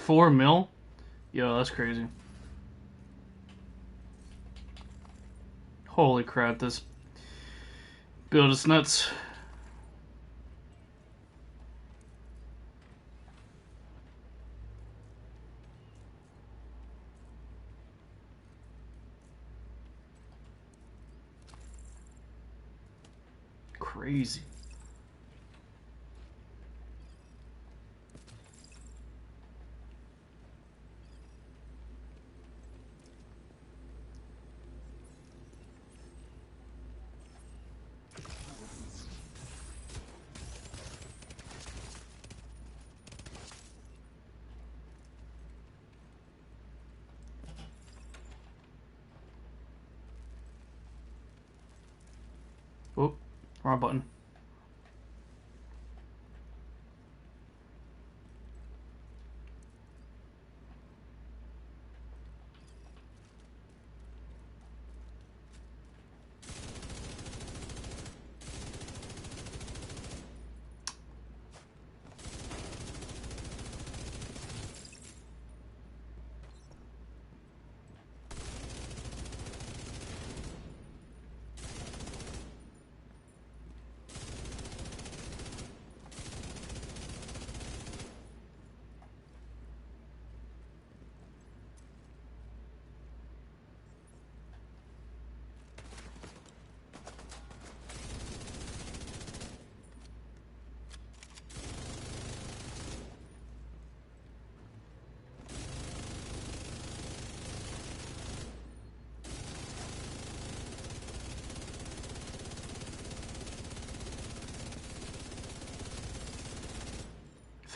$4 mil? Yo, that's crazy. Holy crap, this build is nuts. Crazy. Oh, wrong button.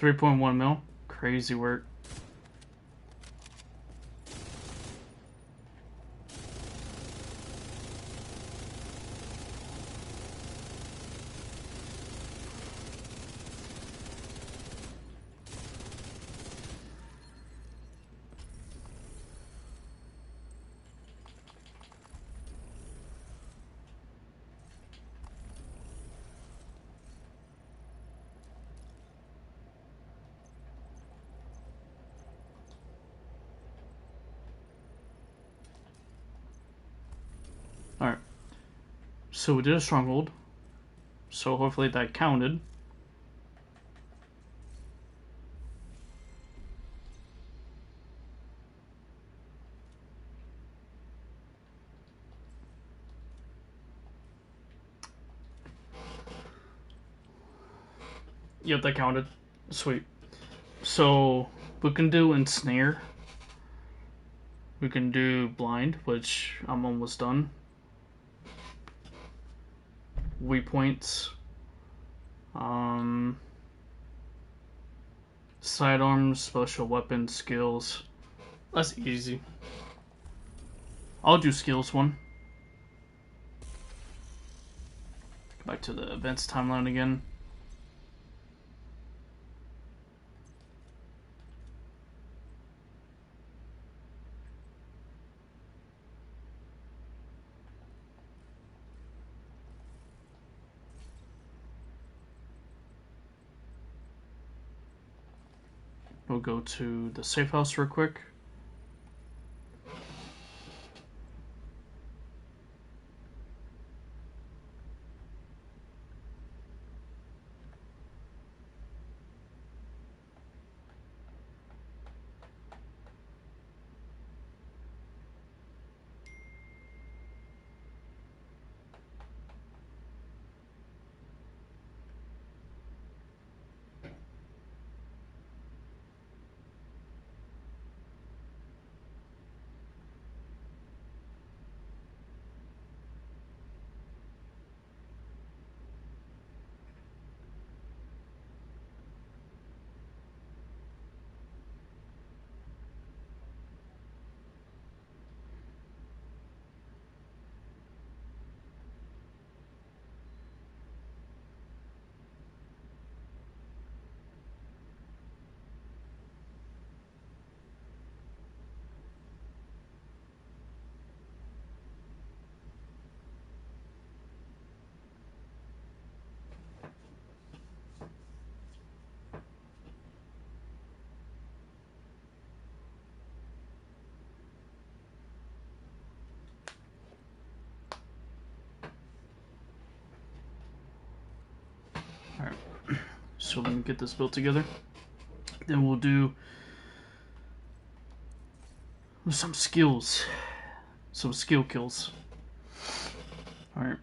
3.1 mil. Crazy work. Alright. So we did a stronghold. So hopefully that counted. Yep, that counted. Sweet. So we can do ensnare. We can do blind, which I'm almost done. Weak points. Sidearms, special weapon, skills. That's easy. I'll do skills one. Back to the events timeline again. We'll go to the safe house real quick. Alright, so we can get this built together. Then we'll do some skills. Some skill kills. Alright.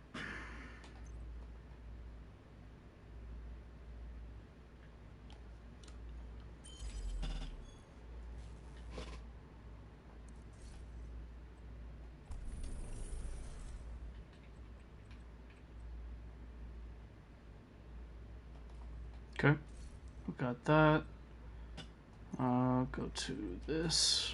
Okay, we got that. Go to this.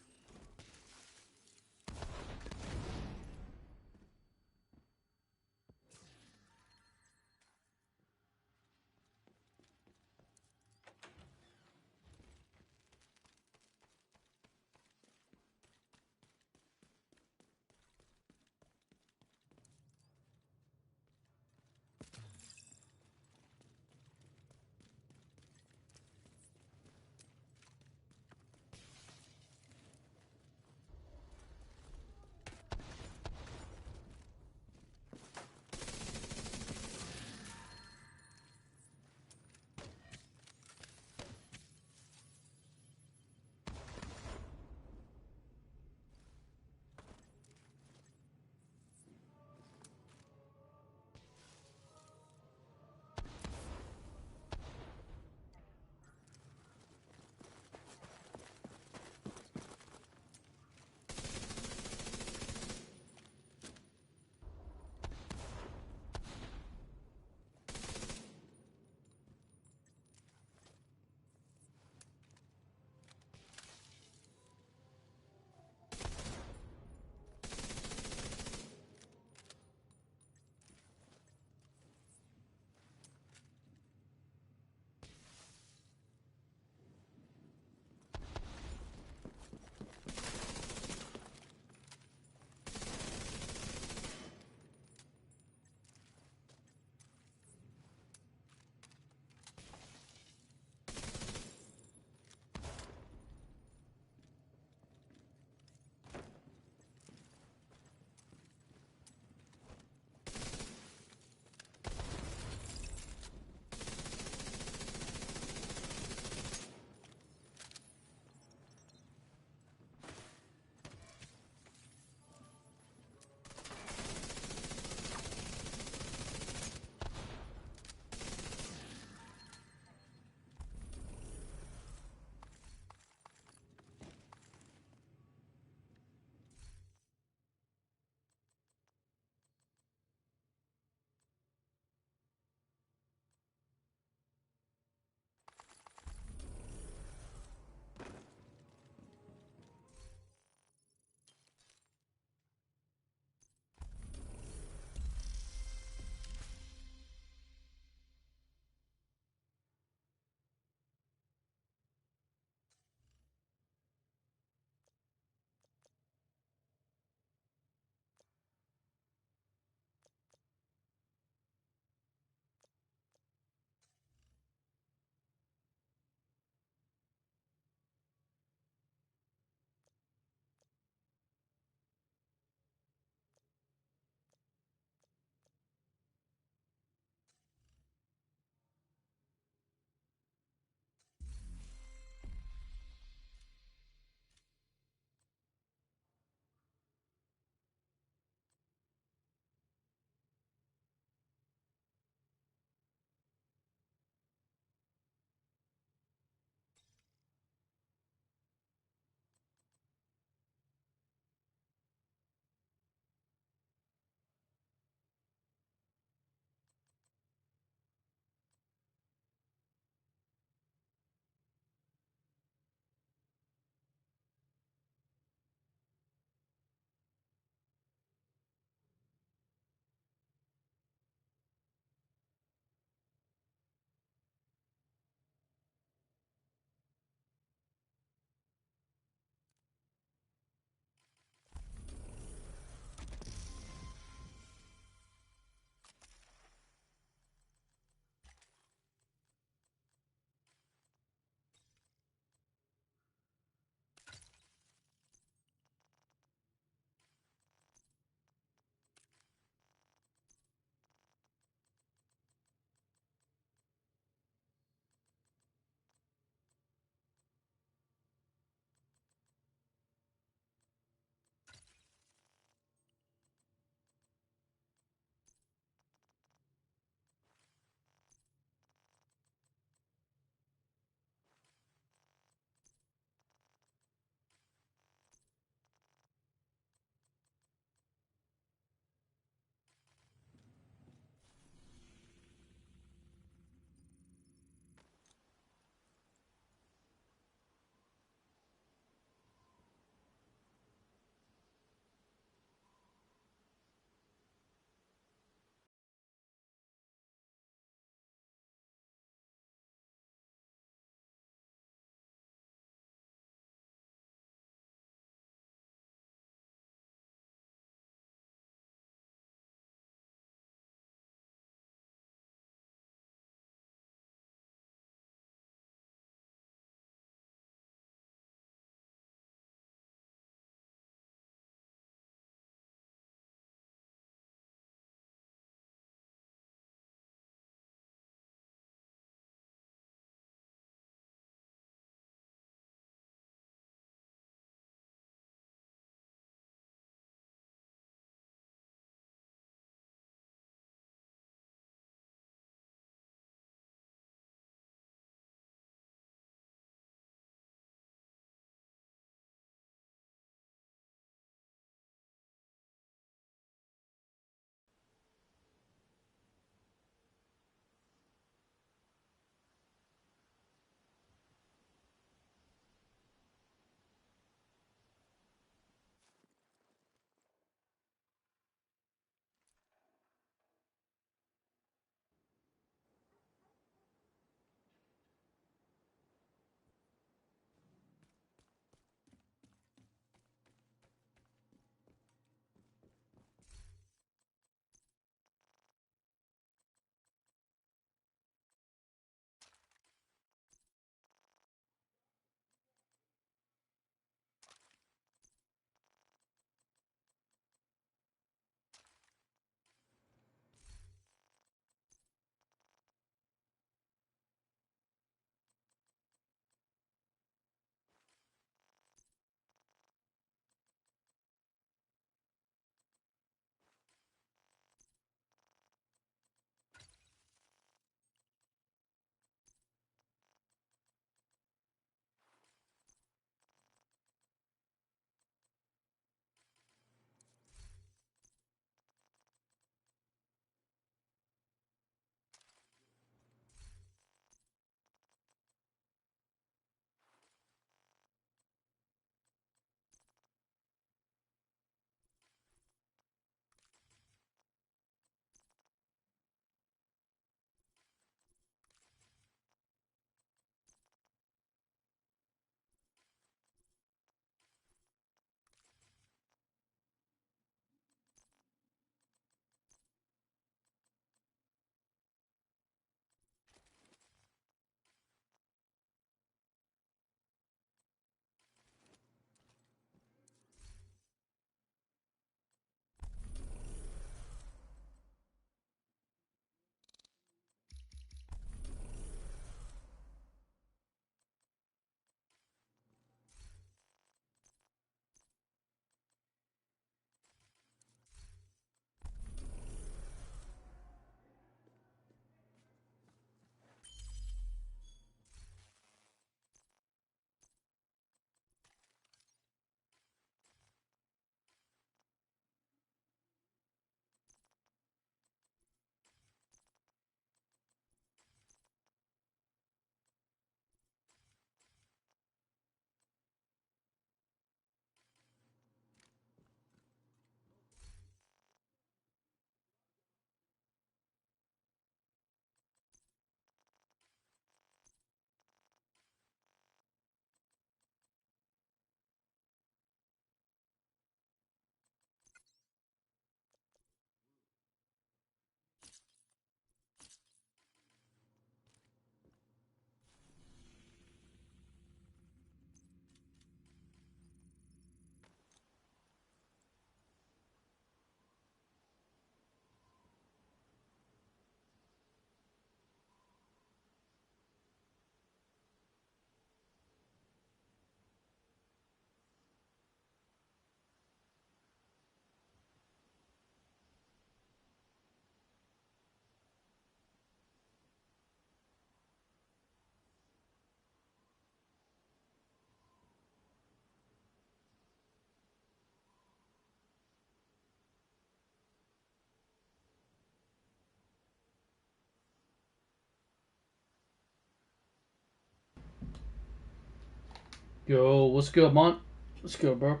Yo, what's good, Mont? What's good, bro?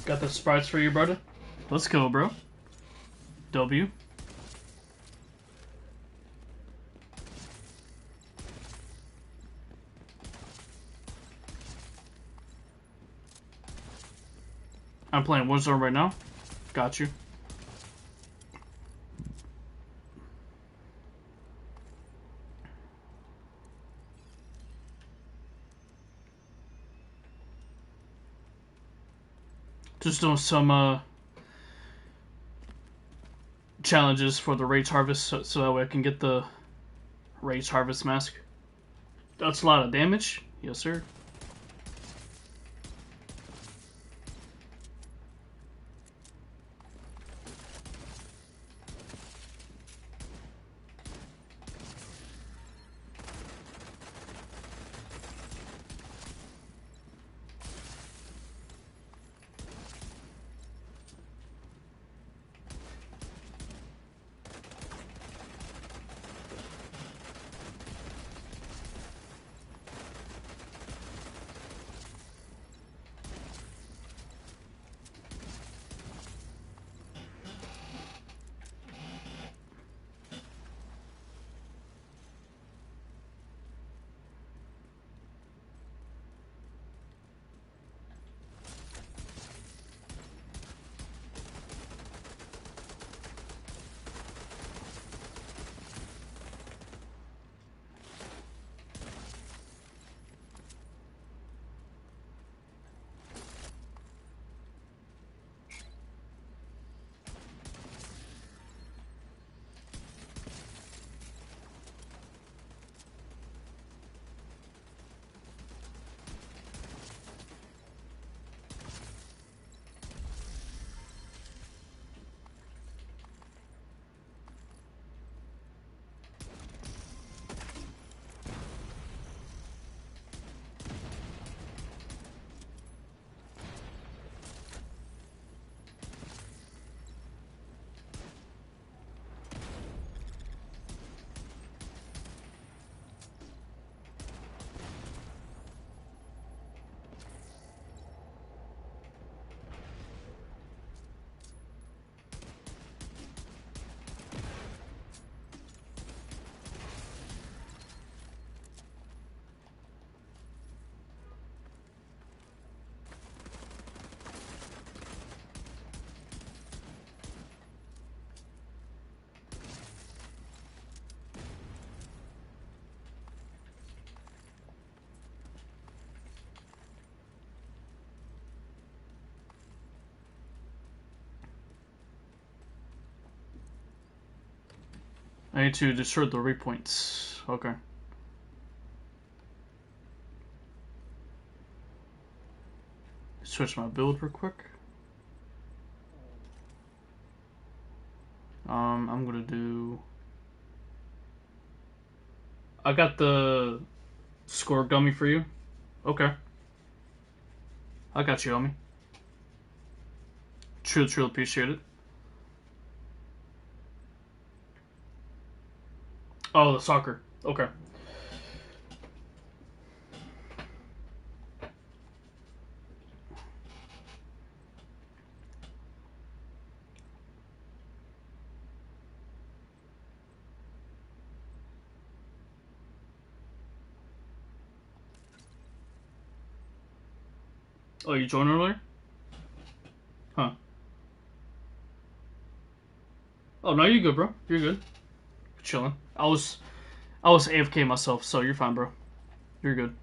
Got the sprites for you, brother. Let's go, bro. W. I'm playing Warzone right now. Got you. Just doing some challenges for the Rage Harvest so that way I can get the Rage Harvest mask. That's a lot of damage. Yes, sir. I need to destroy the waypoints. Okay. Switch my build real quick. I'm gonna do. I got the score gummy for you. Okay. I got you, homie. True, appreciate it. Oh, the soccer. Okay. Oh, you joined earlier? Huh. Oh, no, you're good, bro. You're good. Chilling. I was AFK myself, so you're fine, bro. You're good.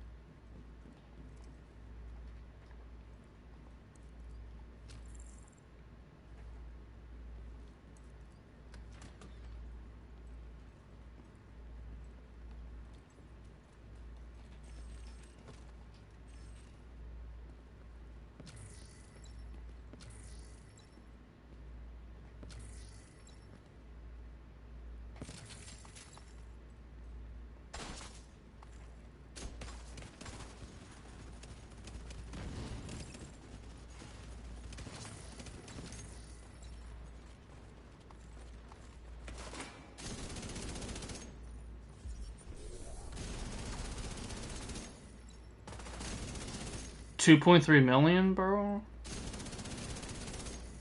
2.3 million, bro.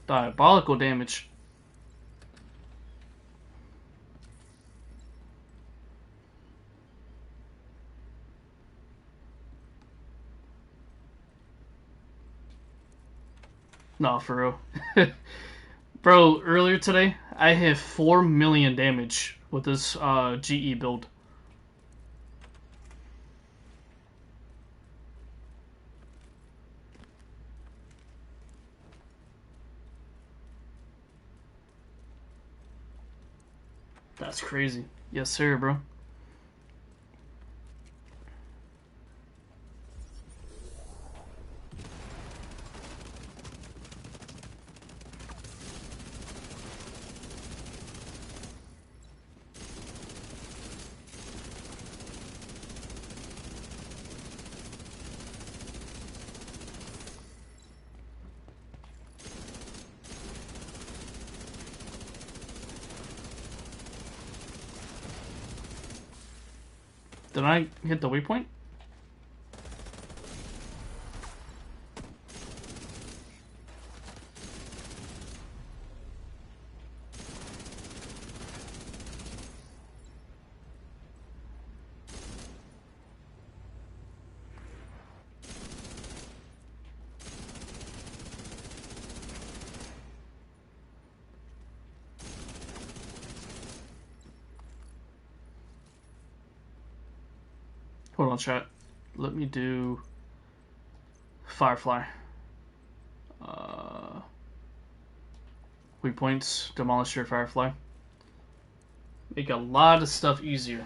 Diabolical damage. No, for real. Bro, earlier today, I hit 4 million damage with this GE build. That's crazy. Yes, sir, bro. Did I hit the waypoint? Hold on, chat. Let me do Firefly. Weak points, demolish your Firefly. Make a lot of stuff easier.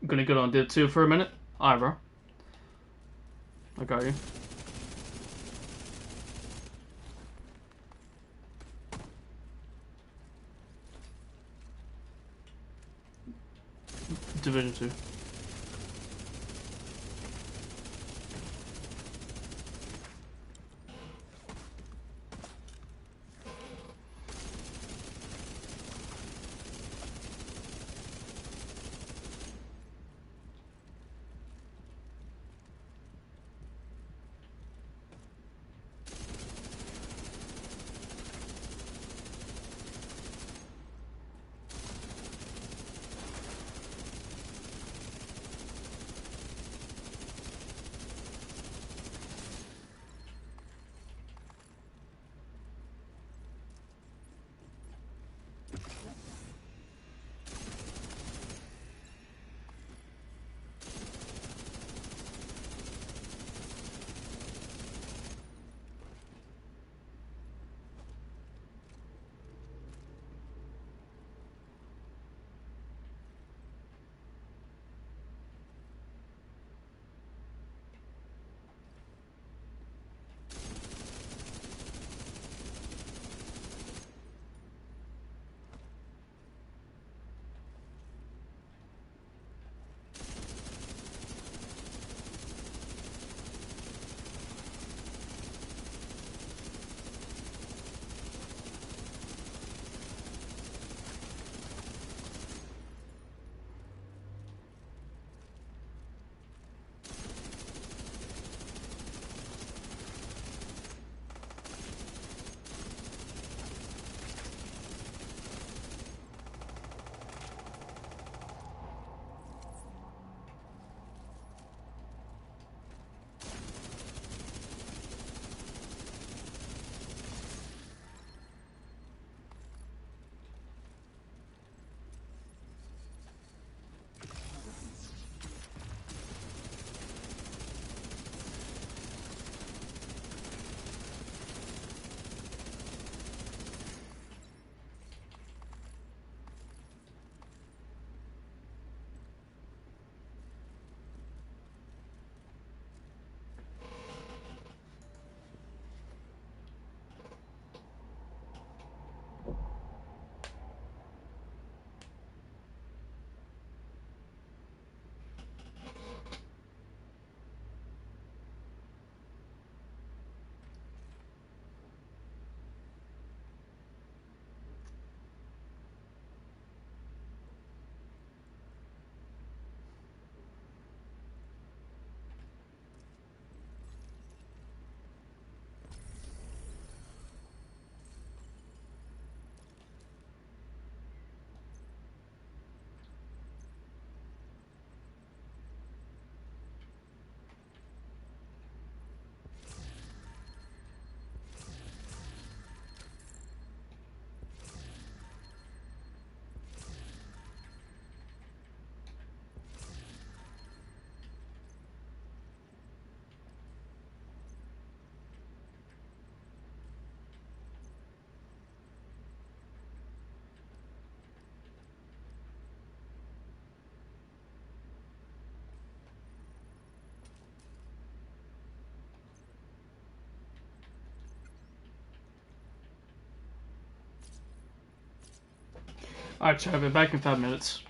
I'm gonna go on Div 2 for a minute. Alright, bro. I got you. Division 2. Alright, chat, I'll be back in 5 minutes.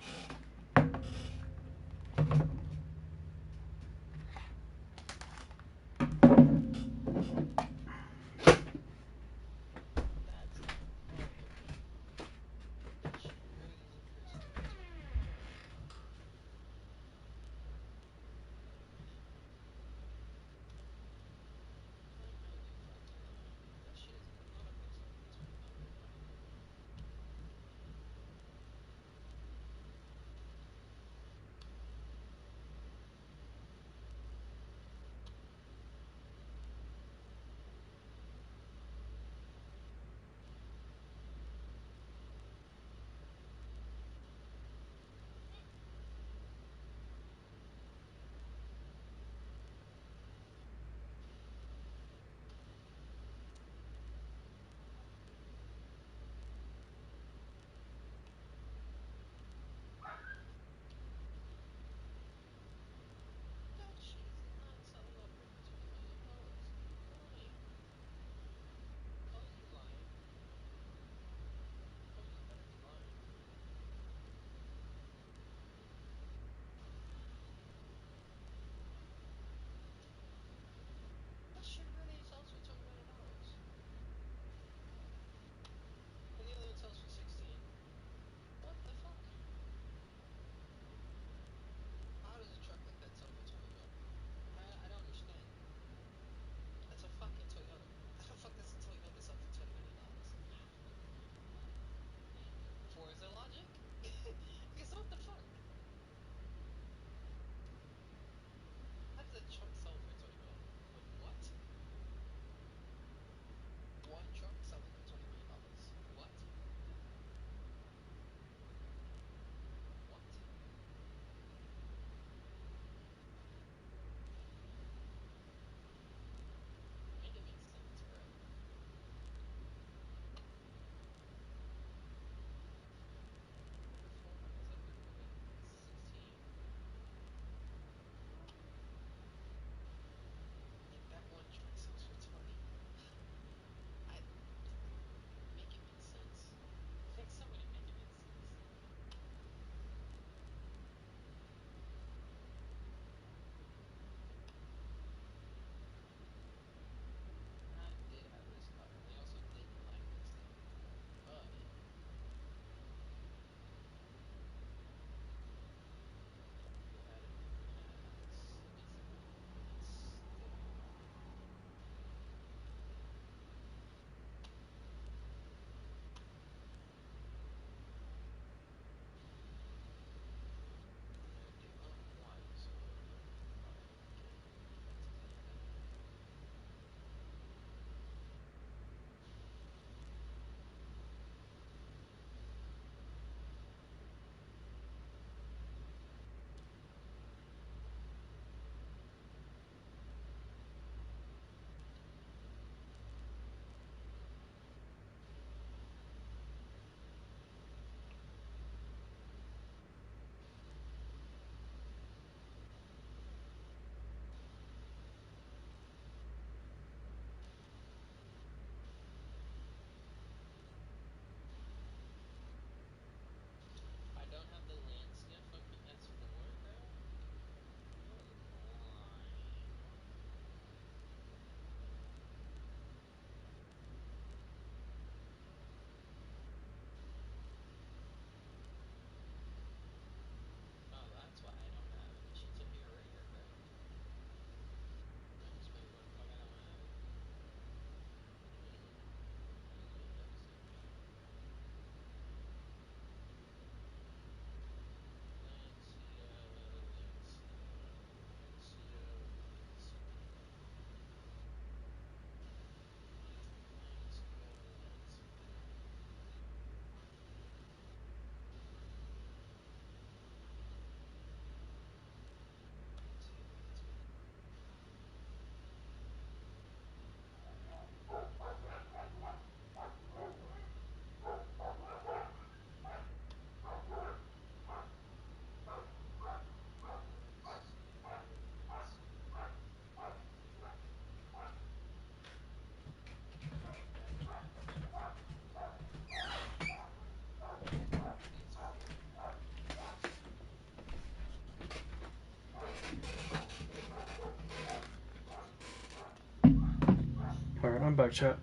I'm back, chat.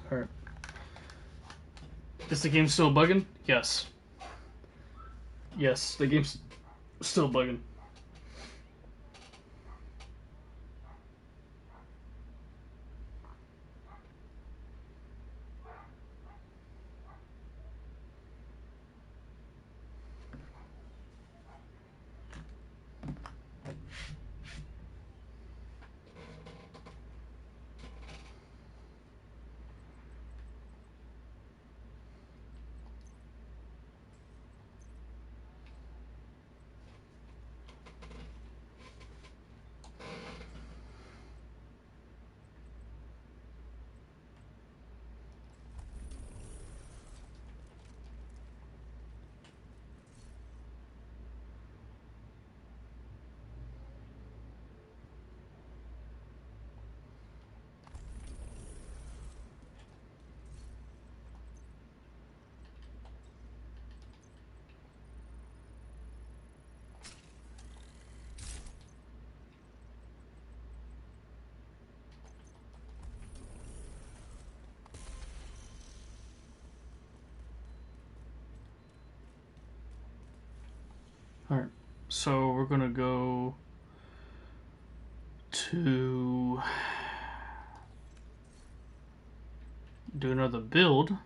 Alright. Is the game still bugging? Yes. Yes, the game's still bugging. Alright, so we're gonna go to do another build.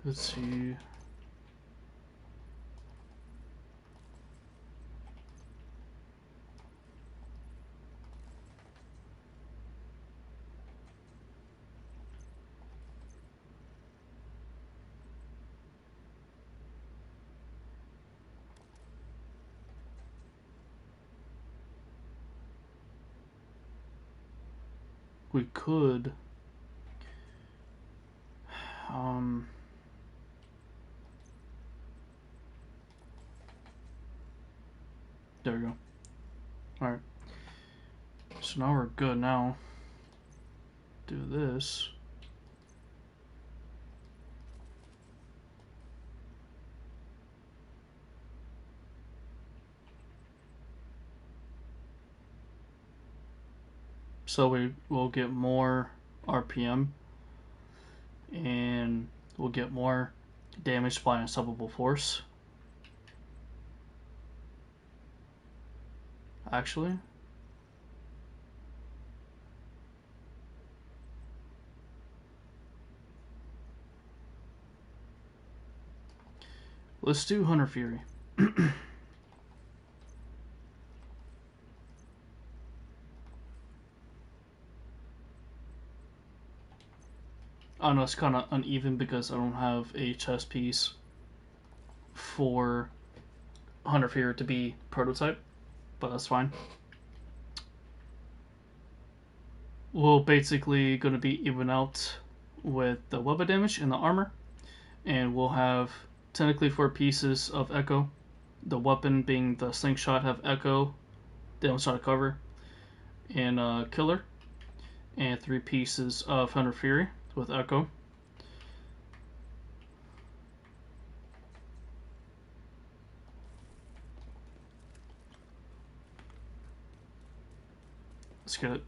Let's see. We could there we go. Alright. So now we're good now. Do this. So we will get more RPM and we'll get more damage by unstoppable force. Actually, let's do Hunter Fury. I know it's kind of uneven because I don't have a chess piece for Hunter Fury to be prototype, but that's fine. We're basically going to be even out with the weapon damage and the armor, and we'll have technically 4 pieces of Echo. The weapon being the slingshot have Echo, downside cover, and Killer, and 3 pieces of Hunter Fury with Echo. Let's get it.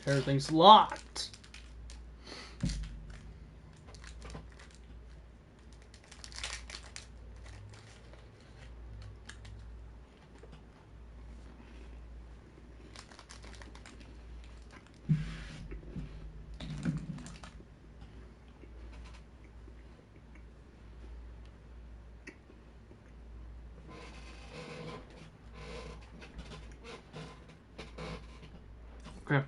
Everything's locked. Okay.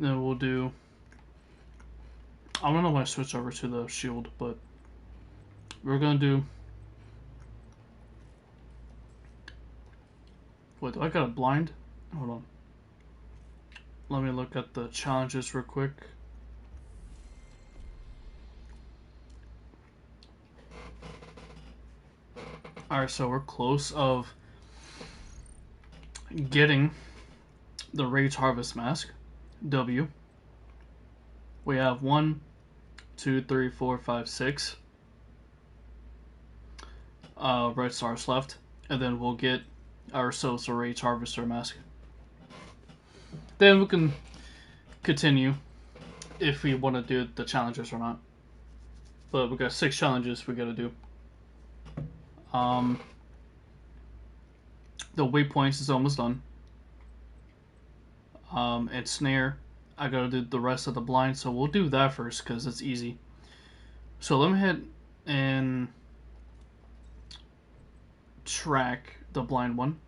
Then we'll do... I don't know when I switch over to the shield, but we're gonna do... Wait, do I got a blind? Hold on. Let me look at the challenges real quick. Alright, so we're close of getting the Rage Harvest Mask. W. We have 1, 2, 3, 4, 5, 6 red stars left, and then we'll get ourselves a Rage Harvester Mask. Then we can continue if we want to do the challenges or not. But we got 6 challenges we gotta do. The waypoints is almost done. And snare, I gotta do the rest of the blind, so we'll do that first because it's easy. So let me hit and track the blind one.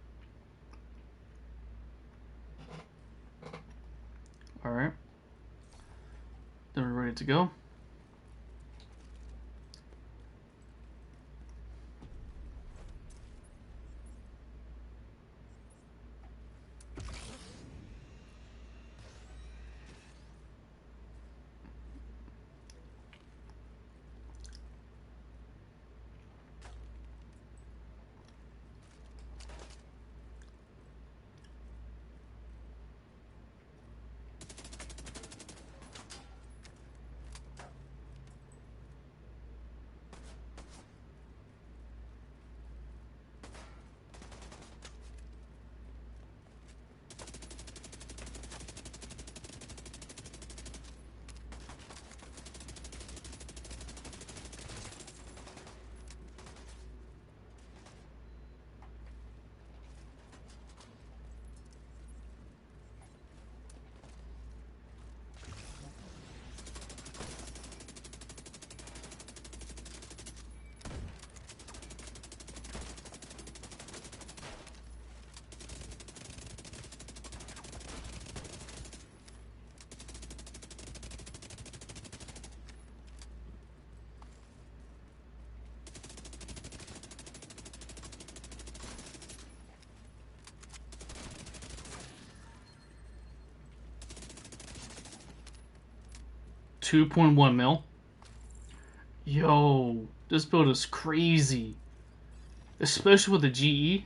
Alright. Then we're ready to go. $2.1 mil. Yo, this build is crazy. Especially with the GE.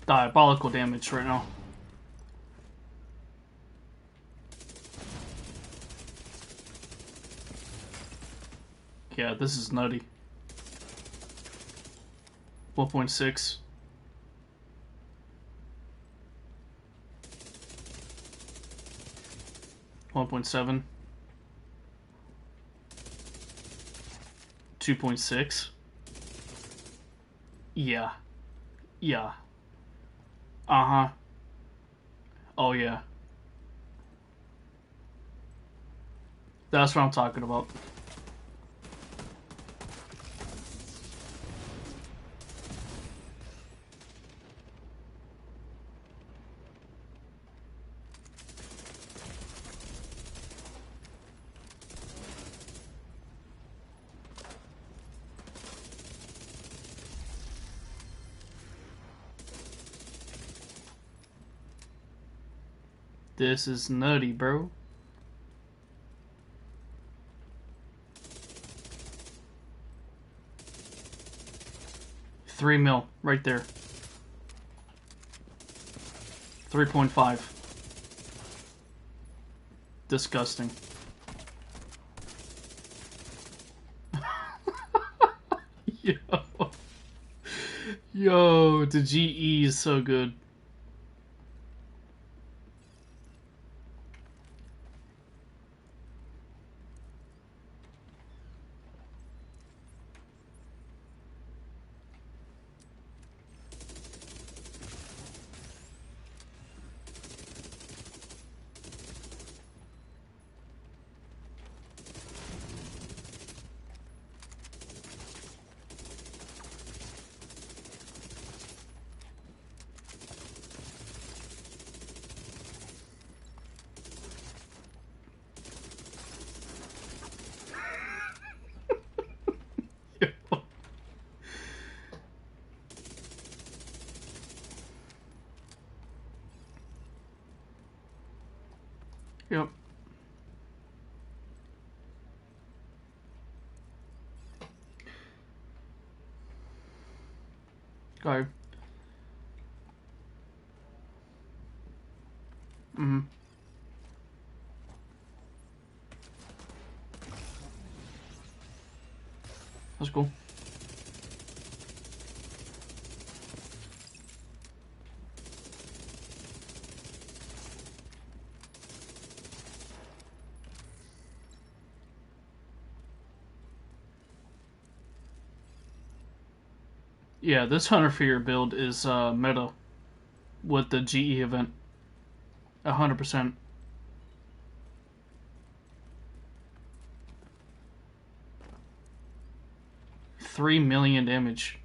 Diabolical damage right now. Yeah, this is nutty. 1.6. 1.7. 2.6. Yeah. Yeah. Uh-huh. Oh, yeah. That's what I'm talking about. This is nutty, bro. $3 mil right there. 3.5. Disgusting. Yo. Yo, the GE is so good. Go ahead. Mm-hmm. That's cool. Yeah, this Hunter Fear build is meta with the GE event. 100%. 3 million damage.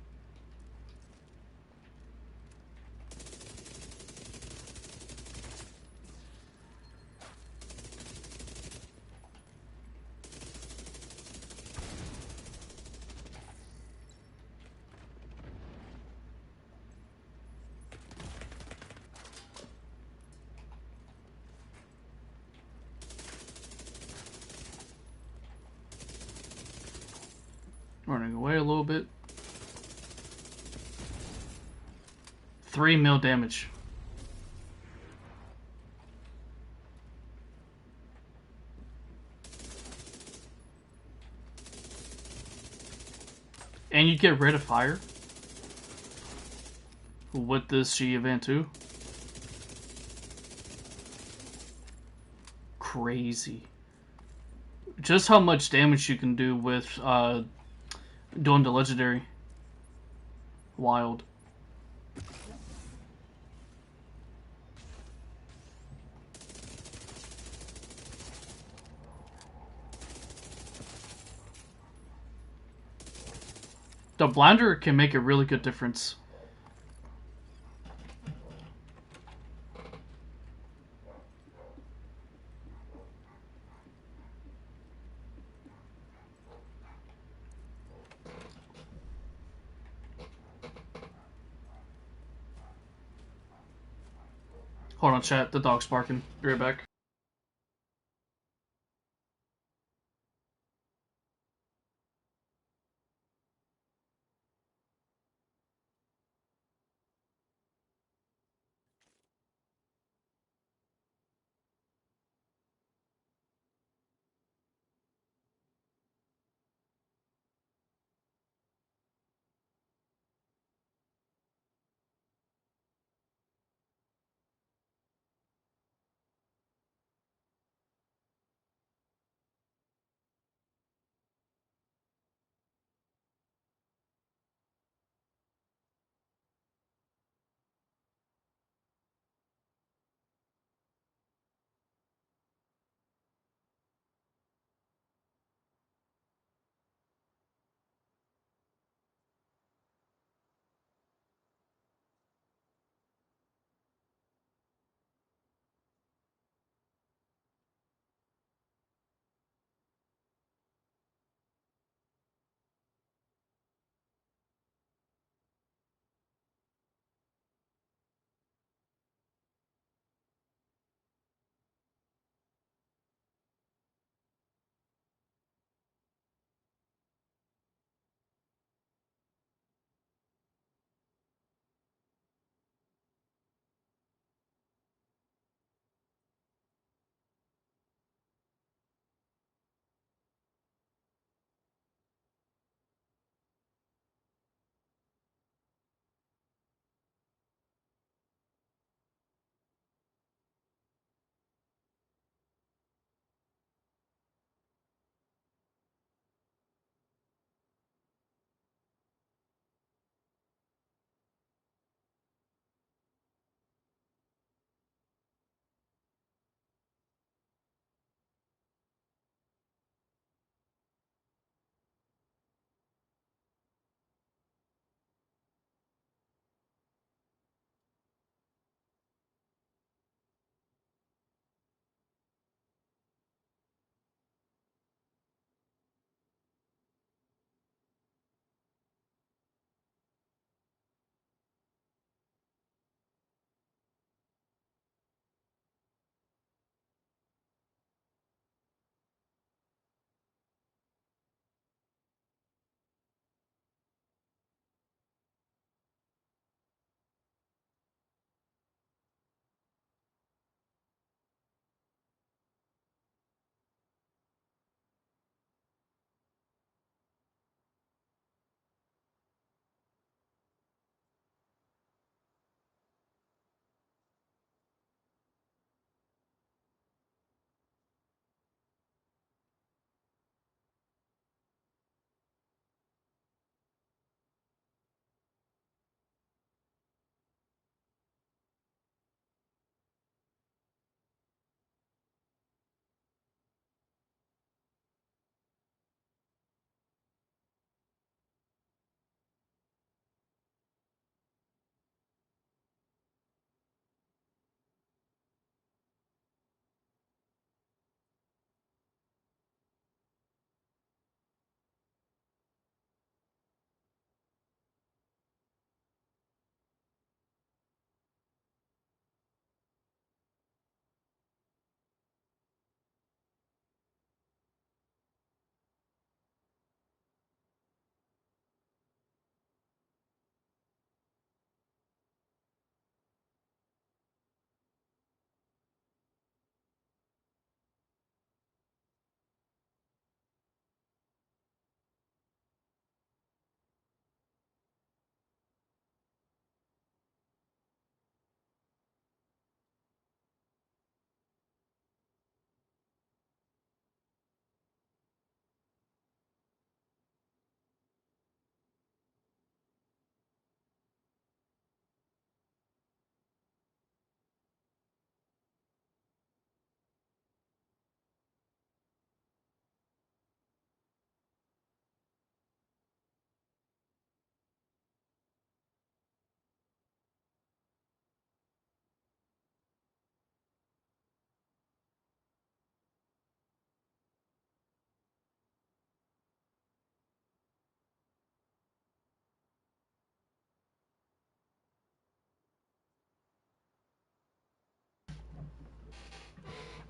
Running away a little bit. 3 mil damage. And you get rid of fire with this G event too. Crazy. Just how much damage you can do with doing the legendary. Wild. The blinder can make a really good difference. Hold on, chat. The dog's barking. Be right back.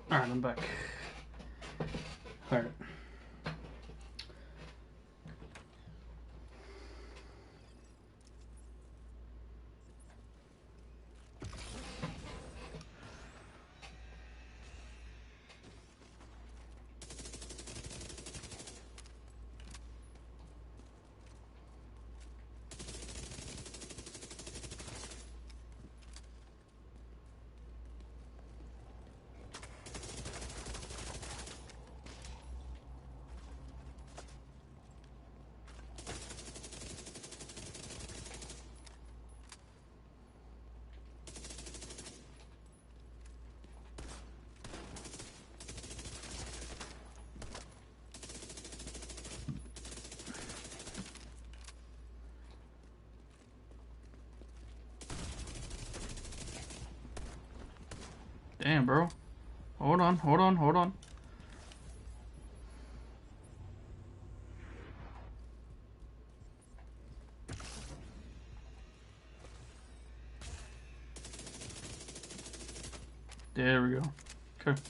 Alright, I'm back. Alright. Damn, bro. Hold on, hold on, hold on. There we go. Okay.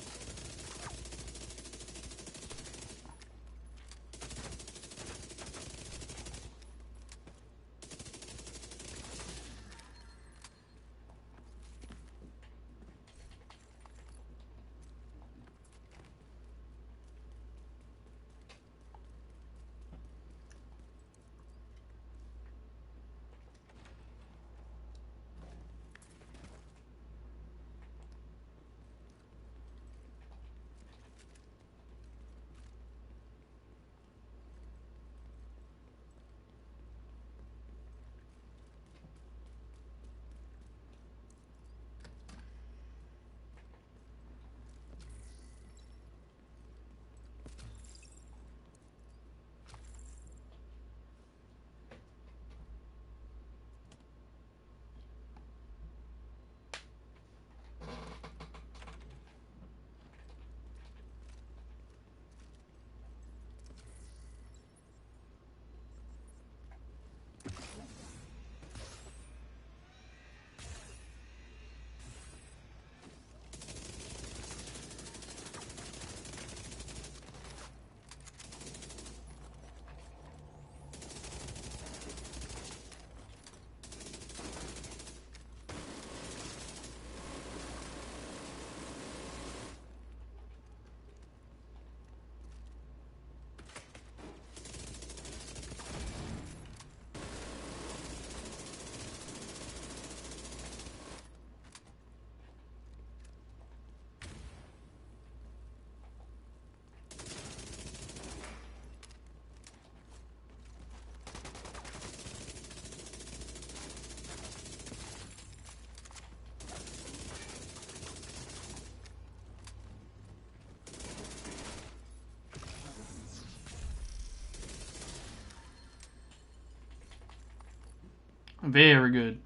Very good.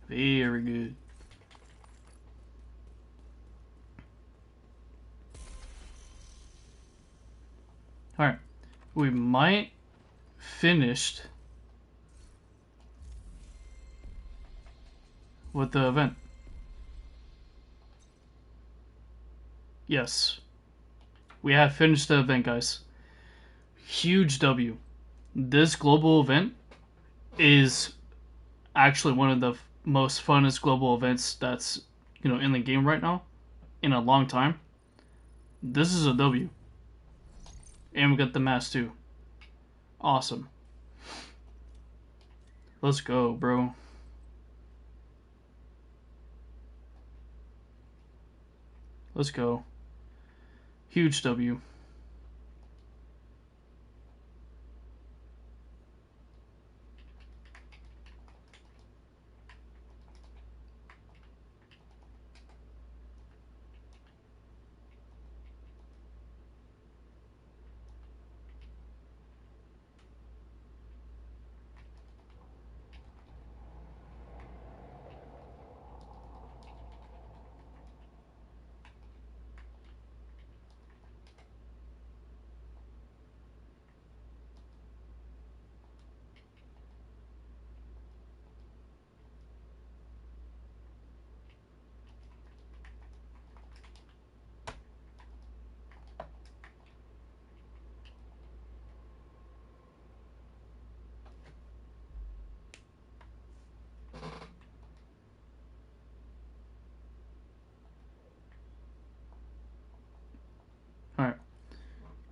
Very good. Alright. We might finished with the event. Yes. We have finished the event, guys. Huge W. This global event is actually one of the most funnest global events that's, in the game right now in a long time. This is a W. And we got the mask too. Awesome. Let's go, bro. Let's go. Huge W.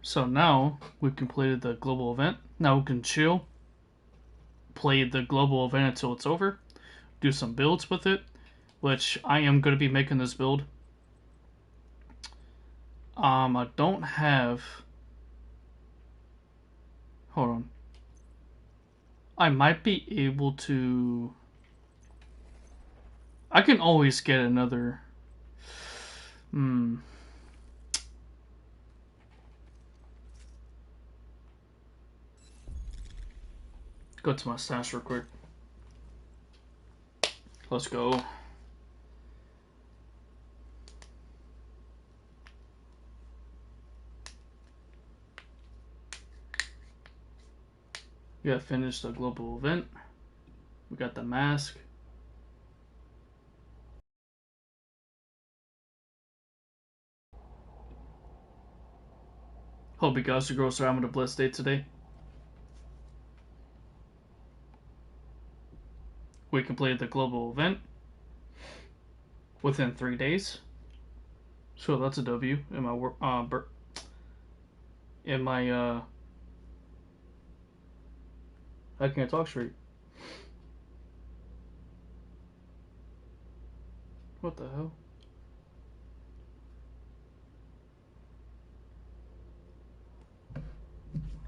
So now we've completed the global event. Now we can chill, play the global event until it's over, do some builds with it, which I am going to be making this build. I don't have. Hold on. I might be able to. I can always get another. Go to my stash real quick. Let's go. We got finished the global event. We got the mask. Hope you guys are gross. I'm having a blessed day today. We completed the global event within 3 days. So that's a W in my work. In my How can I talk straight? What the hell?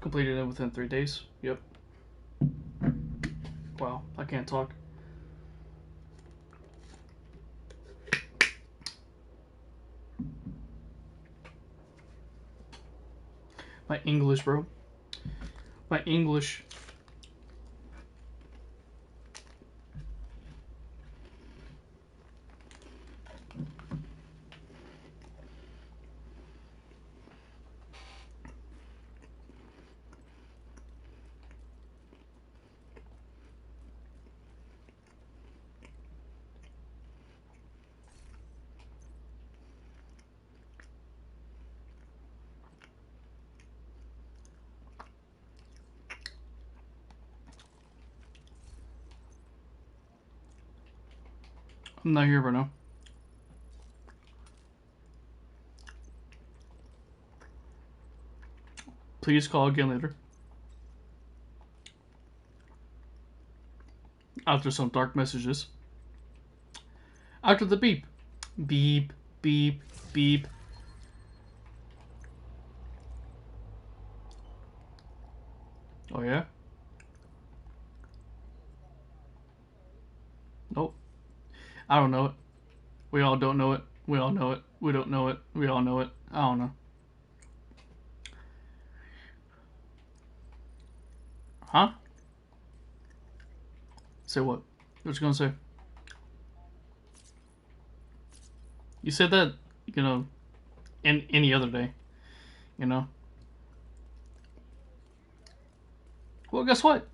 Completed it within 3 days. Yep. Wow, I can't talk. My English, bro. My English. I'm not here right now. Please call again later. After some dark messages. After the beep. Beep, beep, beep. Oh, yeah? Nope. I don't know it. We all don't know it. We all know it. We don't know it. We all know it. I don't know. Huh? Say what? What you gonna say? You said that, in any other day, you know? Well, guess what?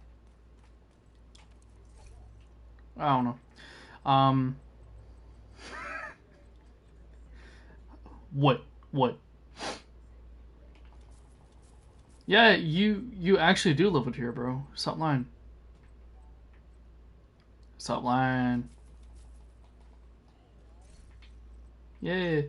I don't know. Um, what? What? Yeah, you actually do live it here, bro. Stop lying. Stop lying. Yeah.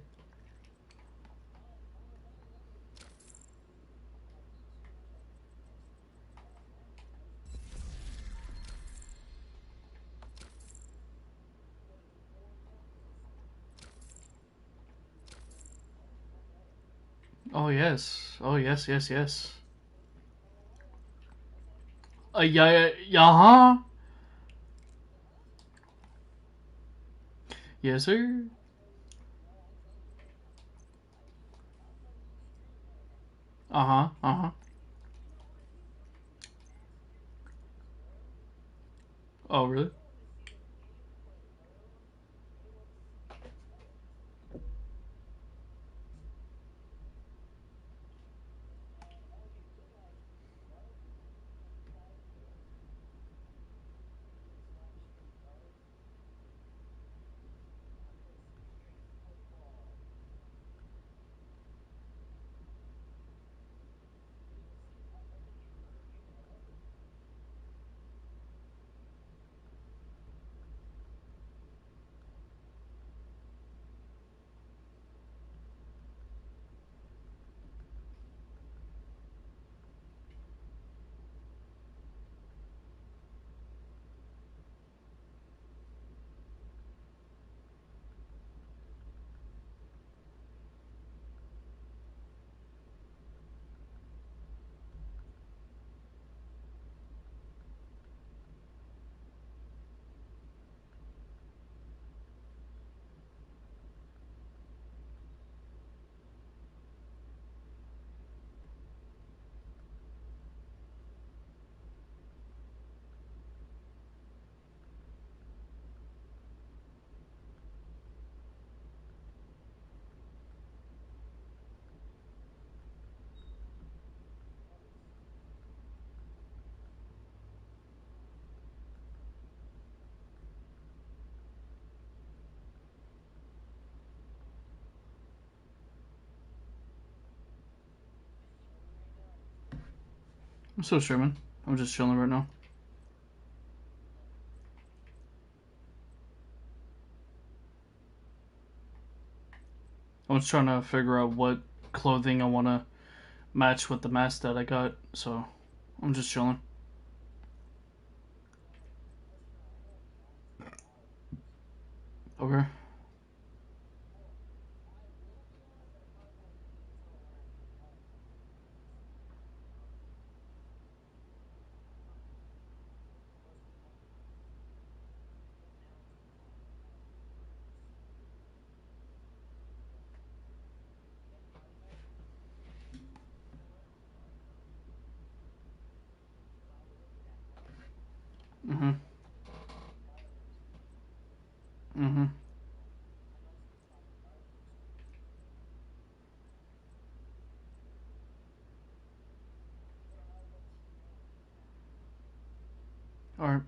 Oh yes. Oh yes. Yes. Yes. Yeah. Yeah. Yeah. Huh? Yes, sir. Uh huh. Uh huh. Oh really? I'm still streaming. I'm just chilling right now. I was trying to figure out what clothing I want to match with the mask that I got, so I'm just chilling. Okay. Mm-hmm. Mm-hmm. Alright.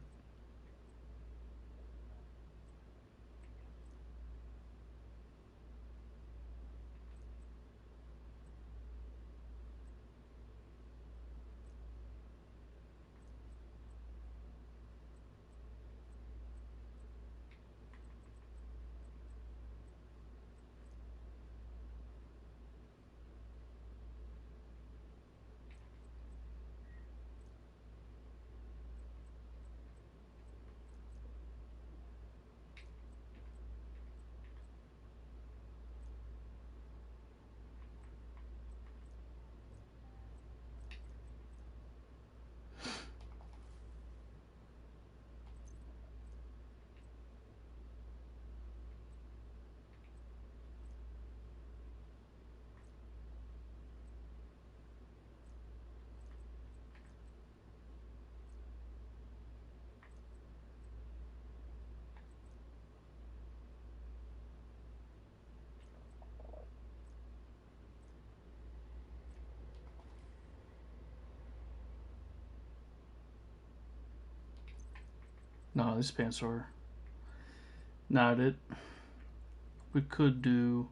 No, these pants are not it. We could do.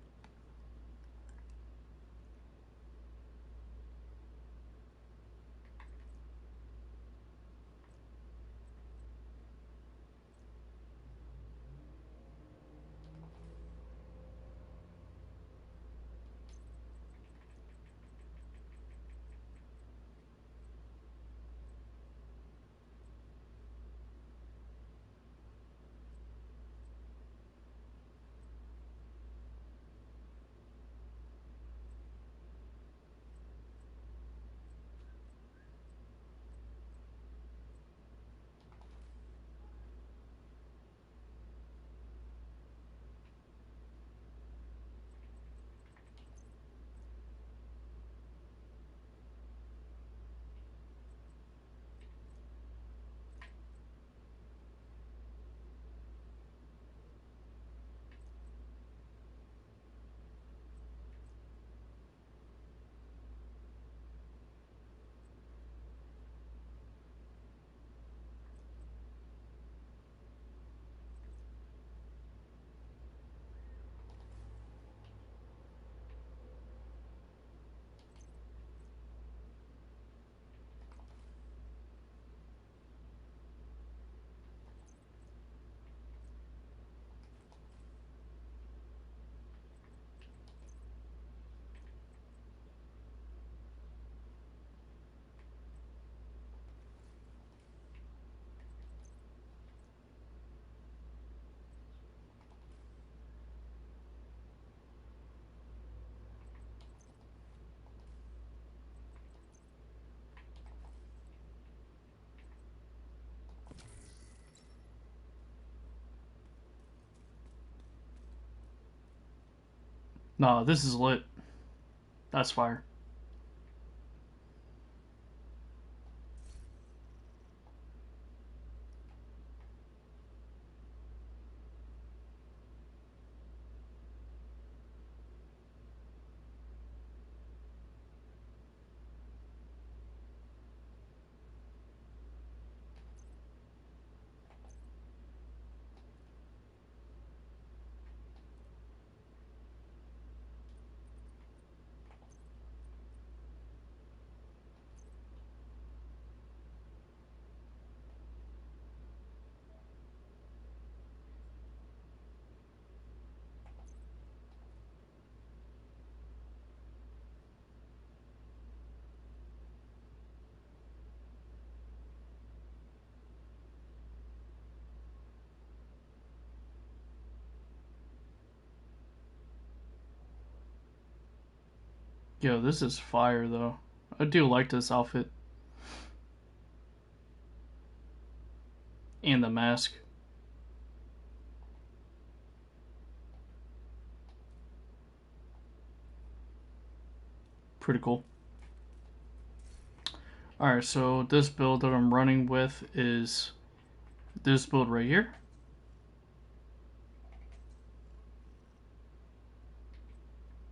No, this is lit. That's fire. Yo, this is fire though. I do like this outfit. And the mask. Pretty cool. Alright, so this build that I'm running with is this build right here.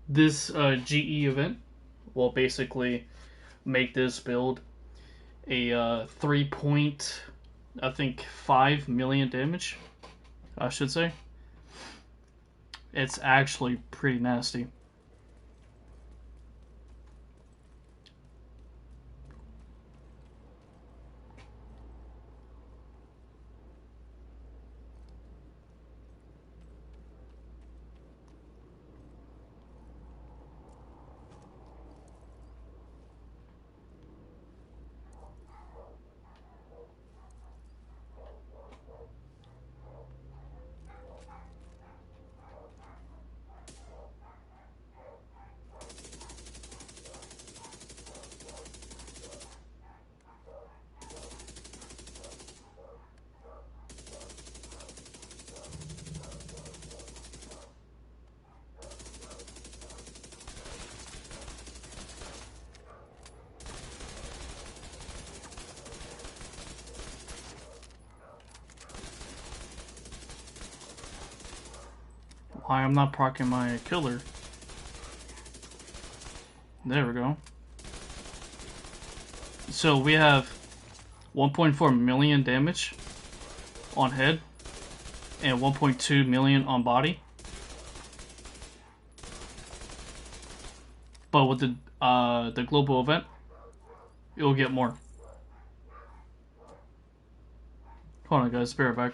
This GE event will basically make this build a 3.5 million damage, I should say. It's actually pretty nasty. Why I'm not proccing my killer. There we go. So we have 1.4 million damage on head and 1.2 million on body. But with the global event, you'll get more. Hold on guys, bear it back.